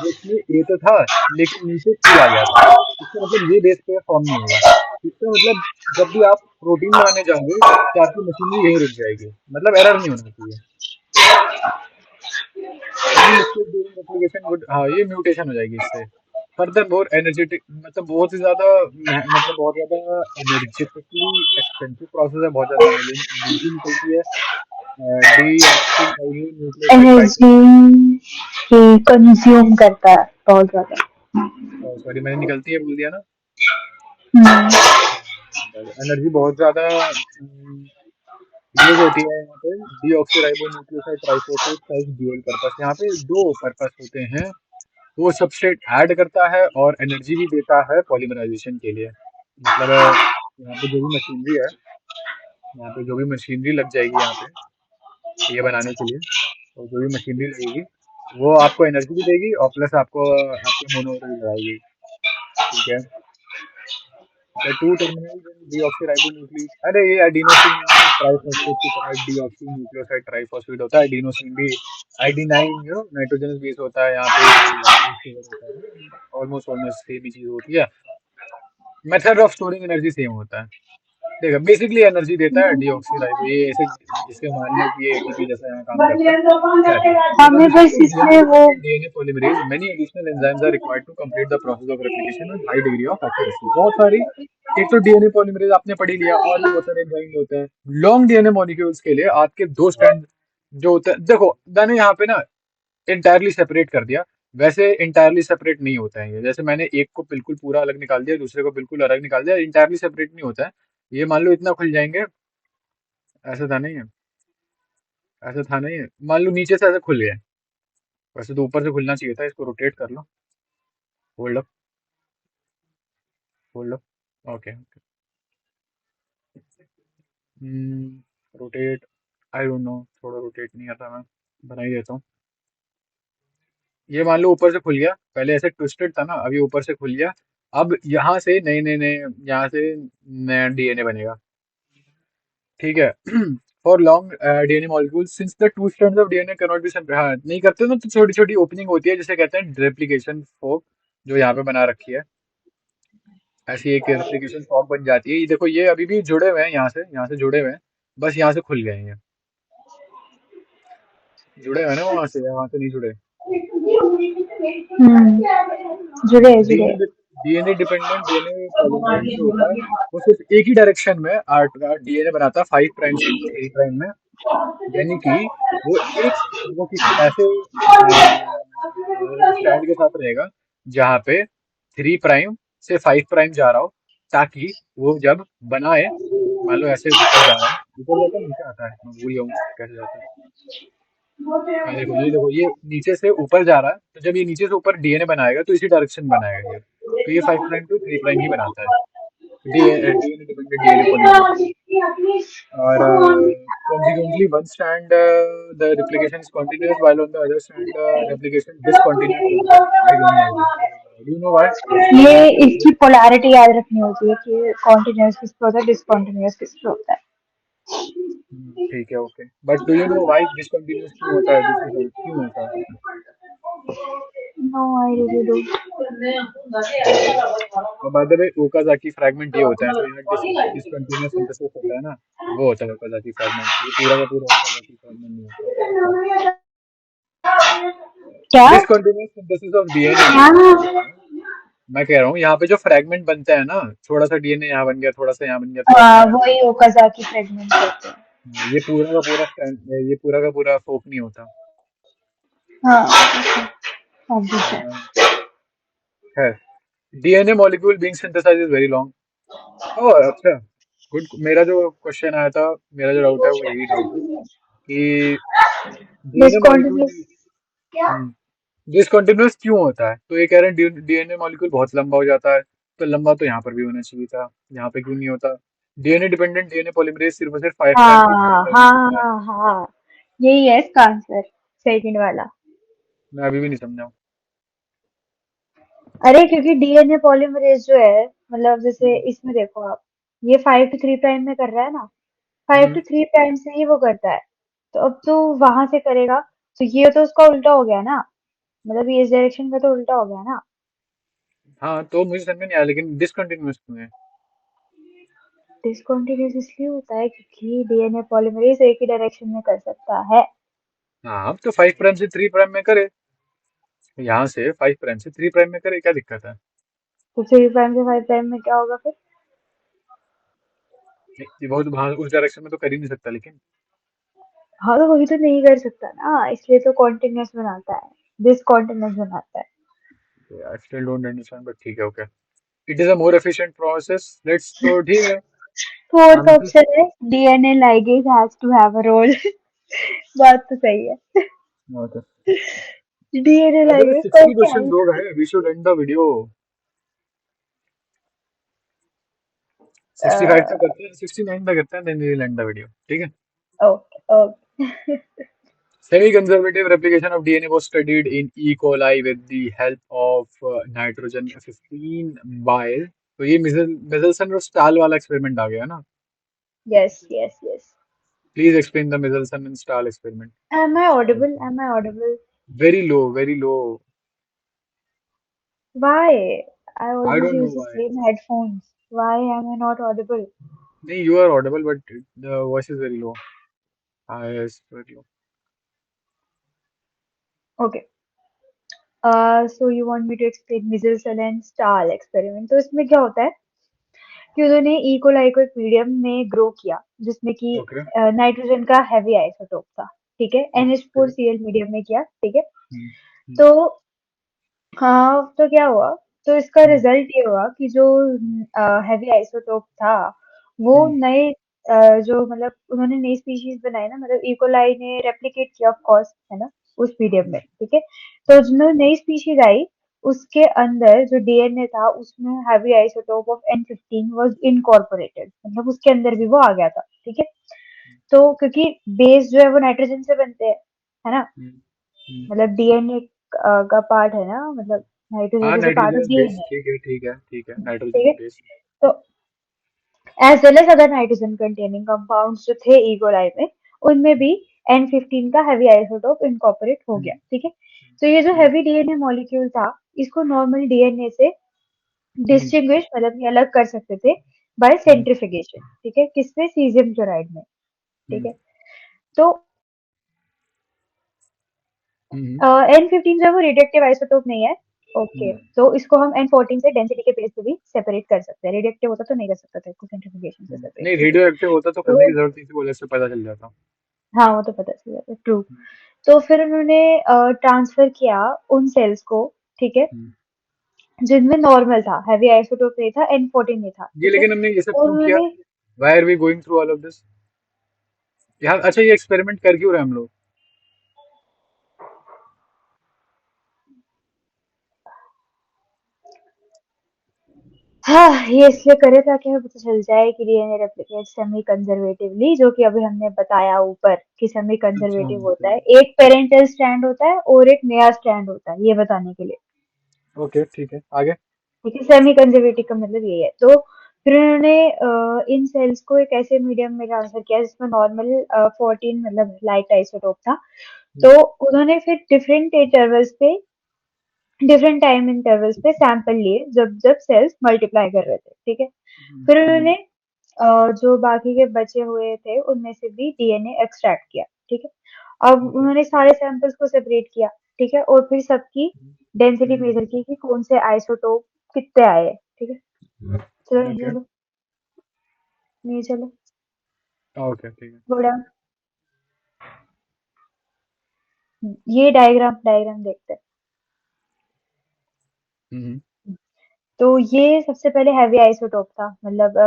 जिसमें ए तो था, लेकिन नीचे टी आ गया था। इसका मतलब ये बेस पे फॉर्म नहीं होगा। इसका मतलब जब भी आप प्रोटीन बनाने जाओगे तो आपकी मशीनरी यहीं रुक जाएगी, मतलब एरर नहीं होना चाहिए। Any mistake during replication would, हाँ, ये म्यूटेशन हो जाएगी इससे। फर्दर मोर एनर्जेटिक, मतलब बहुत ही ज्यादा मतलब बहुत ज्यादा एनर्जेटिकली एक्सपेंसिव प्रोसेस है, बहुत ज्यादा एनर्जी निकलती है। Deoxy nucleoside energy triphosphate, ही कंज्यूम करता है बहुत ज़्यादा। सॉरी मैंने निकलती है बोल दिया ना। हुँ, एनर्जी बहुत ज्यादा यूज होती है यहाँ पे। डीऑक्सीराइबो न्यूक्लियोसाइड ट्राइफॉस्फेट सर्व ड्यूअल पर्पस, यहाँ पे दो पर्पस होते हैं। वो सबस्ट्रेट ऐड करता है और एनर्जी भी देता है पॉलीमराइजेशन के लिए। मतलब यहाँ पे जो भी मशीनरी है, यहाँ पे जो भी मशीनरी लग जाएगी यहाँ पे ये बनाने के लिए, और जो भी मशीनरी लगेगी वो आपको एनर्जी भी देगी और प्लस आपको आपके मोनोमर भी लगाएगी। ठीक है। The two terminals in deoxyribonucleic, अरे ये एडिनोसिन ट्राइफॉस्फेट की तरह डीऑक्सी न्यूक्लियोसाइड ट्राइफॉस्फेट होता है। एडिनोसिन भी आइडिनाइन नाइट्रोजनस बेस होता है, यहाँ पे शुगर होता है। ऑलमोस्ट ऑलमोस्ट सेम ही चीज होती है। Method of storing energy same होता है। देखो बेसिकली एनर्जी देता है डीऑक्सीराइबो, ये ऐसे इसके मान लो कि ये एटीपी जैसा यहाँ काम करता है। खैर, in हमें addition बस to DNA इसमें वो dependent DNA polymerase, many additional enzymes are required to complete the process of replication with high degree of accuracy। बहुत सारी, एक तो डीएनए पॉलीमरेज आपने पढ़ ही लिया, और भी बहुत सारे एंजाइम होते हैं लॉन्ग डीएनए मॉलिक्यूल्स के लिए। आपके दो स्ट्रैंड जो होते हैं, देखो मैंने यहाँ पे ना इंटायरली सेपरेट कर दिया। वैसे इंटायरली सेपरेट नहीं होता है ये, जैसे मैंने एक को बिल्कुल पूरा अलग निकाल दिया, दूसरे को बिल्कुल अलग निकाल दिया, इंटायरली सेपरेट नहीं होता है। ये मान लो इतना खुल जाएंगे, ऐसा था नहीं है, ऐसा था नहीं है, मान लो नीचे से ऐसे खुल गया। वैसे तो ऊपर से खुलना चाहिए था, इसको रोटेट कर लो। Hold up, hold up, okay. Rotate, I don't know, थोड़ा रोटेट नहीं आता, मैं बना ही देता हूँ। ये मान लो ऊपर से खुल गया, पहले ऐसे ट्विस्टेड था ना, अभी ऊपर से खुल गया। अब यहाँ से नए नए नए, यहाँ से नया डीएनए बनेगा। ठीक है। For long DNA molecule, since the two strands of DNA can not be, हाँ नहीं करते ना, तो छोटी छोटी ओपनिंग होती है जिसे कहते हैं रेप्लिकेशन फोक, जो यहाँ पे बना रखी है। ऐसी एक रेप्लिकेशन फॉर्म बन जाती है। ये देखो, ये अभी भी जुड़े हुए हैं, यहाँ से जुड़े हुए हैं, बस यहाँ से खुल गए हैं ये। जुड़े हुए हैं ना वहां से नहीं जुड़े। हुँ, जुड़े डीएनए हैं। डीएनए डिपेंडेंट डीएनए पॉलीमरेज जो होता है, वो सिर्फ एक ही डायरेक्शन में डीएनए बनाता है, 5 प्राइम से 3 प्राइम में। यानी कि वो एक, वो किसी ऐसे स्टैंड के साथ रहेगा जहाँ पे 3 प्राइम से 5 प्राइम जा रहा हो, ताकि वो जब बनाए, मान लो ऐसे ऊपर जा रहा है, ऊपर जाता है नीचे आता है, मैं भूल गया हूँ कैसे जाता है। हाँ देखो ये नीचे से ऊपर जा रहा है, तो जब ये नीचे से ऊपर डीएनए बनाएगा तो इसी डायरेक्शन बनाएगा ये, तो ये 5 प्राइम टू 3 प्राइम ही बनाता है। DNA dependent DNA polymerase. और consequently one strand the replication is continuous while on the other strand replication discontinuous होता है। I don't know why. Do you know why? ये Discontinuous। इसकी पोलैरिटी याद रखनी होती है कि कॉन्टिन्यूअस किस पे होता है, डिसकंटिन्यूअस किस पे होता है। ठीक है, okay, but do you know why discontinuous क्यों होता है दूसरी साइड, क्यों ऐसा? No I really don't. Okay. और by the way Okazaki fragment ये होता है, जो यहाँ डिसकंटिन्यूअस सिंथेसिस होता है ना, वो होता है ओकाजाकी फ्रैगमेंट। ये पूरा का पूरा ओकाजाकी फ्रैगमेंट नहीं होता। क्या? डिसकंटिन्यूअस सिंथेसिस ऑफ डीएनए हाँ, जो होता है, मैं कह रहा हूँ यहाँ पे जो फ्रैगमेंट बनता है ना, थोड़ा सा डीएनए यहाँ बन गया, थोड़ा सा यहाँ बन गया, थोड़ा सा यहाँ बन वही ओकाज़ाकी फ्रैगमेंट कहते हैं। गया, ये पूरा का पूरा ये पूरा का पूरा फोक नहीं होता। हाँ, ऑब्वियस है। है, DNA molecule being synthesised is very long. Oh अच्छा, गुड। मेरा जो क्वेश्चन आया था, मेरा जो डाउट है वो यही डाउट है कि डीएनए मॉलिक्यूल, डिसकंटिन्यूअस डिसकंटिन्यूअस क्यों होता है? तो ये कह रहे हैं डीएनए मॉलिक्यूल बहुत लंबा हो जाता है, तो लंबा तो यहाँ पर भी होना चाहिए था, यहाँ पे क्यों नहीं होता? डीएनए डिपेंडेंट डीएनए पॉलीमरेज सिर्फ और सिर्फ 5 प्राइम की 3 हाँ प्राइम में हाँ करता है। हाँ हाँ, यही है इसका आंसर, सेकंड वाला। मैं अभी भी नहीं समझा हूँ। अरे क्योंकि डीएनए पॉलीमरेज जो है, मतलब जैसे हम्म। इसमें देखो आप, ये 5 to 3 प्राइम में कर रहा है ना, five hmm. To three prime से ही वो करता है। तो अब तो वहां से करेगा, तो ये तो उसका उल्टा हो गया ना, मतलब ये इस डायरेक्शन का तो उल्टा हो गया ना। हाँ, तो मुझे समझ में नहीं आया, लेकिन डिसकंटिन्यूअस क्यों है? डिसकंटिन्यूअस इसलिए होता है क्योंकि डीएनए पॉलीमरेज एक ही डायरेक्शन में कर सकता है। हाँ, अब तो 5 प्राइम से 3 प्राइम में करे, यहाँ से 5 प्राइम से 3 प्राइम में करे, क्या दिक्कत है? तो 3 प्राइम से 5 प्राइम में क्या होगा फिर? नहीं, ये बहुत वहाँ उस डायरेक्शन में तो कर ही नहीं सकता, लेकिन हाँ तो वही तो नहीं कर सकता ना, इसलिए तो कॉन्टिन्यूअस बनाता है, डिसकंटिन्यूअस बनाता है। I still don't understand, but ठीक है, okay. It is a more efficient process, let's, तो ठीक है। फोर्थ हम तो ऑप्शन है DNA ligase has to have a role. बात तो सही है। ओके। डीएनए अगर लाइगेज का 60 क्या क्वेश्चन हो गए, we should end the video. 65 तक है? करते हैं, 69 तक करते हैं, then we will end the video, ठीक है? Okay okay. Semi-conservative replication of DNA was studied in E. coli with the help of nitrogen 15 bile। तो ये मिजल्सन और स्टाल वाला एक्सपेरिमेंट आ गया ना? Yes yes yes. Please explain the Meselson and Stahl experiment. Am I audible, am I audible? Very low, very low. Why? I I always don't know use the why. same headphones. Why am I not audible? नहीं, you are audible, but the voice is very low. Yes, very low. Okay. So you want me to explain measles and Stahl experiment? तो इसमें क्या होता है कि उन्होंने E coli को एक मीडियम में ग्रो किया जिसमें कि ओके। नाइट्रोजन का हैवी आइसोटोप था। ठीक है, ओके। NH4Cl मीडियम में किया। ठीक है। हम्म। तो हाँ, तो क्या हुआ? तो इसका हम्म। रिजल्ट ये हुआ कि जो हैवी आइसोटोप था वो हम्म। नए जो मतलब उन्होंने नई स्पीशीज बनाई ना, मतलब इकोलाई ने रेप्लिकेट किया ऑफ कोर्स, है ना, उस मीडियम में। ठीक है। तो जो नई स्पीशीज आई उसके अंदर जो डीएनए था उसमें heavy isotope of N15 was incorporated, मतलब उसके अंदर भी वो आ गया था। ठीक है। तो क्योंकि बेस जो है वो नाइट्रोजन से बनते हैं, है ना, हम्म। हम्म। मतलब डीएनए का पार्ट है ना, मतलब हाँ, nitrogen is a part of nitrogen base, DNA. ठीक है, ठीक है, ठीक है, ठीक नाइट्रोजन है। बेस। तो as well as other nitrogen containing compounds जो थे ईगोलाई में, उनमें भी N15 का हैवी आइसोटोप इनकॉर्पोरेट हो गया। हम्म। ठीक है। तो ये जो हम्म। हैवी डीएनए मॉलिक्यूल था इसको नॉर्मल डीएनए से हम्म। डिस्टिंग्विश, मतलब ये अलग कर सकते थे बाय हम्म। सेंट्रिफिकेशन। ठीक है, किसमें? सीजियम क्लोराइड में। ठीक हम्म। है। तो हम्म। N15 जो है वो रेडियोएक्टिव आइसोटोप नहीं है। ओके, हम्म। तो इसको हम N14 से डेंसिटी के बेस पे भी सेपरेट कर सकते हैं। रेडियोएक्टिव होता तो नहीं कर सकता था इसको सेंट्रिफिकेशन से सेपरेट। नहीं, ठीक है। रेडियो एक्टिव होता तो करने तो की जरूरत नहीं थी, बोले से पता चल जाता। हाँ, वो तो पता चल जाता है, ट्रू। हम्म। तो फिर उन्होंने ट्रांसफर किया उन सेल्स को, ठीक है, हम्म। जिनमें नॉर्मल था, हैवी आइसोटोप नहीं था, N14 नहीं था। ये ठीक है। लेकिन हमने ये सब और क्यों किया? उन्होंने why are we going through all of this? यहाँ अच्छा, ये एक्सपेरिमेंट कर क्यों रहे हैं हम लोग? हाँ, ये इसलिए करे ताकि हमें पता चल जाए कि डीएनए रेप्लिकेट सेमी कंजर्वेटिवली, जो कि अभी हमने बताया ऊपर कि सेमी अच्छा, कंजर्वेटिव होता ओके। है, एक पेरेंटल स्ट्रैंड होता है और एक नया स्ट्रैंड होता है, ये बताने के लिए। ओके, ठीक है, आगे। ठीक है, सेमी कंजर्वेटिव का मतलब ये है। तो फिर उन्होंने इन सेल्स को एक ऐसे मीडियम में ट्रांसफर किया जिसमें नॉर्मल 14 मतलब लाइट आइसोटोप था। हम्म। तो उन्होंने फिर डिफरेंट टाइम इंटरवल्स पे सैंपल लिए जब जब सेल्स मल्टीप्लाई कर रहे थे। ठीक है। फिर हम्म। उन्होंने जो बाकी के बचे हुए थे उनमें से भी डीएनए एक्सट्रैक्ट किया। ठीक है। अब ओके। उन्होंने सारे सैंपल्स को सेपरेट किया। ठीक है, और फिर सबकी डेंसिटी हम्म। मेजर की कि कौन से आइसोटोप कितने आए। ठीक है। चलो नीचे ओके। चलो, नीचे चलो, ओके, ठीक है। Go down. ये डायग्राम डायग्राम देखते हम्म। हैं। तो ये सबसे पहले हैवी आइसोटोप था, मतलब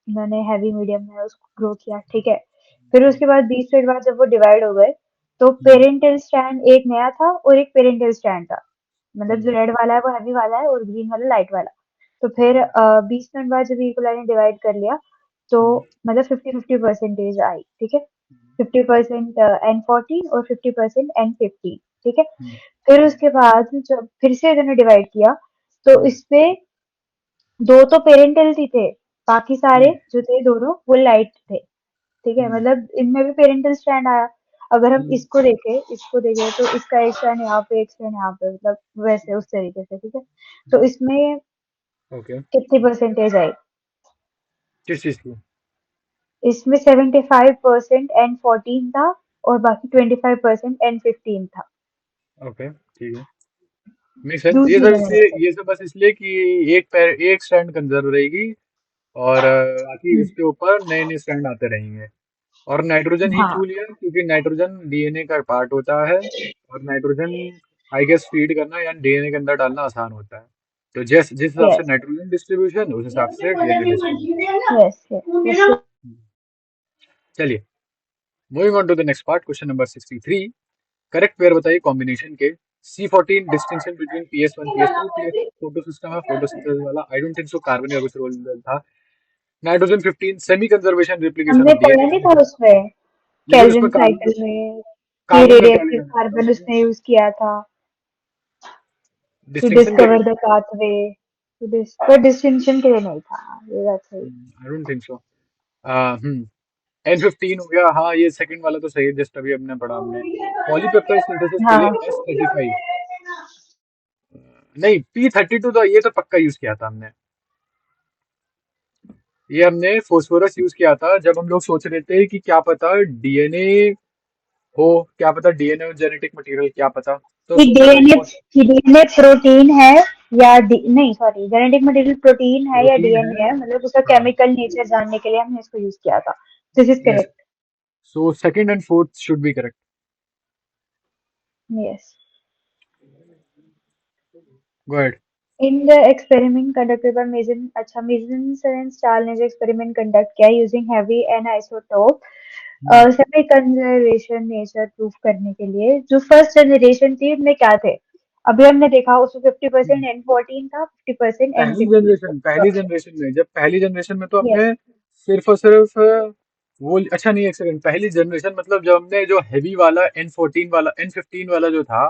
उन्होंने हैवी मीडियम में उसको ग्रो किया। ठीक है। फिर उसके बाद 20 मिनट बाद जब वो डिवाइड हो गए तो हम्म, पेरेंटल स्ट्रैंड एक नया था और एक पेरेंटल स्ट्रैंड था। मतलब जो हम्म, रेड वाला है वो हैवी वाला है और ग्रीन वाला लाइट वाला। तो फिर हम्म, 20 मिनट बाद जब इक्वलाई ने डिवाइड कर लिया तो हम्म, मतलब 50-50 परसेंटेज आई, ठीक है। हम्म, 50% N14 और 50% N15, ठीक है। हम्म, फिर हम्म, उसके बाद जब फिर से इन्होंने डिवाइड किया तो हम्म, इसपे दो तो पेरेंटल ही थे, बाकी सारे हम्म, जो थे दोनों वो लाइट थे, ठीक है। हम्म, मतलब इनमें भी पेरेंटल स्ट्रैंड आया। अगर हम हम्म, इसको देखें तो इसका एक स्ट्रैंड यहाँ पे, एक स्ट्रैंड यहाँ पे, मतलब वैसे उस तरीके से, ठीक है। तो इसमें ओके। कितनी परसेंटेज आई? किस चीज की? इसमें 75% N14 था और बाकी 25% N15 था। ओके, ठीक है। मिक्स है ये दूसरी सब, मैंने इसलिए देखा। ये सब बस इसलिए कि एक स्ट्रैंड कंजर्व रहेगी, और बाकी उसके ऊपर नए नए स्ट्रैंड आते रहेंगे। और नाइट्रोजन ही हाँ। क्यों लिया? क्योंकि नाइट्रोजन डीएनए का पार्ट होता है, और नाइट्रोजन आई गेस फीड करना या डीएनए के अंदर डालना आसान होता है। तो जिस जिस हिसाब से यस नाइट्रोजन डिस्ट्रीब्यूशन, उस हिसाब से डीएनए डिस्ट्रीब्यूशन। Yes yes. चलिए, moving on to the next part, question number 63। Correct pair बताइए कॉम्बिनेशन के। C14 distinction between PS1 PS2, photo system है, फोटोसिंथेसिस वाला, I don't think so carbon का कुछ रोल था। नाइट्रोजन 15 सेमी कंजर्वेशन रिप्लिकेशन हमने of पढ़ा डीएनए नहीं था हेलिक्स। उसमें, लेकिन उसमें केल्विन साइकिल में, कि कार्बन का क्या रेडियोएक्टिव लेना देना था कार्बन उसमें? उसने यूज किया था टू डिस्टिंक्शन के डिस्कवर लिए? द पाथवे, टू दिस, पर डिस्टिंक्शन के लिए नहीं था, ये बात सही। आई डोंट थिंक सो। N15 हो गया, हाँ ये सेकंड वाला तो सही है, जस्ट अभी हमने पढ़ा हमने। पॉलीपेप्टाइड सिंथेसिस के लिए हाँ। S35। नहीं, P32 तो ये तो पक्का यूज किया था हमने। ये हमने फोस्फोरस यूज किया था जब हम लोग सोच रहे थे कि क्या पता डीएनए हो, क्या पता डीएनए और जेनेटिक मटेरियल, क्या पता। तो कि सोचा था डीएनए कि डीएनए प्रोटीन है या नहीं, सॉरी, जेनेटिक मटेरियल प्रोटीन है या प्रोटीन है। डीएनए है, मतलब उसका हाँ। केमिकल नेचर जानने के लिए हमने इसको यूज किया था। This is yes. Correct. So second and fourth should be correct. Yes. Go ahead. In the experiment conducted by Meselson, अच्छा, मेजन एंड स्टार ने जो एक्सपेरिमेंट कंडक्ट किया using heavy N isotope semi conservation nature proof करने के लिए, जो first generation थी उनमें क्या थे? अभी हमने देखा उसमें 50% N14 था, 50% N15 पहली था। जनरेशन में, जब पहली जनरेशन में तो हमने यस, सिर्फ और सिर्फ वो, अच्छा नहीं, एक सेकंड, पहली जनरेशन मतलब जब हमने जो हैवी वाला N14 वाला N15 वाला जो था,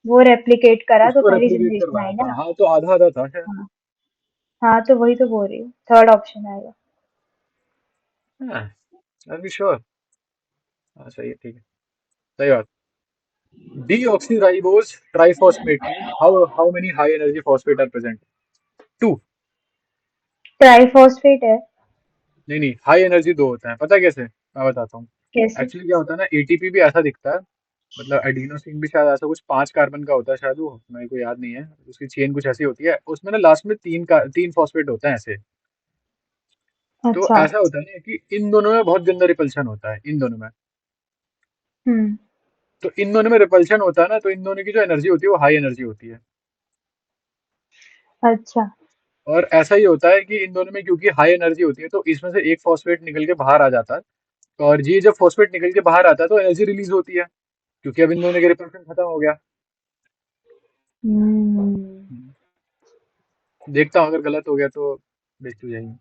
वो रेप्लिकेट करा तो उसको पहली रेप्लिकेट जनरेशन करवाया आई था, ना। हाँ, तो आधा आधा था शायद। हाँ। हाँ, तो वही तो बोल रही हूँ, थर्ड ऑप्शन आएगा। हाँ, आर वी श्योर? हाँ सही है, ठीक है, सही बात। डीऑक्सीराइबोस ट्राइफॉस्फेट में how many high energy phosphate are present? Two. Triphosphate है। नहीं नहीं, हाई एनर्जी दो होता है, पता है कैसे? मैं बताता हूँ। कैसे? एक्चुअली क्या होता है ना, एटीपी भी ऐसा दिखता है, मतलब एडिनोसिन भी शायद ऐसा कुछ 5 कार्बन का होता है शायद, वो मेरे को याद नहीं है, उसकी चेन कुछ ऐसी होती है, उसमें ना लास्ट में तीन फॉस्फेट होते हैं ऐसे। तो अच्छा। ऐसा होता है ना कि इन दोनों में बहुत गंदा रिपल्शन होता है, इन दोनों में। हम्म। तो इन दोनों में रिपल्शन होता है ना, तो इन दोनों की जो एनर्जी होती है वो हाई एनर्जी होती है। अच्छा। और ऐसा ही होता है कि इन दोनों में क्योंकि हाई एनर्जी होती है, तो इसमें से एक फॉस्फेट निकल के बाहर आ जाता है। और ये जब फॉस्फेट निकल के बाहर आता है तो एनर्जी रिलीज होती है, क्योंकि अब इन दोनों के रिपल्शन खत्म हो गया। हम्म। हम्म। देखता हूँ, अगर गलत हो गया तो बेइज्जती हो जाएगी।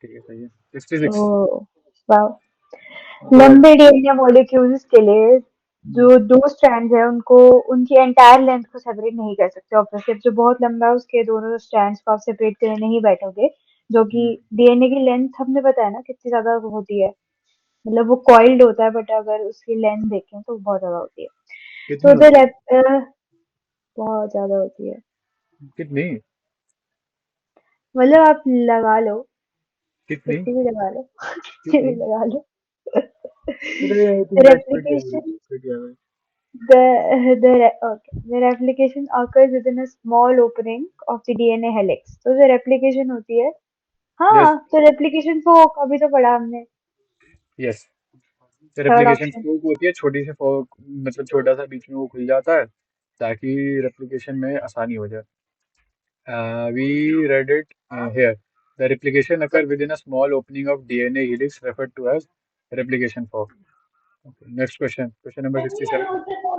ठीक है, सही है। 66। ओह, वाओ। Go ahead. लंबे डीएनए मॉलिक्यूल्स के लिए जो दो स्ट्रैंड्स है उनको उनकी एंटायर लेंथ को सेपरेट नहीं कर सकते। ऑब्वियसली जो बहुत लंबा है उसके दोनों स्ट्रैंड्स को आप सेपरेट करने नहीं बैठोगे, जो कि डीएनए की लेंथ हमने बताया ना कितनी ज्यादा होती है। मतलब वो कॉइल्ड होता है बट अगर उसकी लेंथ देखें तो बहुत ज्यादा होती है। कितनी तो होती है? बहुत ज्यादा होती है। कितनी? मतलब आप लगा लो, कितनी? कितनी भी लगा लो, कितनी भी कितनी? लगा लो। अरे तुम तो एक्सपर्ट ही हो रही, replication एक्सपर्ट ही हो रही। the replication occurs within a small opening of the DNA helix। तो जो replication होती है, यस। हाँ, तो replication fork अभी तो पढ़ा हमने। Yes. Third replication option. Fork होती है, छोटी सी फोक, मतलब छोटा सा बीच में वो खुल जाता है, ताकि रेप्लिकेशन में आसानी हो जाए। We read it here. The replication occur within a small opening of DNA helix referred to as replication fork. Okay, next question. Question number 67.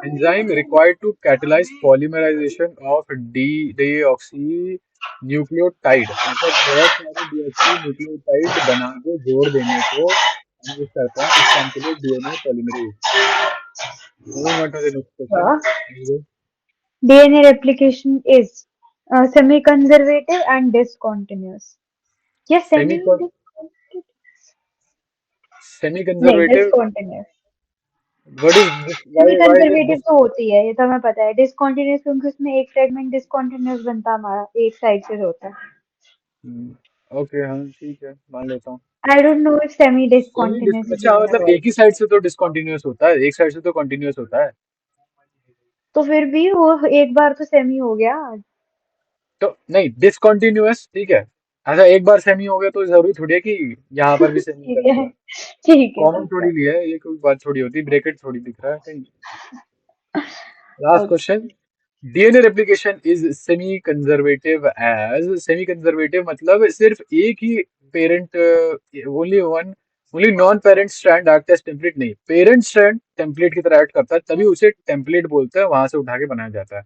Enzyme required to catalyze polymerization of deoxynucleotide मतलब बहुत सारे deoxy nucleotide बना के जोड़ देने को हम use करते हैं इस काम के लिए DNA polymerase. Moving on to the next question. Sure. DNA replication is semi-conservative and discontinuous. Yes, Semi semi नहीं conservative. discontinuous. What is this? Semi Why is it conservative this? तो होती है, ये तो हमें पता है. डिसकंटिन्यूअस क्योंकि उसमें एक फ्रेगमेंट डिसकंटिन्यूअस बनता है, हमारा एक साइड से होता है. ओके हाँ ठीक है मान लेता हूँ. आई don't know if semi semi discontinuous is अच्छा इवन अ मतलब वर्ड. एक ही साइड से तो डिसकंटिन्यूअस होता है एक साइड से तो कंटिन्यूअस होता है. तो फिर भी वो एक बार तो सेमी हो गया. तो नहीं डिसकंटिन्यूअस ठीक है. ऐसा एक बार सेमी हो गया तो जरूरी थोड़ी है कि यहाँ पर भी सेमी ठीक करना है, है. ठीक है, कॉमन ठीक थोड़ी है. लिया है ये कोई बात थोड़ी होती ब्रैकेट थोड़ी दिख रहा है कहीं. Last okay. Question. DNA replication is semi conservative as semi conservative मतलब सिर्फ एक ही parent only one only non parent strand act as template नहीं पेरेंट स्ट्रैंड टेम्पलेट की तरह एक्ट करता है तभी उसे टेम्पलेट बोलते हैं वहां से उठा के बनाया जाता है.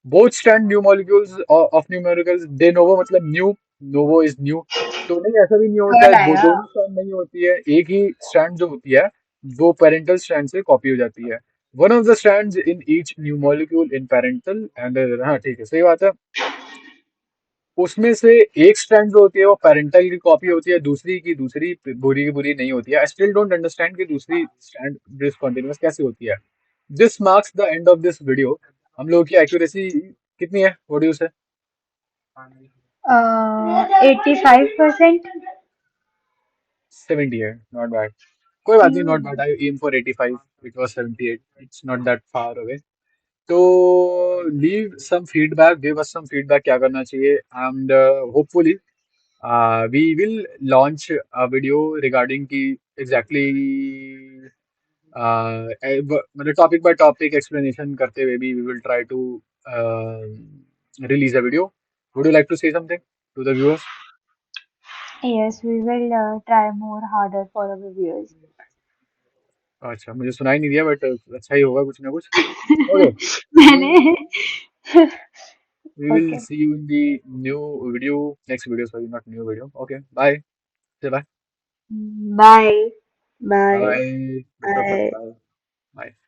Both stand new molecules of numericals they novo मतलब न्यू नोवो इज न्यू. तो नहीं ऐसा भी नहीं होता थर्ड है आएगा. दोनों स्ट्रैंड नहीं होती है एक ही स्ट्रैंड जो होती है वो पेरेंटल स्ट्रैंड से कॉपी हो जाती है. One of the strands in each new molecule in parental and हाँ ठीक है सही बात है. उसमें से एक स्ट्रैंड जो होती है वो पेरेंटल की कॉपी होती है दूसरी की दूसरी बुरी की बुरी नहीं होती है. आई स्टिल डोंट अंडरस्टैंड कि दूसरी स्ट्रैंड डिसकंटिन्यूअस कैसे होती है. This marks the end of this video. हम लोगों की एक्यूरेसी कितनी है व्हाट डू यू से. 85%. 70 है नॉट बैड. कोई बात नहीं not bad I am for 85 it was 78 it's not that far away. तो leave some feedback give us some feedback क्या करना चाहिए and hopefully we will launch a video regarding की exactly मतलब टॉपिक बाय टॉपिक एक्सप्लेनेशन करते हुए भी we will try to release a video. Would you like to say something to the viewers? Yes, we will try more harder for our viewers. अच्छा मुझे सुनाई नहीं दिया बट अच्छा ही होगा कुछ ना कुछ. ओके मैंने. we will okay. see you in the new video next video sorry not new video. Okay bye. Say bye. Bye. Bye. Bye. Bye. Bye. Bye. Bye.